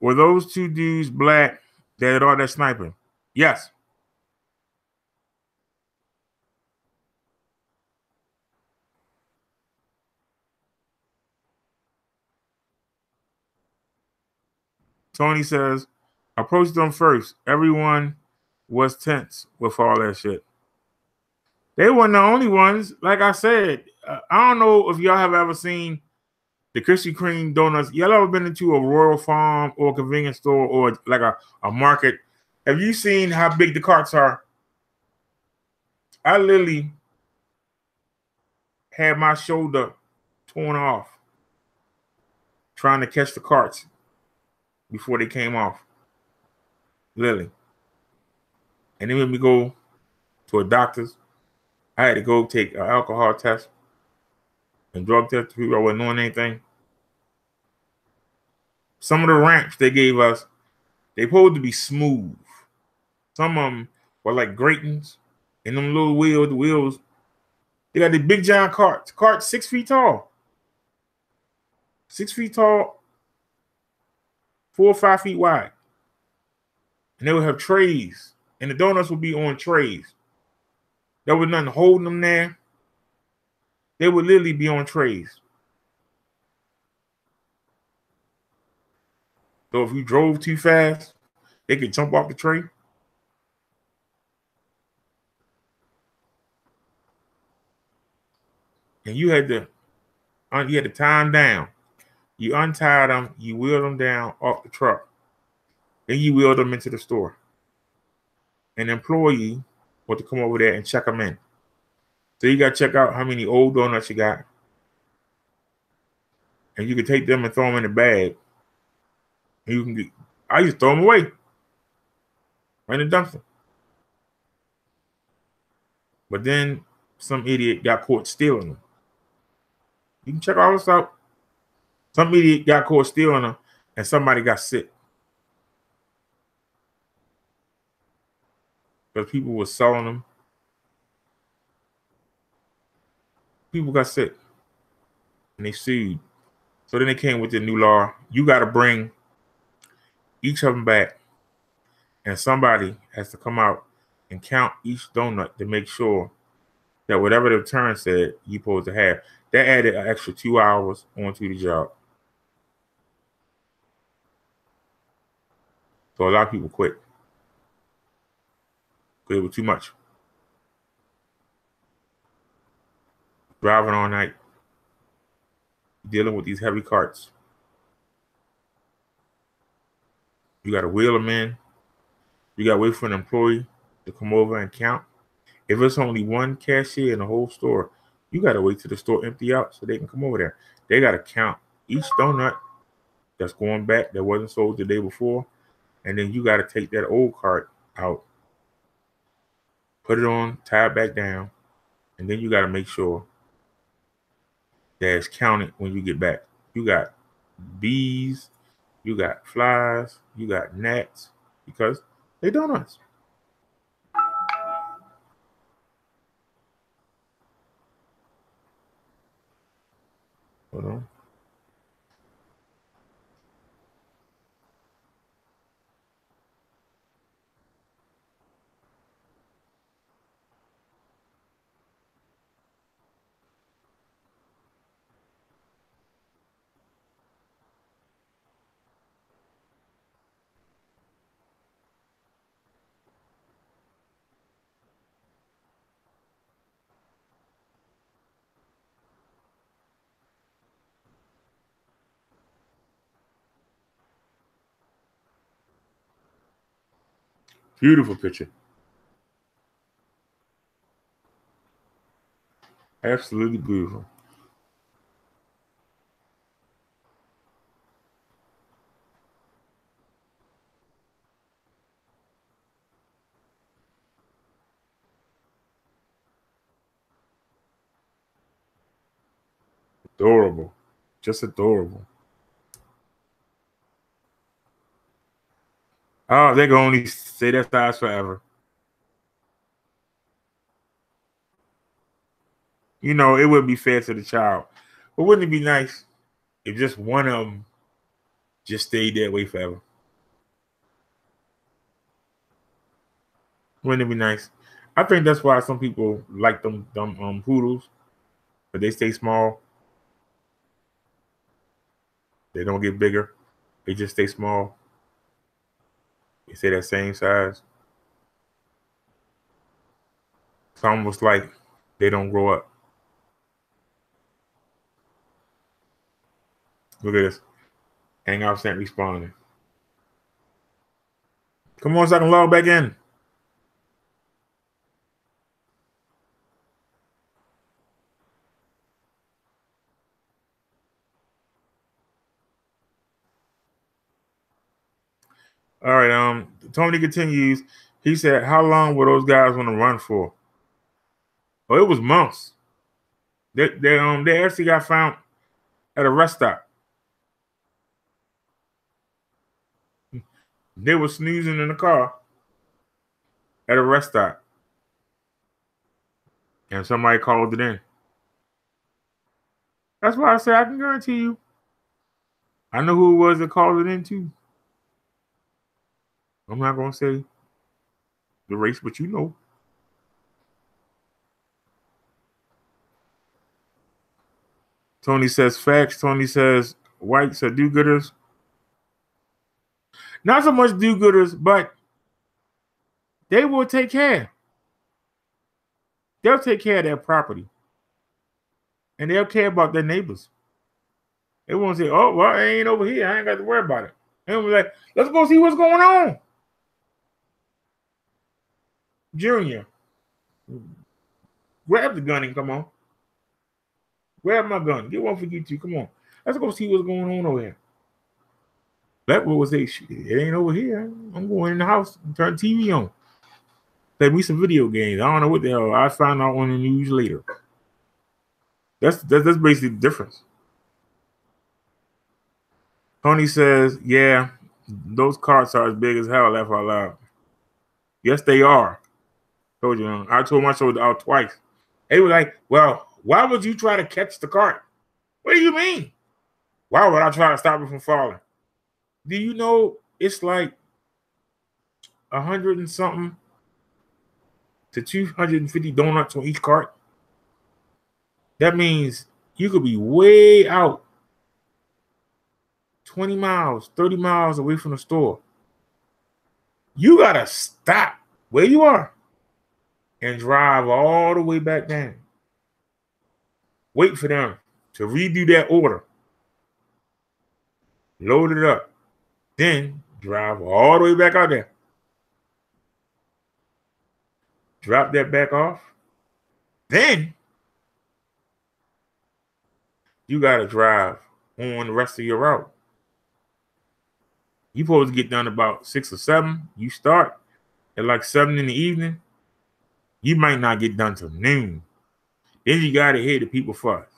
were those 2 dudes black that had all that sniping? Yes. Tony says, approach them first. Everyone was tense with all that shit. They weren't the only ones. Like I said, I don't know if y'all have ever seen the Krispy Kreme donuts. Y'all ever been into a Royal Farm or a convenience store or like a market? Have you seen how big the carts are? I literally had my shoulder torn off trying to catch the carts before they came off. Literally. And then when we go to a doctor's, I had to go take an alcohol test and drug test to figure out I wasn't doing anything. Some of the ramps they gave us, they supposed to be smooth. Some of them were like gratings, and them little wheels, they got the big giant carts 6 feet tall. 6 feet tall, 4 or 5 feet wide. And they would have trays, and the donuts would be on trays. There was nothing holding them there. They would literally be on trays. So if you drove too fast, they could jump off the tray. And you had to tie them down. You untie them, you wheel them down off the truck. Then you wheel them into the store. An employee was to come over there and check them in. So you got to check out how many old donuts you got. And you can take them and throw them in a bag. And you can I used to throw them away. Right in the dumpster. But then some idiot got caught stealing them. You can check all this out. Some idiot got caught stealing them and somebody got sick. because people were selling them. People got sick and they sued. So then they came with the new law. You got to bring each of them back, and somebody has to come out and count each donut to make sure that whatever the return said you're supposed to have. That added an extra 2 hours onto the job. So a lot of people quit. Because it was too much. Driving all night. Dealing with these heavy carts. You got to wheel them in. You got to wait for an employee to come over and count. If it's only one cashier in the whole store, you got to wait till the store empty out so they can come over there. They got to count each donut that's going back that wasn't sold the day before. And then you got to take that old cart out, put it on, tie it back down. And then you got to make sure that it's counted when you get back. You got bees, you got flies, you got gnats, because they donuts. Hold on. Beautiful picture. Absolutely beautiful. Adorable. Just adorable. Oh, they can only say that size forever. You know, it would be fair to the child. But wouldn't it be nice if just one of them just stayed that way forever? Wouldn't it be nice? I think that's why some people like them poodles, but they stay small. They don't get bigger. They just stay small. They stay that same size. It's almost like they don't grow up. Look at this. Hangout sent responding. Come on so I can log back in. All right, Tony continues. He said, how long were those guys on the run for? Oh, it was months. They actually got found at a rest stop. They were snoozing in the car at a rest stop. And somebody called it in. That's why I said I can guarantee you. I know who it was that called it in too. I'm not going to say the race, but you know. Tony says facts. Tony says whites are do-gooders. Not so much do-gooders, but they will take care. They'll take care of their property. And they'll care about their neighbors. They won't say, oh, well, it ain't over here. I ain't got to worry about it. They'll be like, let's go see what's going on. Junior, grab the gun and come on. Grab my gun. Get one for you two. Come on. Let's go see what's going on over here. Blackwood will say, it ain't over here. I'm going in the house and turn TV on. Play me some video games. I don't know what the hell. I find out on the news later. That's basically the difference. Tony says, yeah, those carts are as big as hell, laugh out loud. Yes, they are. Told you, I told my soldier out twice. They were like, well, why would you try to catch the cart? What do you mean? Why would I try to stop it from falling? Do you know it's like 100 and something to 250 donuts on each cart? That means you could be way out 20 miles, 30 miles away from the store. You got to stop where you are and drive all the way back down. Wait for them to redo that order. Load it up. Then drive all the way back out there. Drop that back off. Then you got to drive on the rest of your route. You supposed to get done about 6 or 7. You start at like 7 in the evening. You might not get done till noon. Then you got to hear the people first.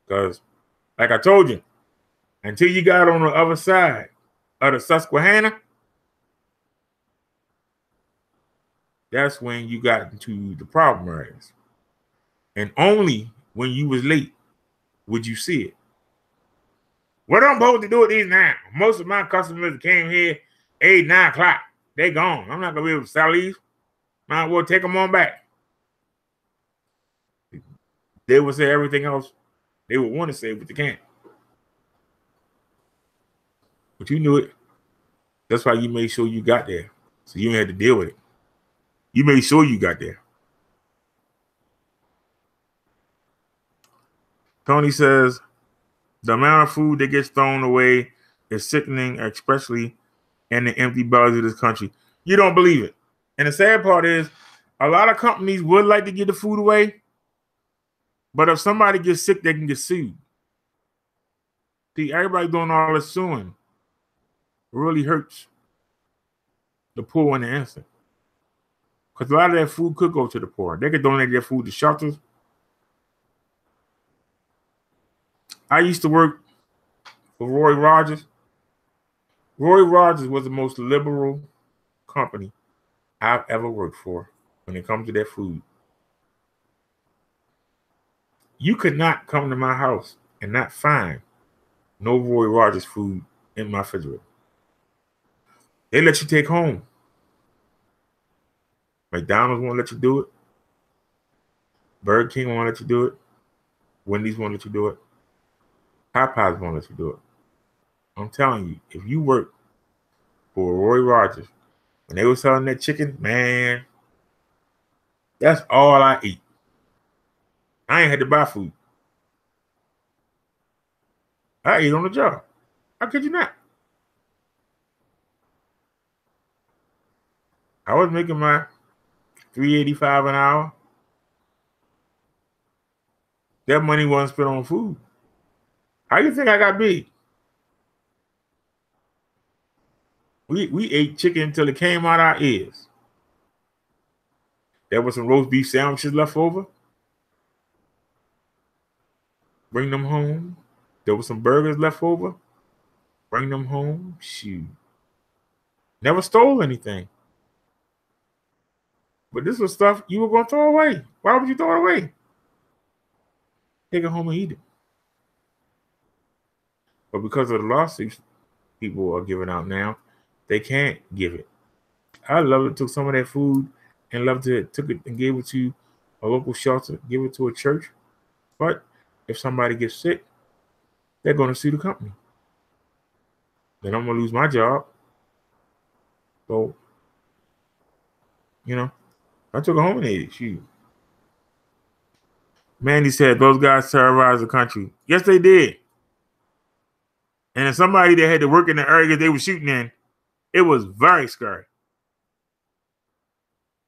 Because, like I told you, until you got on the other side of the Susquehanna, that's when you got into the problem areas. And only when you was late would you see it. What I'm supposed to do with these now? Most of my customers came here 8, 9 o'clock. They gone. I'm not going to be able to sell these. Might as well take them on back. They would say everything else they would want to say, but they can't. But you knew it. That's why you made sure you got there. So you ain't had to deal with it. You made sure you got there. Tony says, the amount of food that gets thrown away is sickening, especially in the empty bellies of this country. You don't believe it. And the sad part is, a lot of companies would like to give the food away, but if somebody gets sick, they can get sued. See, everybody doing all this suing really hurts the poor and the innocent. Because a lot of that food could go to the poor. They could donate their food to shelters. I used to work for Roy Rogers. Roy Rogers was the most liberal company I've ever worked for when it comes to their food. You could not come to my house and not find no Roy Rogers food in my refrigerator. They let you take home. McDonald's won't let you do it. Burger King won't let you do it. Wendy's won't let you do it. Popeyes won't let you do it. I'm telling you, if you work for Roy Rogers, when they were selling that chicken, man, that's all I eat. I ain't had to buy food. I ate on the job. How could you not? I was making my $3.85 an hour. That money wasn't spent on food. How you think I got big? We ate chicken until it came out our ears. There was some roast beef sandwiches left over. Bring them home. There was some burgers left over. Bring them home. Shoot. Never stole anything. But this was stuff you were going to throw away. Why would you throw it away? Take it home and eat it. But because of the lawsuits people are giving out now, they can't give it. I love it. Took some of that food and took it and gave it to a local shelter, give it to a church. But if somebody gets sick, they're going to sue the company. Then I'm going to lose my job. So, I took it home and ate it. Shoot. Mandy said those guys terrorized the country. Yes, they did. And if somebody that had to work in the area they were shooting in, it was very scary.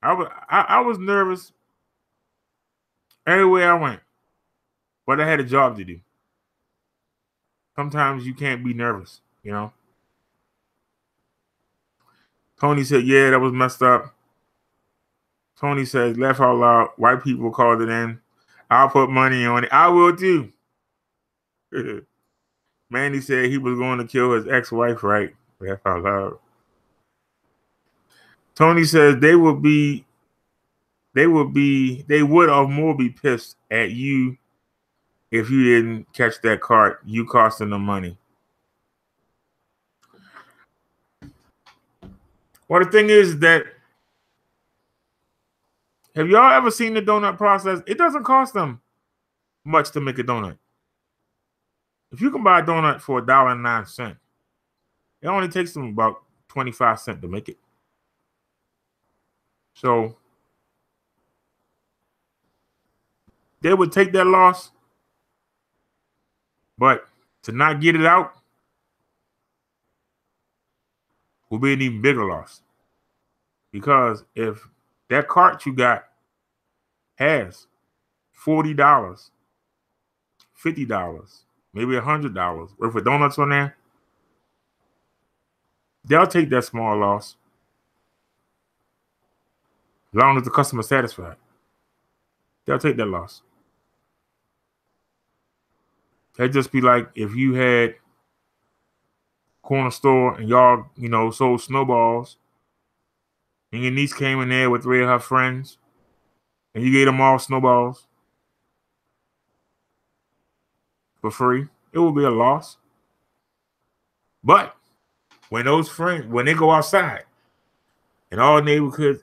I was nervous everywhere I went, but I had a job to do. Sometimes you can't be nervous, Tony said, yeah, that was messed up. Tony says, laugh out loud. White people called it in. I'll put money on it. I will too. Mandy said he was going to kill his ex-wife, right? Laugh out loud. Tony says they will be they would have more be pissed at you if you didn't catch that cart, you costing them money. Well, the thing is that, have y'all ever seen the donut process? It doesn't cost them much to make a donut. If you can buy a donut for $1.09, it only takes them about 25 cents to make it. So they would take that loss, but to not get it out will be an even bigger loss. Because if that cart you got has $40, $50, maybe $100 worth of donuts on there, they'll take that small loss as long as the customer's satisfied. They'll take that loss. That'd just be like if you had corner store and y'all, sold snowballs, and your niece came in there with 3 of her friends, and you gave them all snowballs for free. It will be a loss. But when those friends, when they go outside and all the neighborhood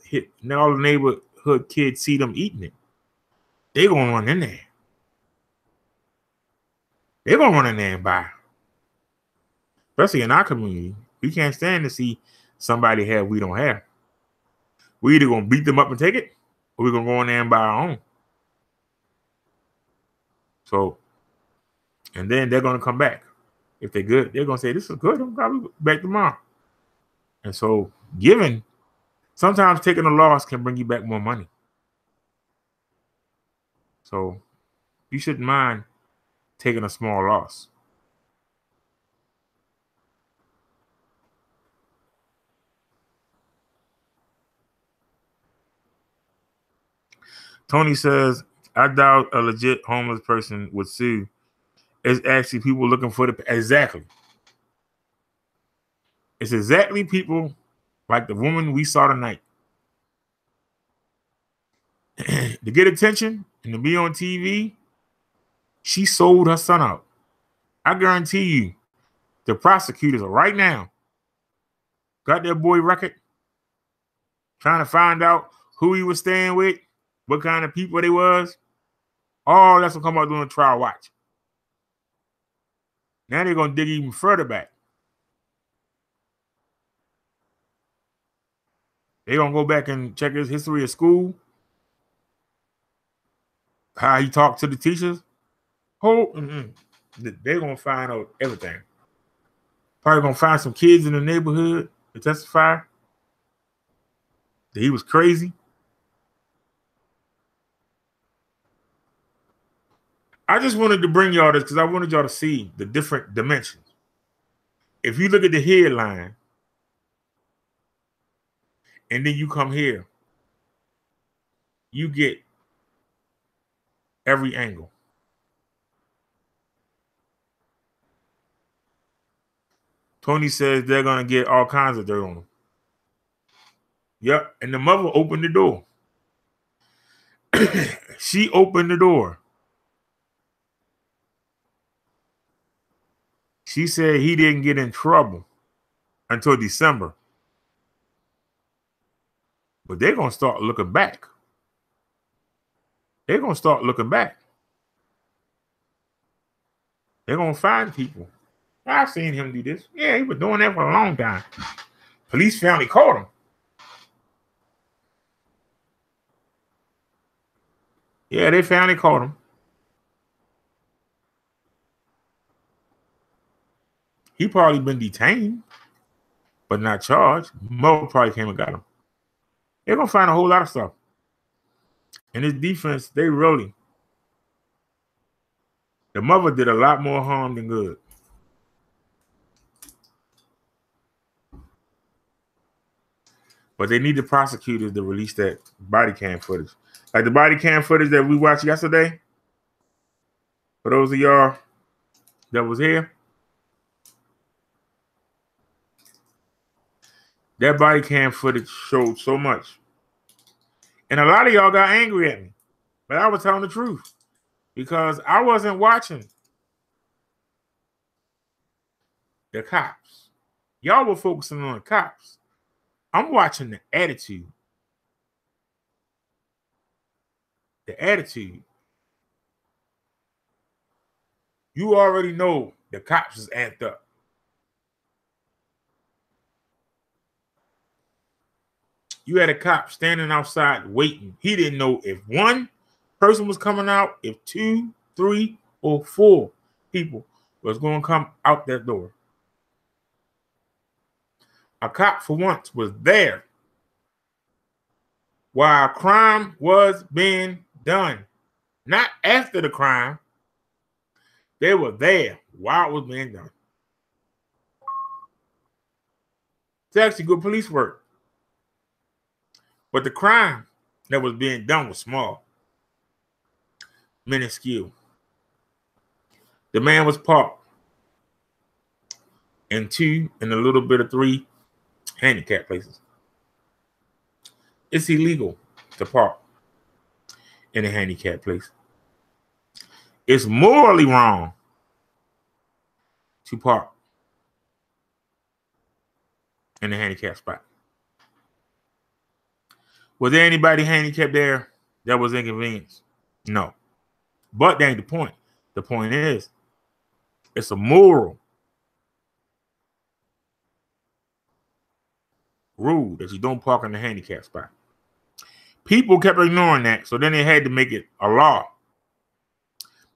kids see them eating it, they gonna run in there. They're gonna run in there and buy. Especially in our community, we can't stand to see somebody have we don't have. We either gonna beat them up and take it, or we're gonna go in there and buy our own. So, and then they're gonna come back. If they're good, they're gonna say, "This is good. I'm probably back tomorrow." And so, sometimes taking a loss can bring you back more money. So, you shouldn't mind taking a small loss. Tony says, I doubt a legit homeless person would sue. It's actually people looking for exactly. It's exactly people like the woman we saw tonight. To get attention and to be on TV, she sold her son out. I guarantee you, the prosecutors are right now got their boy record, trying to find out who he was staying with, what kind of people they was. All that's gonna come out during the trial watch. Now they're gonna dig even further back. They're gonna go back and check his history of school, how he talked to the teachers. They're gonna find out everything. Probably gonna find some kids in the neighborhood to testify that he was crazy. I just wanted to bring y'all this because I wanted y'all to see the different dimensions. If you look at the headline and then you come here, you get every angle. Tony says they're going to get all kinds of dirt on them. Yep, and the mother opened the door. She opened the door. She said he didn't get in trouble until December. But they're going to start looking back. They're going to start looking back. They're going to find people. I've seen him do this. Yeah, he was doing that for a long time. Police finally caught him. Yeah, they finally caught him. He probably been detained, but not charged. Mo probably came and got him. They're going to find a whole lot of stuff. And his defense, the mother did a lot more harm than good. But they need the prosecutors to release that body cam footage. Like the body cam footage that we watched yesterday. For those of y'all that was here. That body cam footage showed so much. And a lot of y'all got angry at me. But I was telling the truth. Because I wasn't watching the cops. Y'all were focusing on the cops. I'm watching the attitude. The attitude. You already know the cops is amped up. You had a cop standing outside waiting. He didn't know if one person was coming out, if 2, 3, or 4 people was going to come out that door. A cop for once was there while crime was being done. Not after the crime. They were there while it was being done. It's actually good police work. But the crime that was being done was small. Minuscule. The man was parked in 2 and a little bit of 3 handicap places. It's illegal to park in a handicap place. It's morally wrong to park in a handicap spot. Was there anybody handicapped there that was inconvenienced? No. But that ain't the point. The point is, it's a moral rule that you don't park in the handicap spot. People kept ignoring that, so then they had to make it a law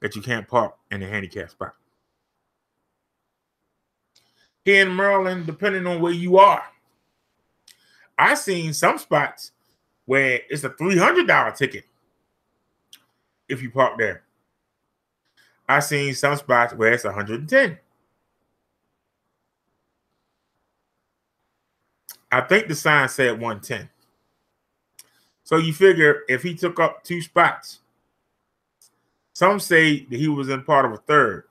that you can't park in the handicap spot. Here in Maryland, depending on where you are, I've seen some spots where it's a $300 ticket if you park there. I've seen some spots where it's $110. I think the sign said $110. So you figure if he took up 2 spots, some say that he was in part of a third.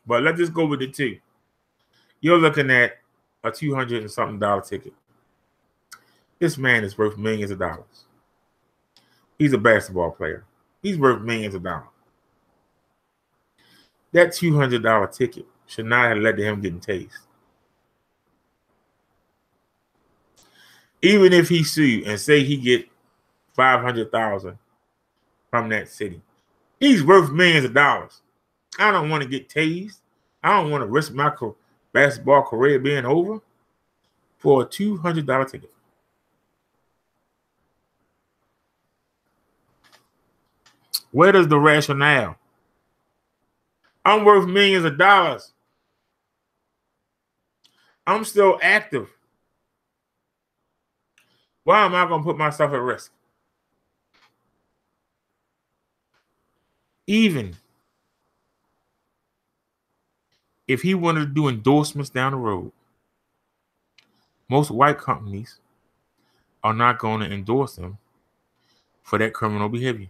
But let's just go with the 2. You're looking at a $200 and something ticket. This man is worth millions of dollars. He's a basketball player. He's worth millions of dollars. That $200 ticket should not have led to him getting tased. Even if he sued and say he get $500,000 from that city, he's worth millions of dollars. I don't want to get tased. I don't want to risk my basketball career being over for a $200 ticket. Where does the rationale? I'm worth millions of dollars. I'm still active. Why am I going to put myself at risk? Even if he wanted to do endorsements down the road, most white companies are not going to endorse him for that criminal behavior.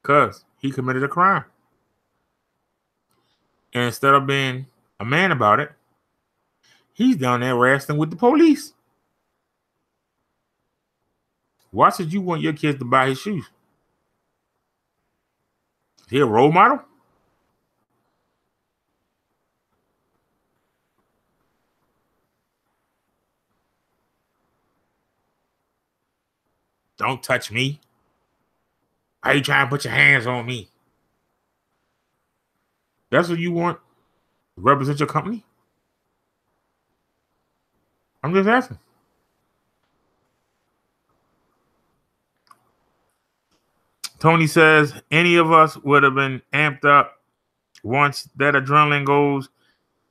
Because he committed a crime. And instead of being a man about it, he's down there wrestling with the police. Why should you want your kids to buy his shoes? Is he a role model? Don't touch me. Why are you trying to put your hands on me? That's what you want to represent your company? I'm just asking. Tony says, any of us would have been amped up once that adrenaline goes.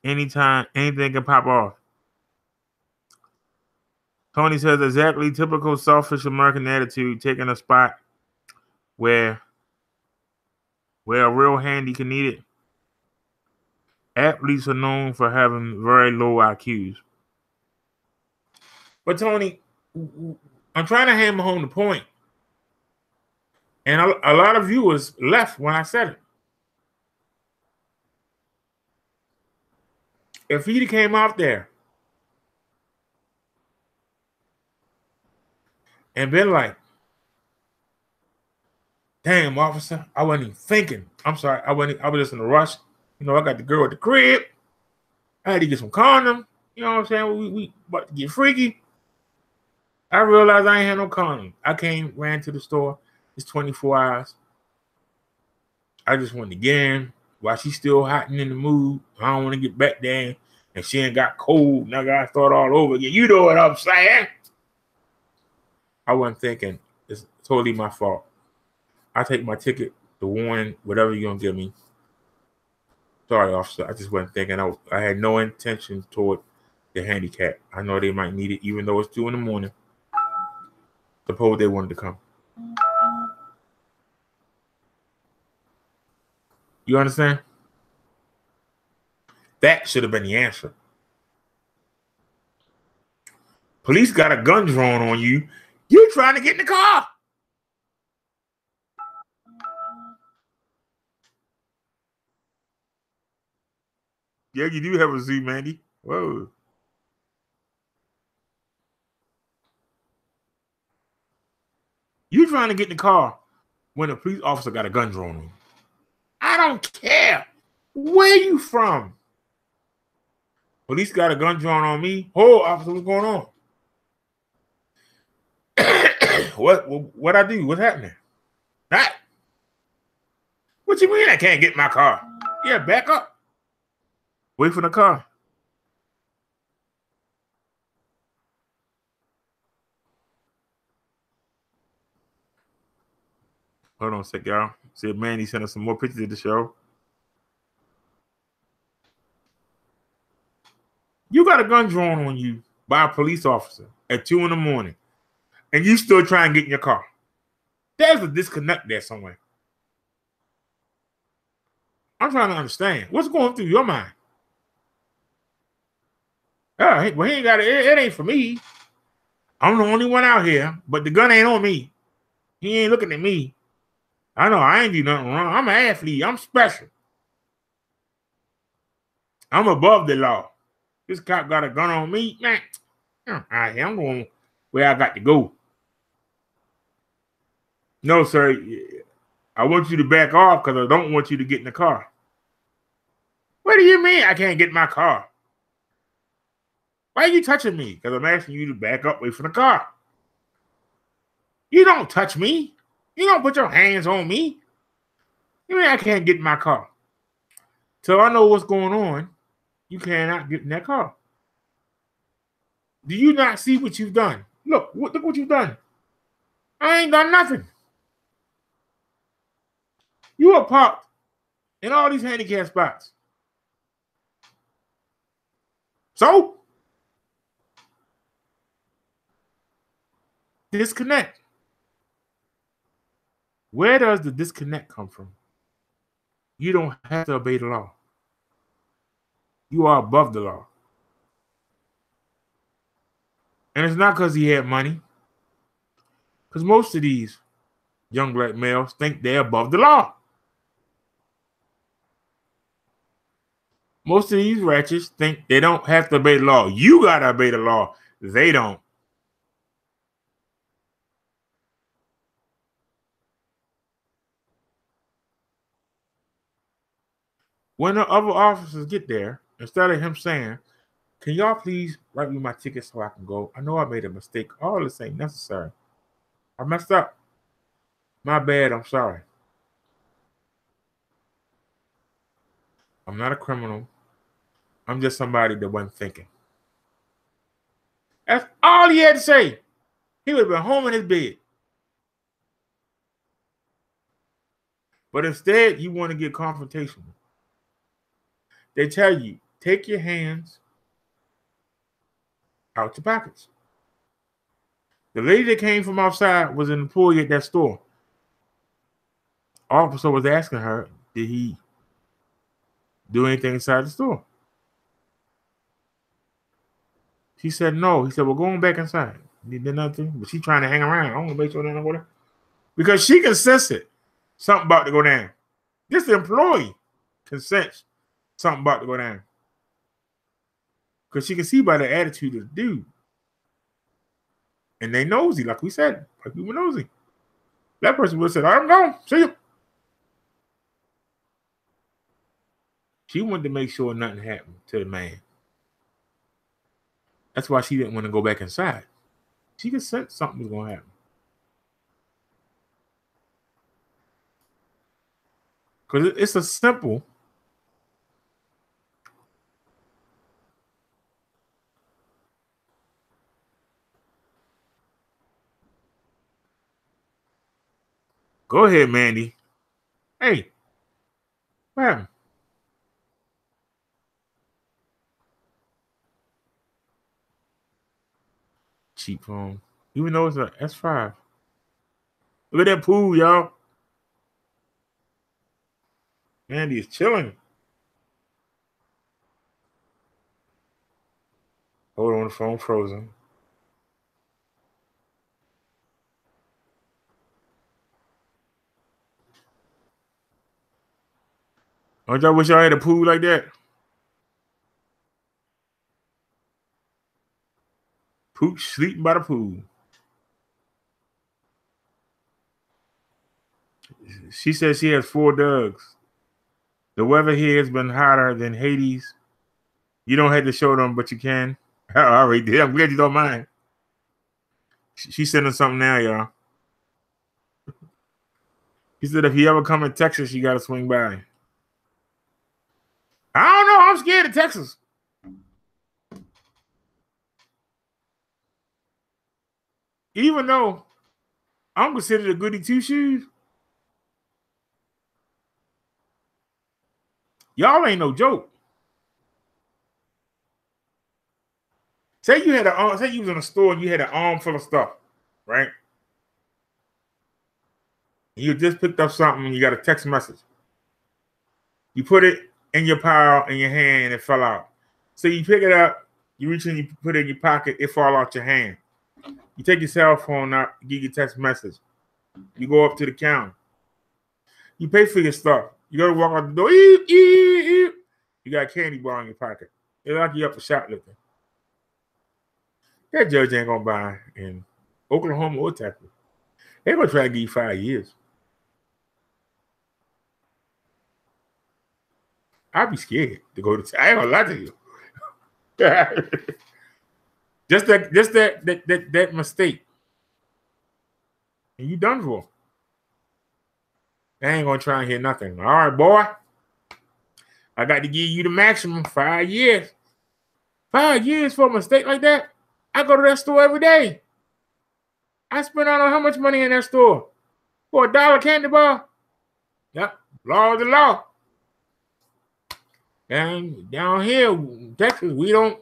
Anytime, anything can pop off. Tony says, exactly typical selfish American attitude, taking a spot where a real handy can need it. Athletes are known for having very low IQs. But Tony, I'm trying to hammer home the point. And a lot of viewers left when I said it. If he came out there and been like, damn, officer, I wasn't even thinking. I'm sorry. I was just in a rush. You know, I got the girl at the crib. I had to get some condom. You know what I'm saying? We about to get freaky. I realized I ain't had no condom. I ran to the store. It's 24 hours. I just wanted to get in while she's still hot and in the mood. I don't want to get back there and she ain't got cold. Now I got to start all over again. You know what I'm saying? I wasn't thinking. It's totally my fault. I take my ticket, the warning, whatever you're going to give me. Sorry, officer. I just wasn't thinking. I had no intention toward the handicap. I know they might need it, even though it's 2 in the morning. Suppose they wanted to come. You understand? That should have been the answer. Police got a gun drawn on you. You trying to get in the car. Yeah, you do have a zoo, Mandy. Whoa. You trying to get in the car when a police officer got a gun drawn on you. I don't care. Where you from? Police got a gun drawn on me. Oh, officer, what's going on? What I do? What's happening? That. What you mean I can't get in my car? Yeah, back up. Wait for the car. Hold on a sec, y'all. See if Mandy sent us some more pictures of the show. You got a gun drawn on you by a police officer at 2 in the morning, and you still try and get in your car. There's a disconnect there somewhere. I'm trying to understand. What's going through your mind? Well, he ain't got it. It ain't for me. I'm the only one out here, but the gun ain't on me. He ain't looking at me. I know I ain't do nothing wrong. I'm an athlete. I'm special. I'm above the law. This cop got a gun on me. Man, I'm going where I got to go. No, sir. I want you to back off because I don't want you to get in the car. What do you mean I can't get in my car? Why are you touching me? Because I'm asking you to back up, wait for the car. You don't touch me. You don't put your hands on me. You mean I can't get in my car? Till I know what's going on, you cannot get in that car. Do you not see what you've done? Look what you've done. I ain't done nothing. You are parked in all these handicap spots. So, disconnect. Where does the disconnect come from? You don't have to obey the law. You are above the law. And it's not because he had money. Because most of these young black males think they're above the law. Most of these ratchets think they don't have to obey the law. You got to obey the law. They don't. When the other officers get there, instead of him saying, can y'all please write me my ticket so I can go? I know I made a mistake. All this ain't necessary. I messed up. My bad. I'm sorry. I'm not a criminal. I'm just somebody that wasn't thinking. That's all he had to say. He would have been home in his bed. But instead, you want to get confrontational. They tell you, take your hands out your pockets. The lady that came from outside was an employee at that store. Officer was asking her, did he do anything inside the store? She said no. He said, well, go on back inside. He did nothing, but she's trying to hang around. I want to make sure nothing with her. Because she can sense it. Something about to go down. This employee can sense something about to go down. Because she can see by the attitude of the dude. And they nosy, like we said. Like we were nosy. That person would have said, I'm gone. See you. She wanted to make sure nothing happened to the man. That's why she didn't want to go back inside. She could sense something was going to happen. Because it's a simple. Go ahead, Mandy. Hey. What happened? Cheap phone. Even though it's a S5. Look at that pool, y'all. Mandy is chilling. Hold on, the phone frozen. Don't y'all wish y'all had a pool like that? Pooch sleeping by the pool. She says she has 4 dogs. The weather here has been hotter than Hades. You don't have to show them, but you can. I already did. I'm glad you don't mind. She's sending something now, y'all. He said if he ever come in Texas, you got to swing by. I don't know. I'm scared of Texas. Even though I'm considered a goody two-shoes, y'all ain't no joke. Say you was in a store and you had an arm full of stuff, right? You just picked up something and you got a text message. You put it in your pile in your hand and it fell out. So you pick it up, you reach in, you put it in your pocket, it fall out your hand. You take your cell phone out, you get your text message. You go up to the counter. You pay for your stuff. You go to walk out the door. You got a candy bar in your pocket. They lock you up for shoplifting. That judge ain't gonna buy in Oklahoma or Texas. They're gonna try to give you 5 years. I'd be scared to go to. I ain't gonna lie to you. just that mistake, and you done for. They ain't gonna try and hear nothing. All right, boy. I got to give you the maximum 5 years. 5 years for a mistake like that. I go to that store every day. I spend I don't know how much money in that store for a $1 candy bar. Yep, law is the law. And down here, Texas, we don't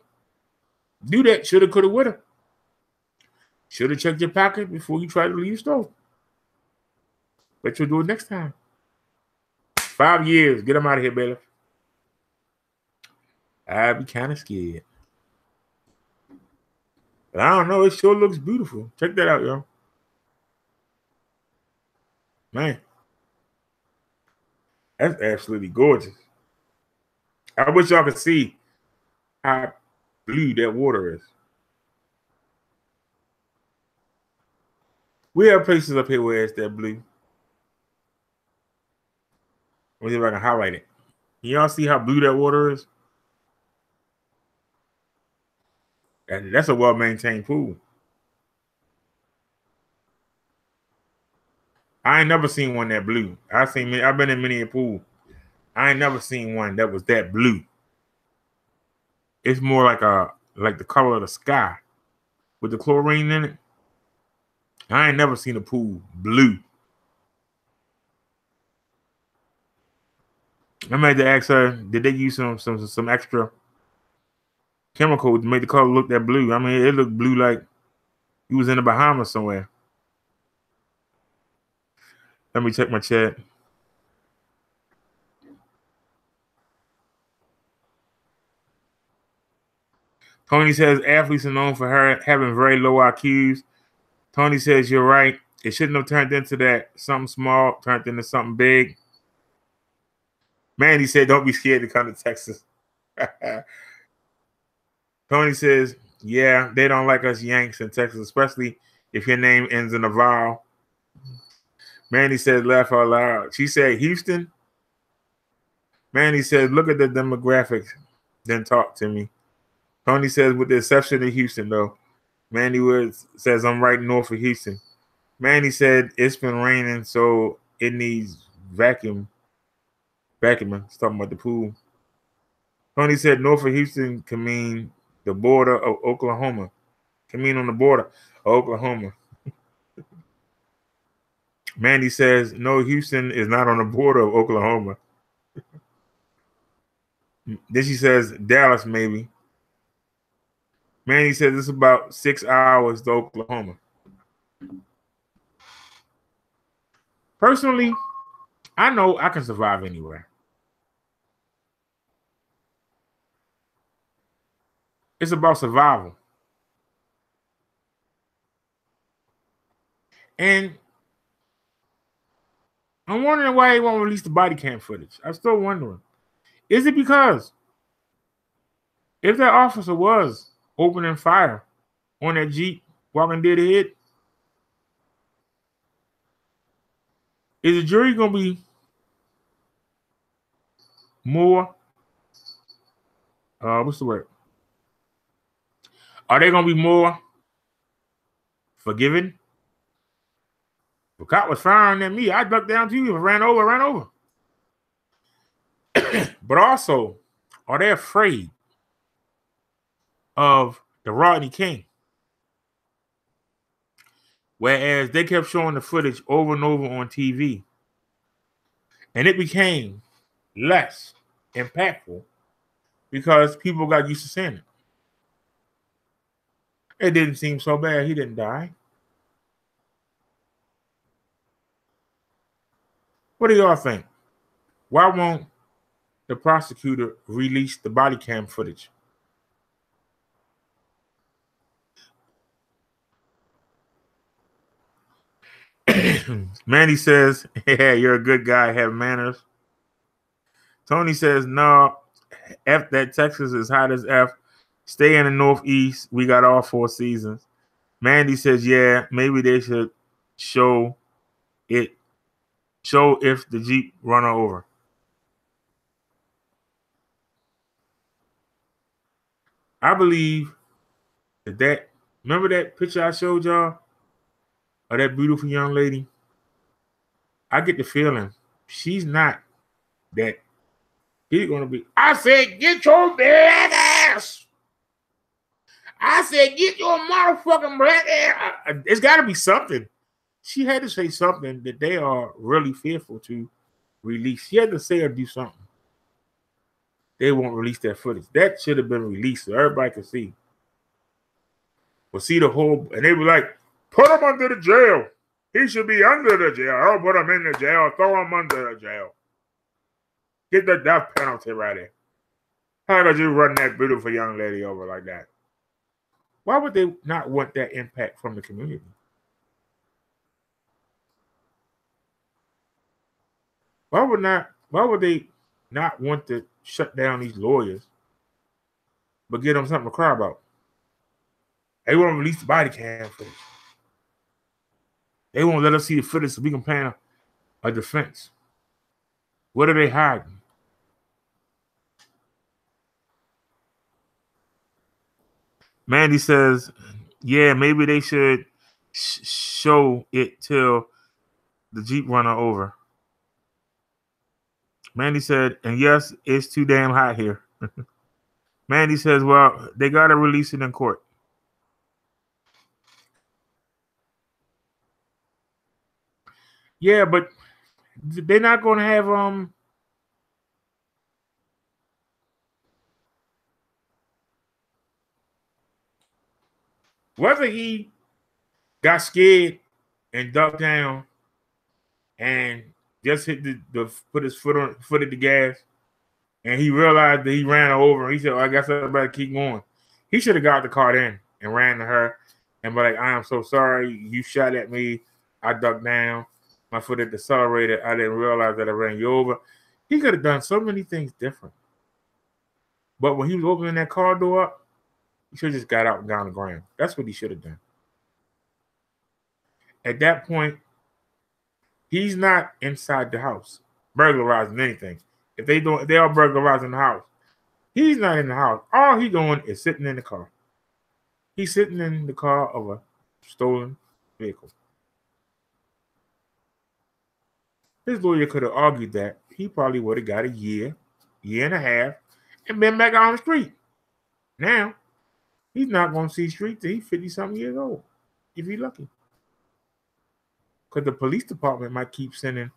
do that. Shoulda, coulda, woulda. Shoulda checked your pocket before you try to leave the store. Bet you'll do it next time. 5 years. Get them out of here, bailiff. I'd be kind of scared. But I don't know. It sure looks beautiful. Check that out, y'all. Man. That's absolutely gorgeous. I wish y'all could see how blue that water is. We have places up here where it's that blue. Let me see if I can highlight it. Y'all see how blue that water is? That's a well-maintained pool. I ain't never seen one that blue. I've been in many a pool. I ain't never seen one that was that blue. It's more like the color of the sky with the chlorine in it. I ain't never seen a pool blue. I made to ask her, did they use some extra chemical to make the color look that blue? I mean, it looked blue like he was in the Bahamas somewhere. Let me check my chat. Tony says athletes are known for having very low IQs. Tony says you're right. It shouldn't have turned into that. Something small turned into something big. Mandy said, don't be scared to come to Texas. Tony says, yeah, they don't like us Yanks in Texas, especially if your name ends in a vowel. Mandy said, laugh out loud. She said, Houston. Mandy said, look at the demographics, then talk to me. Tony says, with the exception of Houston, though. Mandy Woods says, I'm right north of Houston. Mandy said, it's been raining, so it needs vacuuming. It's talking about the pool. Tony said, north of Houston can mean the border of Oklahoma. Can mean on the border of Oklahoma. Mandy says, no, Houston is not on the border of Oklahoma. Then she says, Dallas, maybe. Mandy says it's about 6 hours to Oklahoma. Personally, I know I can survive anywhere. It's about survival. And I'm wondering why they won't release the body cam footage. I'm still wondering. Is it because if that officer was opening fire on that Jeep walking dead ahead, is the jury going to be more, what's the word? Are they going to be more forgiving? The cop was firing at me. I ducked down to you and ran over. But also, are they afraid of the Rodney King? Whereas they kept showing the footage over and over on TV. And it became less impactful because people got used to seeing it. It didn't seem so bad. He didn't die. What do y'all think? Why won't the prosecutor release the body cam footage? Mandy says, yeah, you're a good guy, have manners. Tony says, no, F that, Texas is hot as F. Stay in the Northeast. We got all 4 seasons. Mandy says, yeah, maybe they should show if the Jeep run her over. I believe that remember that picture I showed y'all of that beautiful young lady? I get the feeling she's not that. He's going to be, I said, get your black ass. I said, get your motherfucking black ass. It's got to be something. She had to say something that they are really fearful to release. She had to say or do something. They won't release that footage. That should have been released so everybody could see. But see the whole, and they were like, put him under the jail. He should be under the jail. I'll put him in the jail. Throw him under the jail. Get the death penalty right there. How could you run that beautiful young lady over like that? Why would they not want that impact from the community? Why would they not want to shut down these lawyers, but give them something to cry about? They won't release the body cam footage. They won't let us see the footage so we can plan a defense. What are they hiding? Mandy says, yeah, maybe they should show it till the Jeep run her over. Mandy said, and yes, it's too damn hot here. Mandy says, well, they got to release it in court. Yeah, but they're not going to have whether he got scared and ducked down and just hit put his foot at the gas, and he realized that he ran her over. He said, I guess I better keep going. He should have got the car in and ran to her and be like, I am so sorry. You shot at me. I ducked down. My foot at the accelerator. I didn't realize that I ran you over. He could have done so many things different. But when he was opening that car door up, He should have just got out and got on the ground. That's what he should have done. At that point, he's not inside the house burglarizing anything. If they are burglarizing the house. He's not in the house. All he's doing is sitting in the car. He's sitting in the car of a stolen vehicle. His lawyer could have argued that he probably would have got a year and a half, and been back on the street. Now, he's not going to see street till he's 50-something years old, if he's lucky. Because the police department might keep sending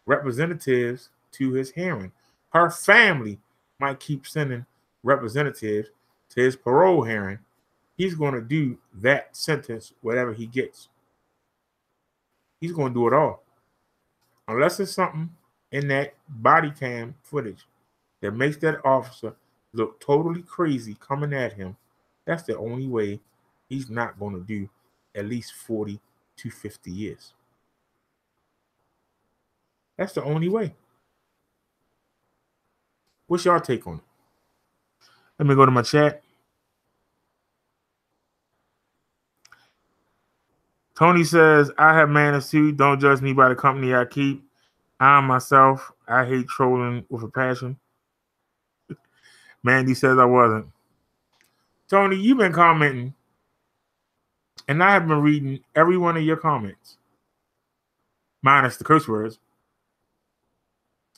representatives to his hearing. Her family might keep sending representatives to his parole hearing. He's going to do that sentence, whatever he gets. He's going to do it all. Unless there's something in that body cam footage that makes that officer look totally crazy coming at him, that's the only way he's not going to do at least 40 to 50 years. That's the only way. What's your take on it? Let me go to my chat. Tony says, I have manners too. Don't judge me by the company I keep. I myself, I hate trolling with a passion. Mandy says I wasn't. Tony, you've been commenting, and I have been reading every one of your comments, minus the curse words.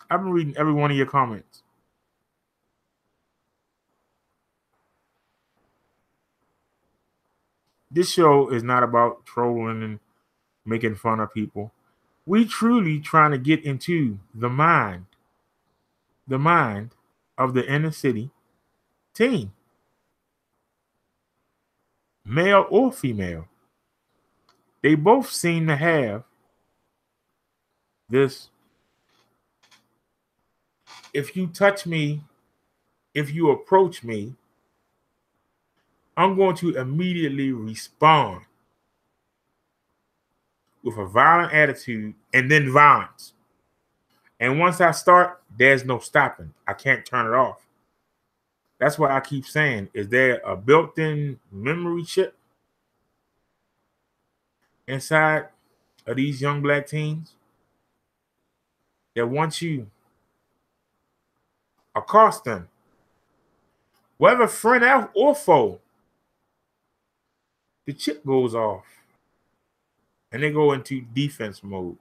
I've been reading every one of your comments. This show is not about trolling and making fun of people. We truly trying to get into the mind of the inner city teen, male or female. They both seem to have this, if you touch me, if you approach me, I'm going to immediately respond with a violent attitude and then violence. And once I start, there's no stopping. I can't turn it off. That's why I keep saying, is there a built-in memory chip inside of these young black teens that once you accost them, whether friend or foe, the chip goes off and they go into defense mode.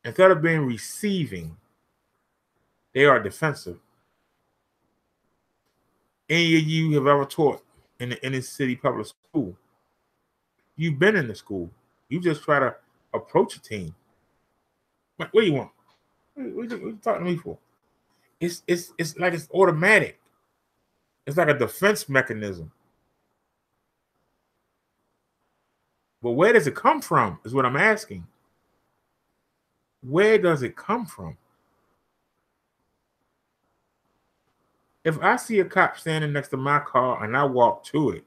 Instead of being receiving, they are defensive. Any of you have ever taught in the inner city public school, you've been in the school. You just try to approach a team. What do you want? What are you talking to me for? It's like it's automatic. It's like a defense mechanism. But where does it come from is what I'm asking. Where does it come from? If I see a cop standing next to my car and I walk to it,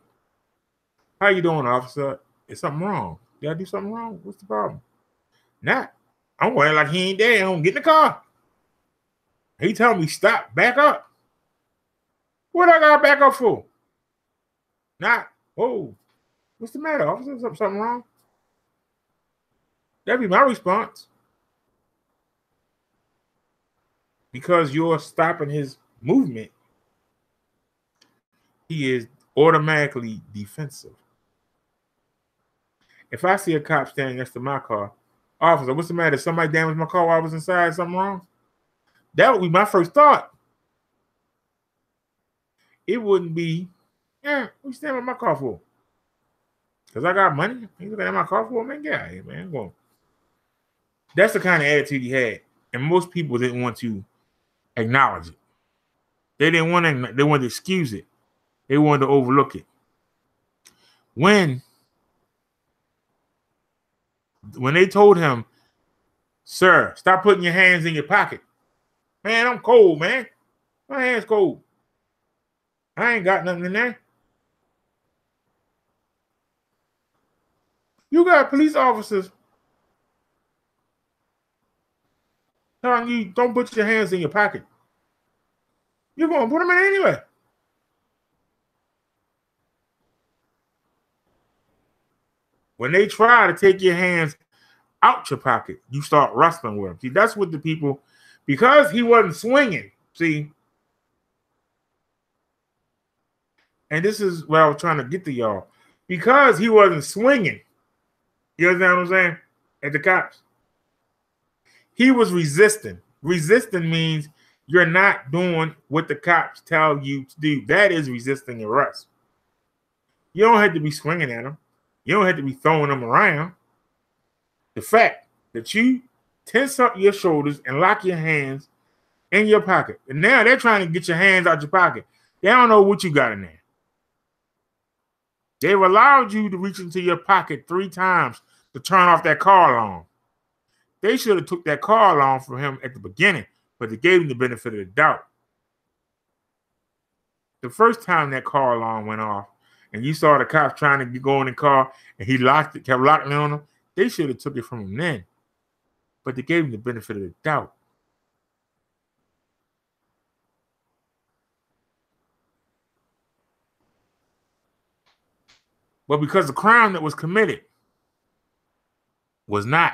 how you doing, officer? Is something wrong? Did I do something wrong? What's the problem? Not. I'm going like he ain't there. I'm getting in the car. He telling me stop, back up. What I got to back up for? Not, oh, what's the matter, officer? Something wrong? That'd be my response. Because you're stopping his movement, he is automatically defensive. If I see a cop standing next to my car, officer, what's the matter? Somebody damaged my car while I was inside? Something wrong? That would be my first thought. It wouldn't be, what you standing with my car for? Because I got money? You looking at my car for? Man, get out of here, man. Go on. That's the kind of attitude he had. And most people didn't want to acknowledge it. They didn't want to, they wanted to excuse it. They wanted to overlook it. When they told him, sir, stop putting your hands in your pocket. Man, I'm cold, man. My hand's cold. I ain't got nothing in there. You got police officers telling you don't put your hands in your pocket. You're going to put them in anyway. When they try to take your hands out your pocket, you start wrestling with them. See, that's what the people, because he wasn't swinging, see, and this is what I was trying to get to y'all, because he wasn't swinging, you understand what I'm saying, at the cops, he was resisting. Resisting means you're not doing what the cops tell you to do. That is resisting arrest. You don't have to be swinging at them. You don't have to be throwing them around. The fact that you tense up your shoulders and lock your hands in your pocket, and now they're trying to get your hands out your pocket. They don't know what you got in there. They've allowed you to reach into your pocket 3 times to turn off that car alarm. They should have took that car alarm from him at the beginning, but they gave him the benefit of the doubt. The first time that car alarm went off, and you saw the cops trying to go in the car, and he locked it, kept locking it on him, they should have took it from him then. But they gave him the benefit of the doubt. But because the crime that was committed was not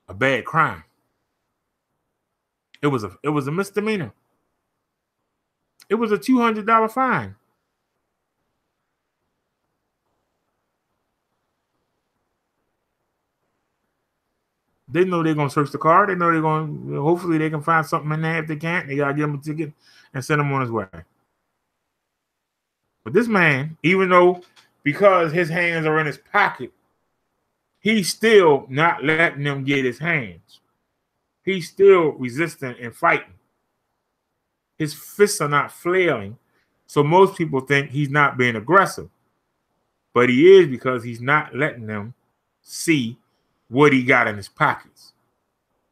a bad crime, it was a misdemeanor. It was a $200 fine. They know they're going to search the car. They know they're going to, hopefully they can find something in there. If they can't, they got to give him a ticket and send him on his way. But this man, even though because his hands are in his pocket, he's still not letting them get his hands. He's still resisting and fighting. His fists are not flailing. So most people think he's not being aggressive. But he is, because he's not letting them see what he got in his pockets.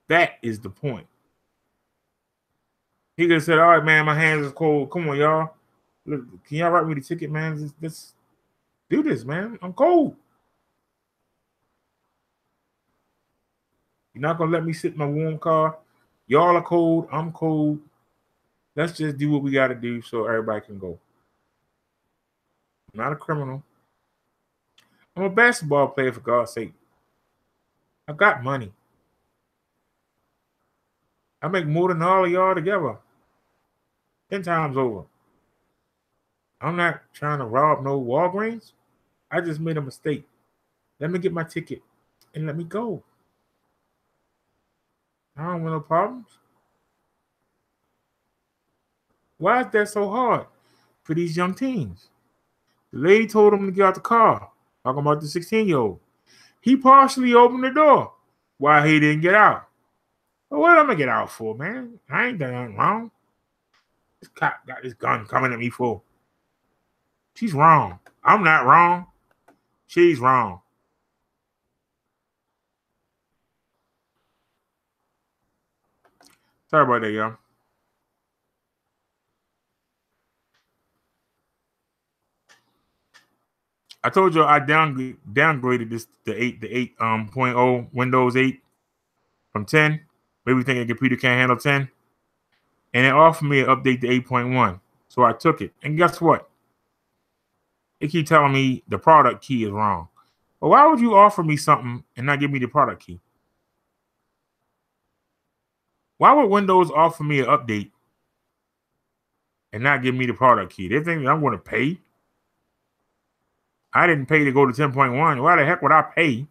That is the point. He could have said, all right, man, my hands is cold. Come on, y'all. Look, can y'all write me the ticket, man? Let's do this, man. I'm cold. You're not going to let me sit in my warm car. Y'all are cold. I'm cold. Let's just do what we got to do so everybody can go. I'm not a criminal. I'm a basketball player, for God's sake. I got money. I make more than all of y'all together. 10 times over. I'm not trying to rob no Walgreens. I just made a mistake. Let me get my ticket and let me go. I don't want no problems. Why is that so hard for these young teens? The lady told him to get out the car. Talking about the 16-year-old. He partially opened the door while he didn't get out. Well, what am I get out for, man? I ain't done nothing wrong. This cop got this gun coming at me for. She's wrong. I'm not wrong. She's wrong. Sorry about that, y'all. I told you I downgraded this to 8.0 Windows 8 from 10. Maybe we think a computer can't handle 10. And it offered me an update to 8.1. So I took it. And guess what? It keep telling me the product key is wrong. But why would you offer me something and not give me the product key? Why would Windows offer me an update and not give me the product key? They think that I'm going to pay. I didn't pay to go to 10.1. Why the heck would I pay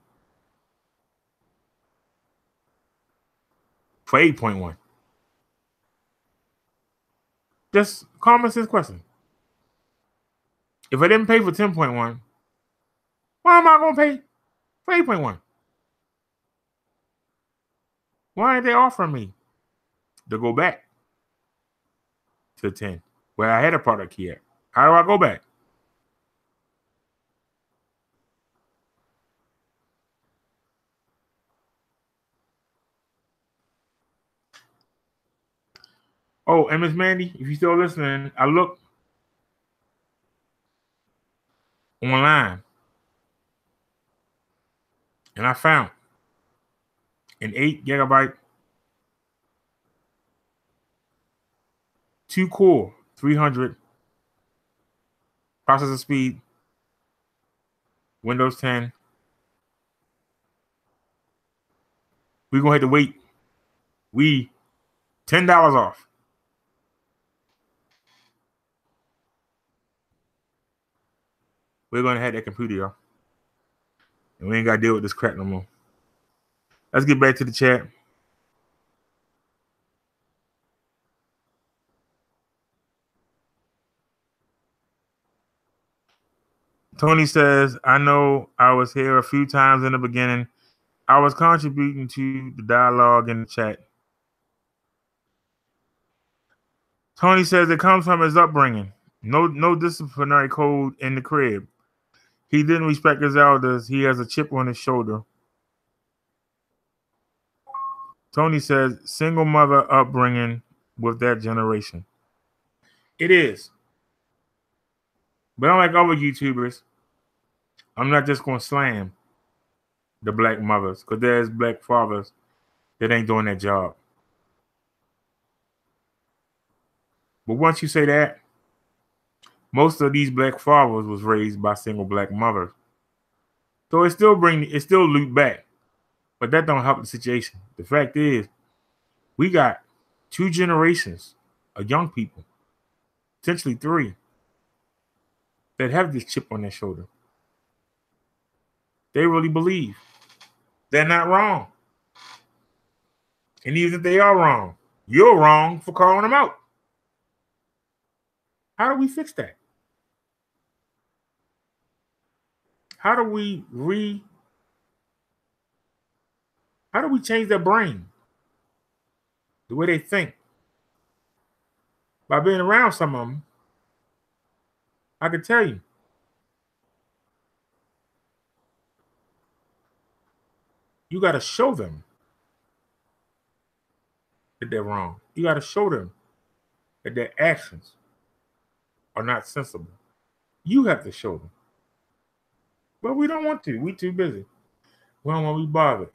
for 8.1? Just common sense question. If I didn't pay for 10.1, why am I going to pay for 8.1? Why aren't they offering me to go back to 10 where I had a product key at? How do I go back? Oh, and Miss Mandy, if you're still listening, I looked online and I found an 8 gigabyte, 2-core, 300 processor speed, Windows 10. We're going to have to wait. $10 off. We're going to have that computer, y'all. And we ain't got to deal with this crap no more. Let's get back to the chat. Tony says, I know I was here a few times in the beginning. I was contributing to the dialogue in the chat. Tony says it comes from his upbringing. No disciplinary code in the crib. He didn't respect his elders. He has a chip on his shoulder. Tony says single mother upbringing with that generation. It is. But unlike other YouTubers, I'm not just going to slam the black mothers because there's black fathers that ain't doing that job. But once you say that, most of these black fathers was raised by single black mothers. So it still loop back. But that don't help the situation. The fact is, we got 2 generations of young people, potentially 3, that have this chip on their shoulder. They really believe they're not wrong. And even if they are wrong, you're wrong for calling them out. How do we fix that? How do we change their brain? The way they think. By being around some of them, I can tell you. You got to show them that they're wrong. You got to show them that their actions are not sensible. You have to show them. But we don't want to. We too busy. We don't want to be bothered.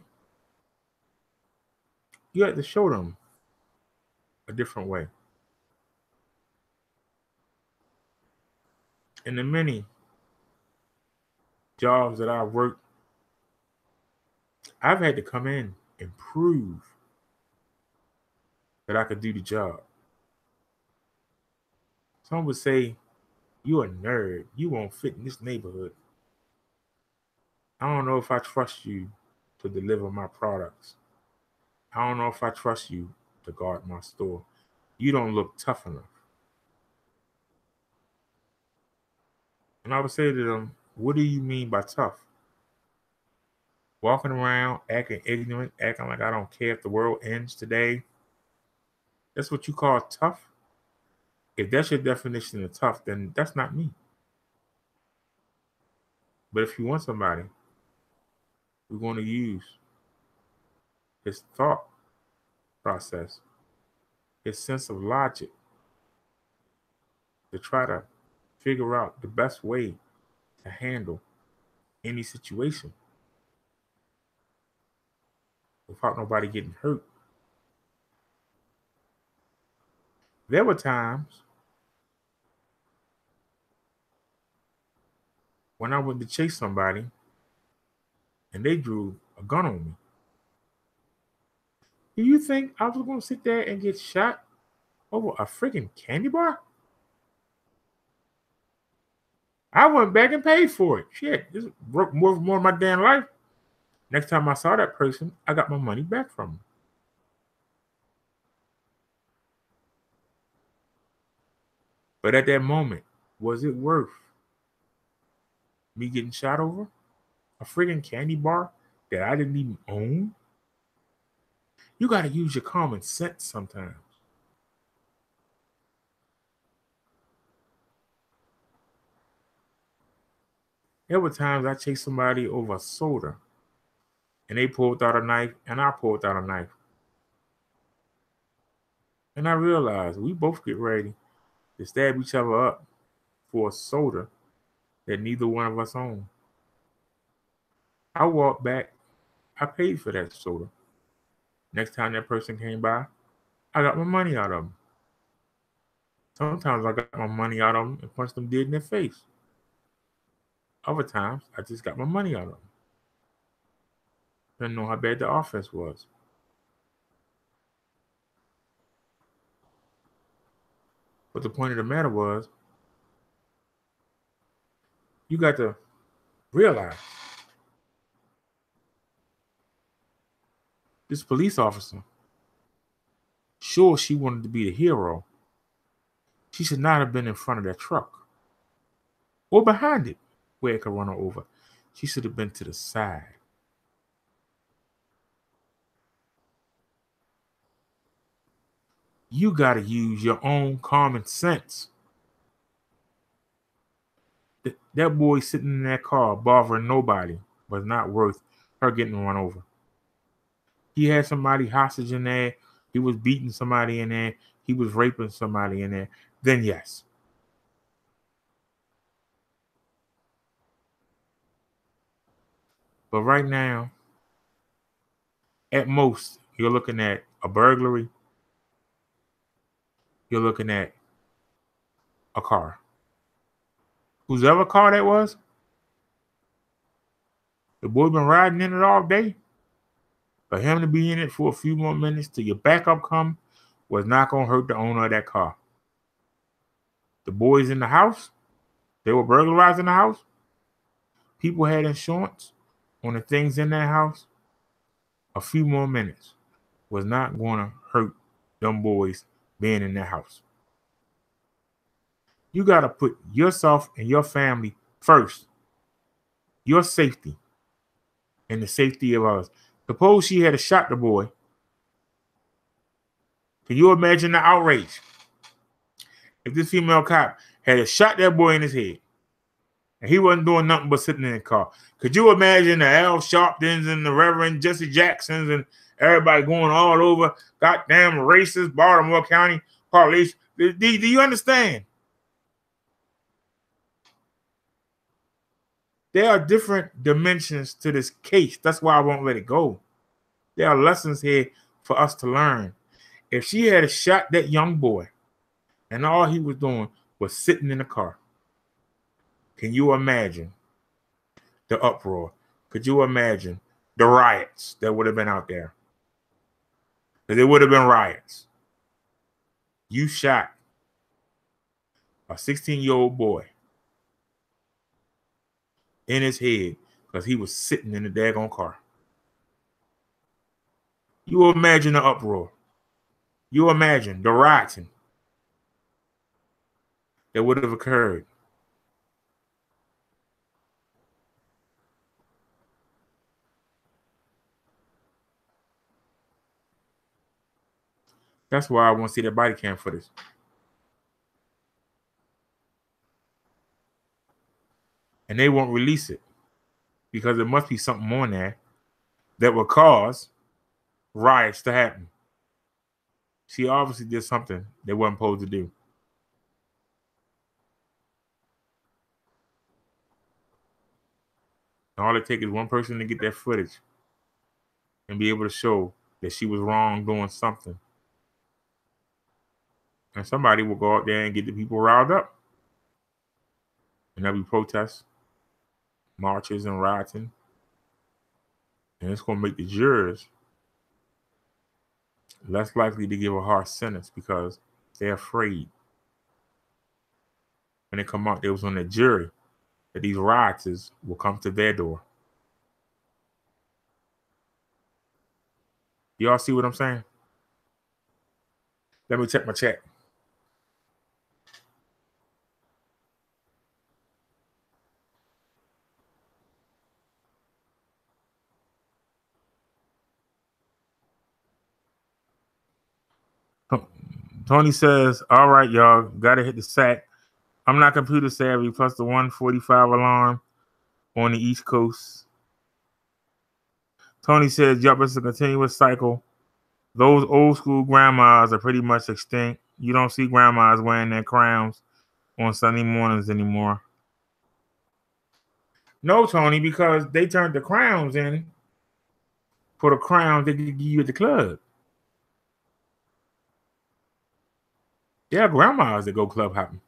You have to show them a different way. In the many jobs that I've worked, I've had to come in and prove that I could do the job. Some would say, you're a nerd. You won't fit in this neighborhood. I don't know if I trust you to deliver my products. I don't know if I trust you to guard my store. You don't look tough enough. And I would say to them, what do you mean by tough? Walking around, acting ignorant, acting like I don't care if the world ends today. That's what you call tough? If that's your definition of tough, then that's not me. But if you want somebody, we're going to use his thought process, his sense of logic to try to figure out the best way to handle any situation without nobody getting hurt. There were times when I went to chase somebody and they drew a gun on me. Do you think I was going to sit there and get shot over a freaking candy bar? I went back and paid for it. Shit, this broke more of my damn life. Next time I saw that person, I got my money back from them. But at that moment, was it worth me getting shot over a friggin' candy bar that I didn't even own? You got to use your common sense sometimes. There were times I chased somebody over a soda and they pulled out a knife and I pulled out a knife. And I realized we both get ready to stab each other up for a soda that neither one of us own. I walked back. I paid for that soda. Next time that person came by, I got my money out of them. Sometimes I got my money out of them and punched them dead in their face. Other times, I just got my money out of them. Didn't know how bad the offense was. But the point of the matter was, you got to realize this police officer, sure, she wanted to be the hero. She should not have been in front of that truck or behind it where it could run her over. She should have been to the side. You got to use your own common sense. That boy sitting in that car bothering nobody was not worth her getting run over. He had somebody hostage in there. He was beating somebody in there. He was raping somebody in there. Then yes. But right now, at most, you're looking at a burglary. You're looking at a car. Whoever car that was, the boy been riding in it all day. For him to be in it for a few more minutes till your backup come was not going to hurt the owner of that car. The boys in the house, they were burglarizing the house. People had insurance on the things in that house. A few more minutes was not going to hurt them boys being in that house. You got to put yourself and your family first. Your safety and the safety of others. Suppose she had shot the boy. Can you imagine the outrage? If this female cop had shot that boy in his head and he wasn't doing nothing but sitting in the car. Could you imagine the Al Sharptons and the Reverend Jesse Jacksons and everybody going all over? Goddamn racist Baltimore County police. Do you understand? There are different dimensions to this case. That's why I won't let it go. There are lessons here for us to learn. If she had shot that young boy and all he was doing was sitting in the car, can you imagine the uproar? Could you imagine the riots that would have been out there? There would have been riots. You shot a 16-year-old boy in his head because he was sitting in the daggone car. You imagine the uproar. You imagine the rioting that would have occurred. That's why I want to see that body cam footage. And they won't release it because there must be something on there that will cause riots to happen. She obviously did something they wasn't supposed to do. And all it takes is one person to get that footage and be able to show that she was wrong doing something. And somebody will go out there and get the people riled up. And there'll be protests, marches, and rioting. And it's going to make the jurors less likely to give a harsh sentence because they're afraid. When they come out, they was on the jury that these rioters will come to their door. Y'all see what I'm saying? Let me check my chat. Tony says, all right, y'all, got to hit the sack. I'm not computer savvy, plus the 145 alarm on the East Coast. Tony says, yup, it's a continuous cycle. Those old school grandmas are pretty much extinct. You don't see grandmas wearing their crowns on Sunday mornings anymore. No, Tony, because they turned the crowns in for the crowns they could give you at the club. There are grandmas that go club hopping.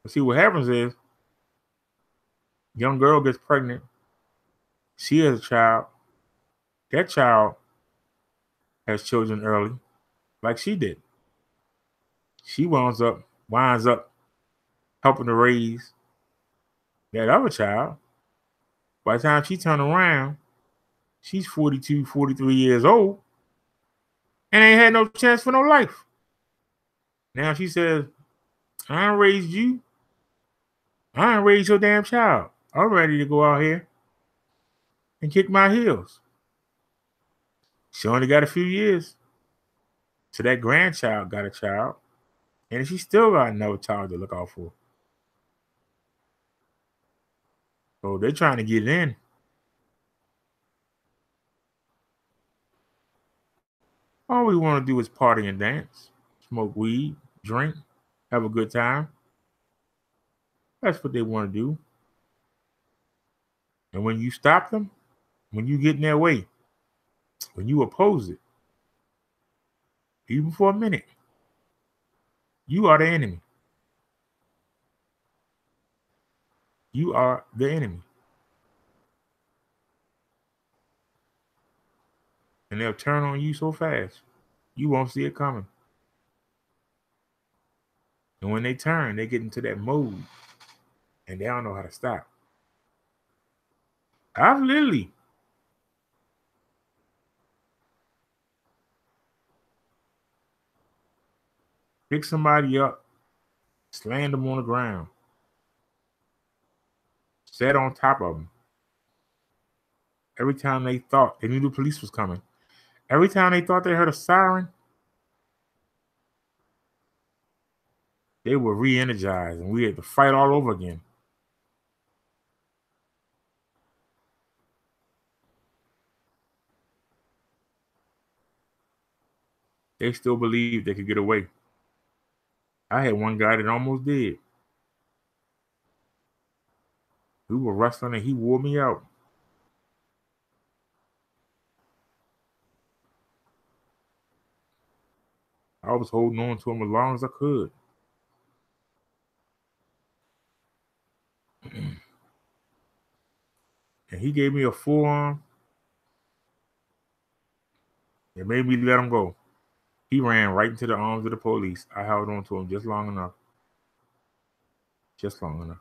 But see, what happens is, young girl gets pregnant. She has a child. That child has children early, like she did. She winds up helping to raise that other child. By the time she turned around, she's 42, 43 years old and ain't had no chance for no life. Now she says, I ain't raised you. I ain't raised your damn child. I'm ready to go out here and kick my heels. She only got a few years. So that grandchild got a child. And she still got another child to look out for. So they're trying to get in. All we want to do is party and dance, smoke weed, drink, have a good time. That's what they want to do. And when you stop them, when you get in their way, when you oppose it, even for a minute, you are the enemy. You are the enemy. And they'll turn on you so fast, you won't see it coming. And when they turn, they get into that mode, and they don't know how to stop. I've literally picked somebody up, slammed them on the ground, sat on top of them. Every time they thought they knew the police was coming, every time they thought they heard a siren, they were re-energized and we had to fight all over again. They still believed they could get away. I had one guy that almost did. We were wrestling and he wore me out. I was holding on to him as long as I could. And he gave me a forearm. It made me let him go. He ran right into the arms of the police. I held on to him just long enough. Just long enough.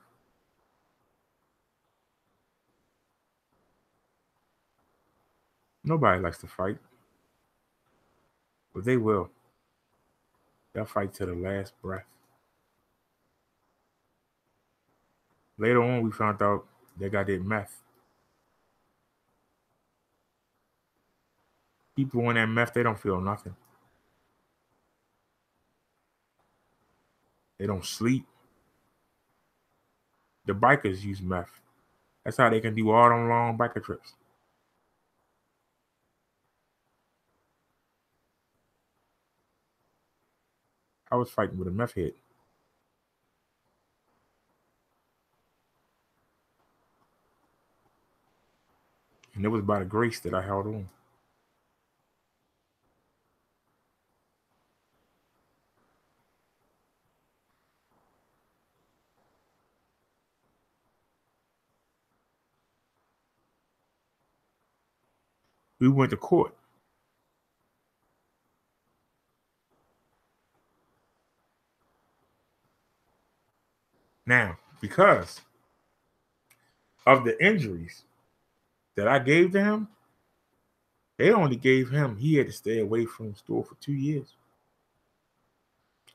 Nobody likes to fight. But they will. They'll fight to the last breath. Later on, we found out they got their meth. People on that meth, they don't feel nothing. They don't sleep. The bikers use meth. That's how they can do all them long biker trips. I was fighting with a meth head. And it was by the grace that I held on. We went to court. Now, because of the injuries that I gave to him, they only gave him, he had to stay away from the store for 2 years.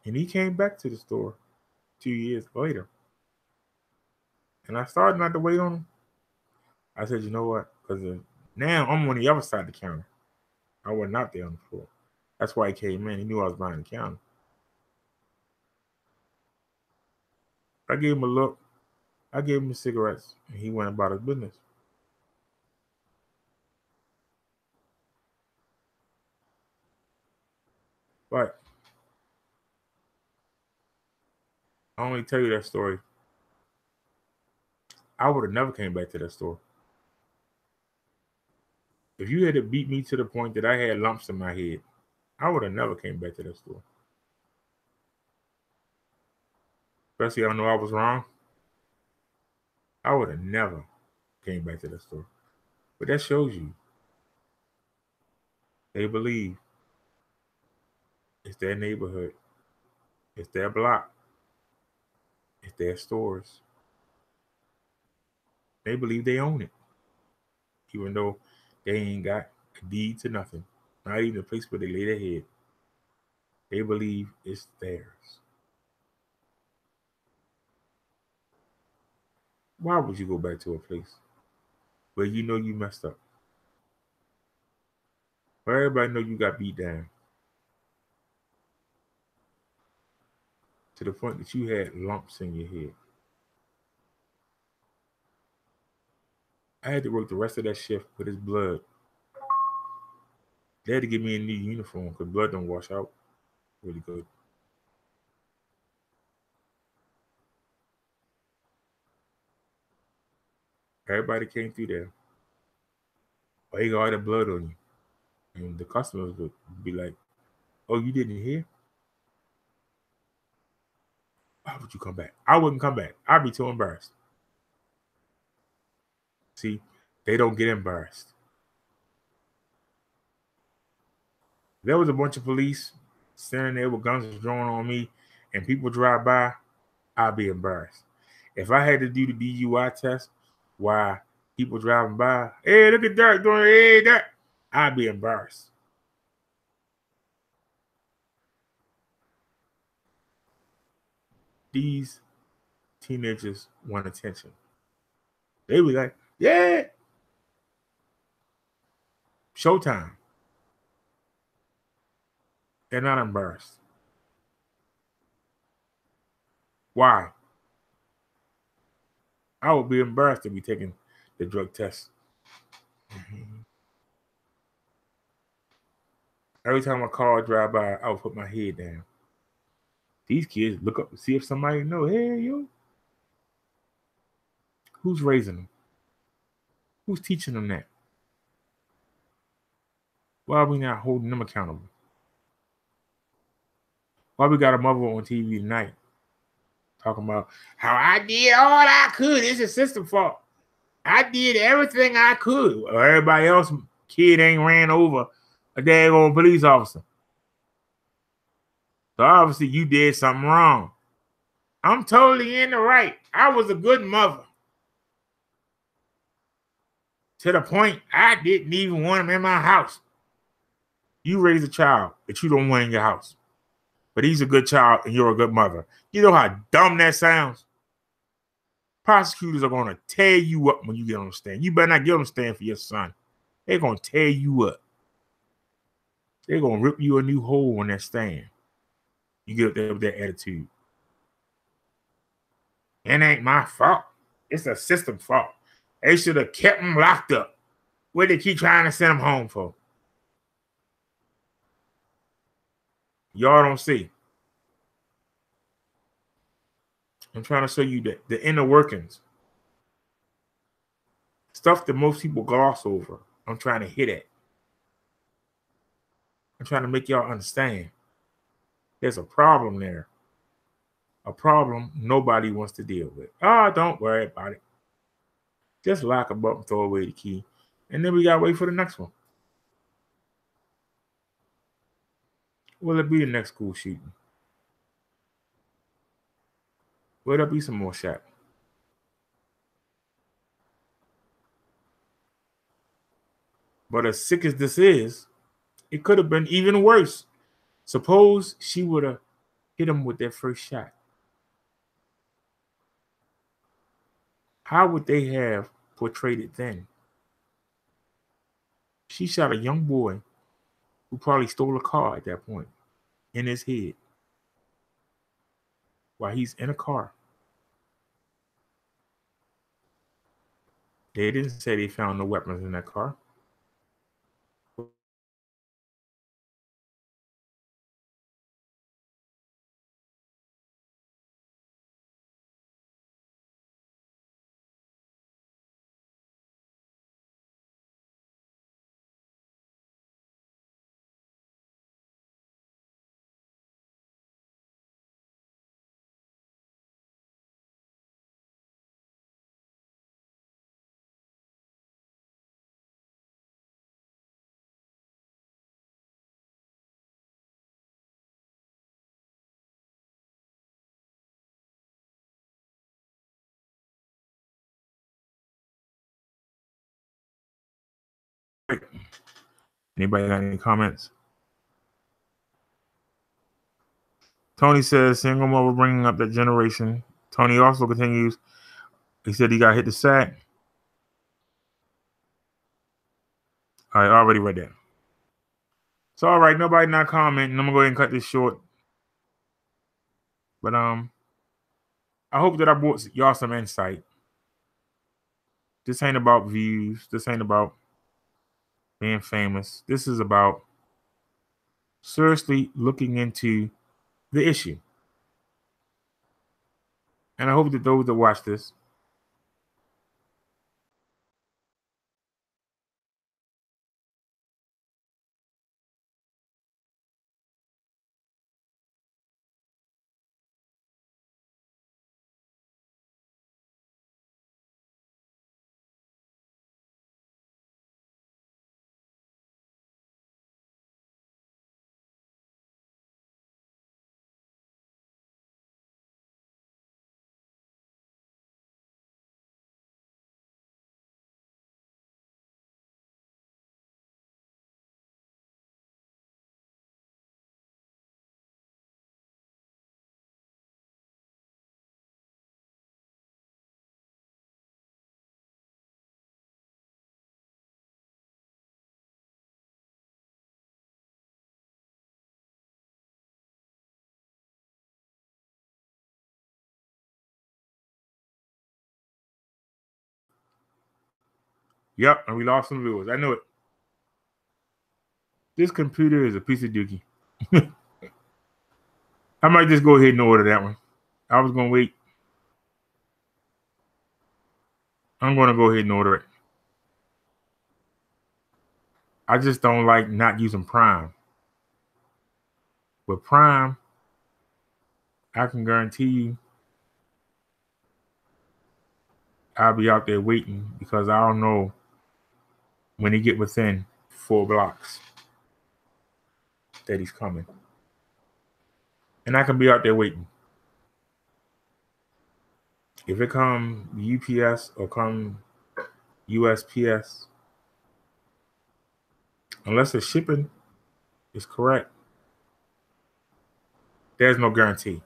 And he came back to the store 2 years later. And I started not to wait on him. I said, you know what? Because now I'm on the other side of the counter. I wasn't out there on the floor. That's why he came in. He knew I was behind the counter. I gave him a look. I gave him the cigarettes. And he went about his business. But I only tell you that story. I would have never came back to that store. If you had to beat me to the point that I had lumps in my head, I would have never came back to that store. especially I know I was wrong, I would have never came back to the store. But that shows you they believe it's their neighborhood, it's their block, it's their stores. They believe they own it, even though they ain't got a deed to nothing, not even a place where they lay their head. They believe it's theirs. Why would you go back to a place where you know you messed up? Where everybody know you got beat down to the point that you had lumps in your head. I had to work the rest of that shift with his blood. They had to give me a new uniform because blood don't wash out really good. Everybody came through there. Oh, he got all the blood on you. And the customers would be like, oh, you didn't hear? Why would you come back? I wouldn't come back. I'd be too embarrassed. See, they don't get embarrassed. There was a bunch of police standing there with guns drawn on me and people drive by, I'd be embarrassed. If I had to do the DUI test while people driving by, hey, look at Derrick doing hey, that, I'd be embarrassed. These teenagers want attention. They be like, yeah, showtime. They're not embarrassed. Why? I would be embarrassed to be taking the drug test. Every time a car drive by, I would put my head down. These kids look up to see if somebody know, hey, yo. Who's raising them? Who's teaching them that? Why are we not holding them accountable? Why we got a mother on TV tonight talking about how I did all I could. It's a system fault. I did everything I could. Well, everybody else, kid ain't ran over a daggone police officer. So obviously you did something wrong. I'm totally in the right. I was a good mother. To the point I didn't even want him in my house. You raise a child that you don't want in your house. But he's a good child and you're a good mother. You know how dumb that sounds? Prosecutors are going to tear you up when you get on the stand. You better not get on the stand for your son. They're going to tear you up. They're going to rip you a new hole on that stand. You get up there with that attitude. It ain't my fault. It's a system fault. They should have kept him locked up. What they keep trying to send him home for? Y'all don't see. I'm trying to show you the inner workings. Stuff that most people gloss over. I'm trying to hit at. I'm trying to make y'all understand. There's a problem there. A problem nobody wants to deal with. Oh, don't worry about it. Just lock them up and throw away the key. And then we got to wait for the next one. Will it be the next school shooting? Will there be some more shot? But as sick as this is, it could have been even worse. Suppose she would have hit him with that first shot. How would they have portrayed it then? She shot a young boy who probably stole a car at that point in his head while he's in a car. They didn't say they found no weapons in that car. Anybody got any comments? Tony says, single mother bringing up that generation. Tony also continues, he said he got hit the sack. I already read that. It's all right. Nobody not commenting. I'm going to go ahead and cut this short. But I hope that I brought y'all some insight. This ain't about views. This ain't about being famous. This is about seriously looking into the issue. And I hope that those that watch this Yep, and we lost some viewers. I knew it. This computer is a piece of dookie. I might just go ahead and order that one. I was going to wait. I'm going to go ahead and order it. I just don't like not using Prime. With Prime, I can guarantee you I'll be out there waiting because I don't know when he get within 4 blocks that he's coming. And I can be out there waiting. If it come UPS or come USPS, unless the shipping is correct, there's no guarantee.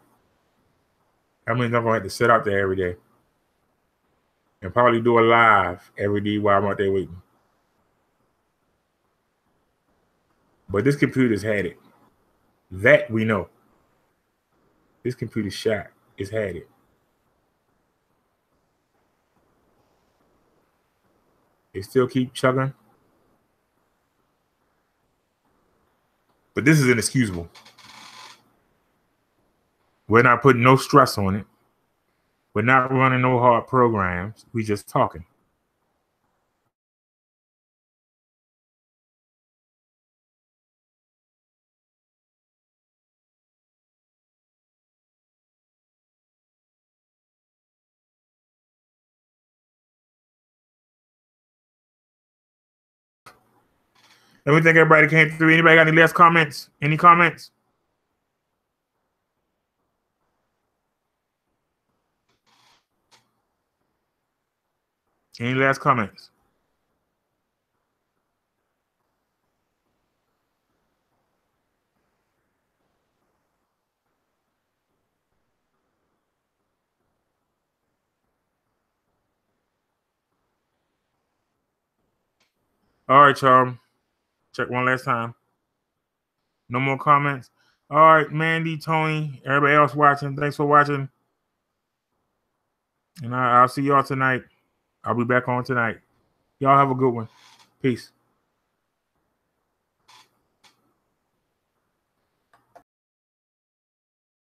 That means I'm going to have to sit out there every day and probably do a live every day while I'm out there waiting. But this computer's had it. That we know. This computer's shot. It's had it. They still keep chugging. But this is inexcusable. We're not putting no stress on it. We're not running no hard programs. We just talking. Let me thank everybody that came through. Anybody got any last comments? Any comments? Any last comments? All right, y'all. Check one last time. No more comments. All right, Mandy, Tony, everybody else watching. Thanks for watching. And I'll see y'all tonight. I'll be back on tonight. Y'all have a good one. Peace.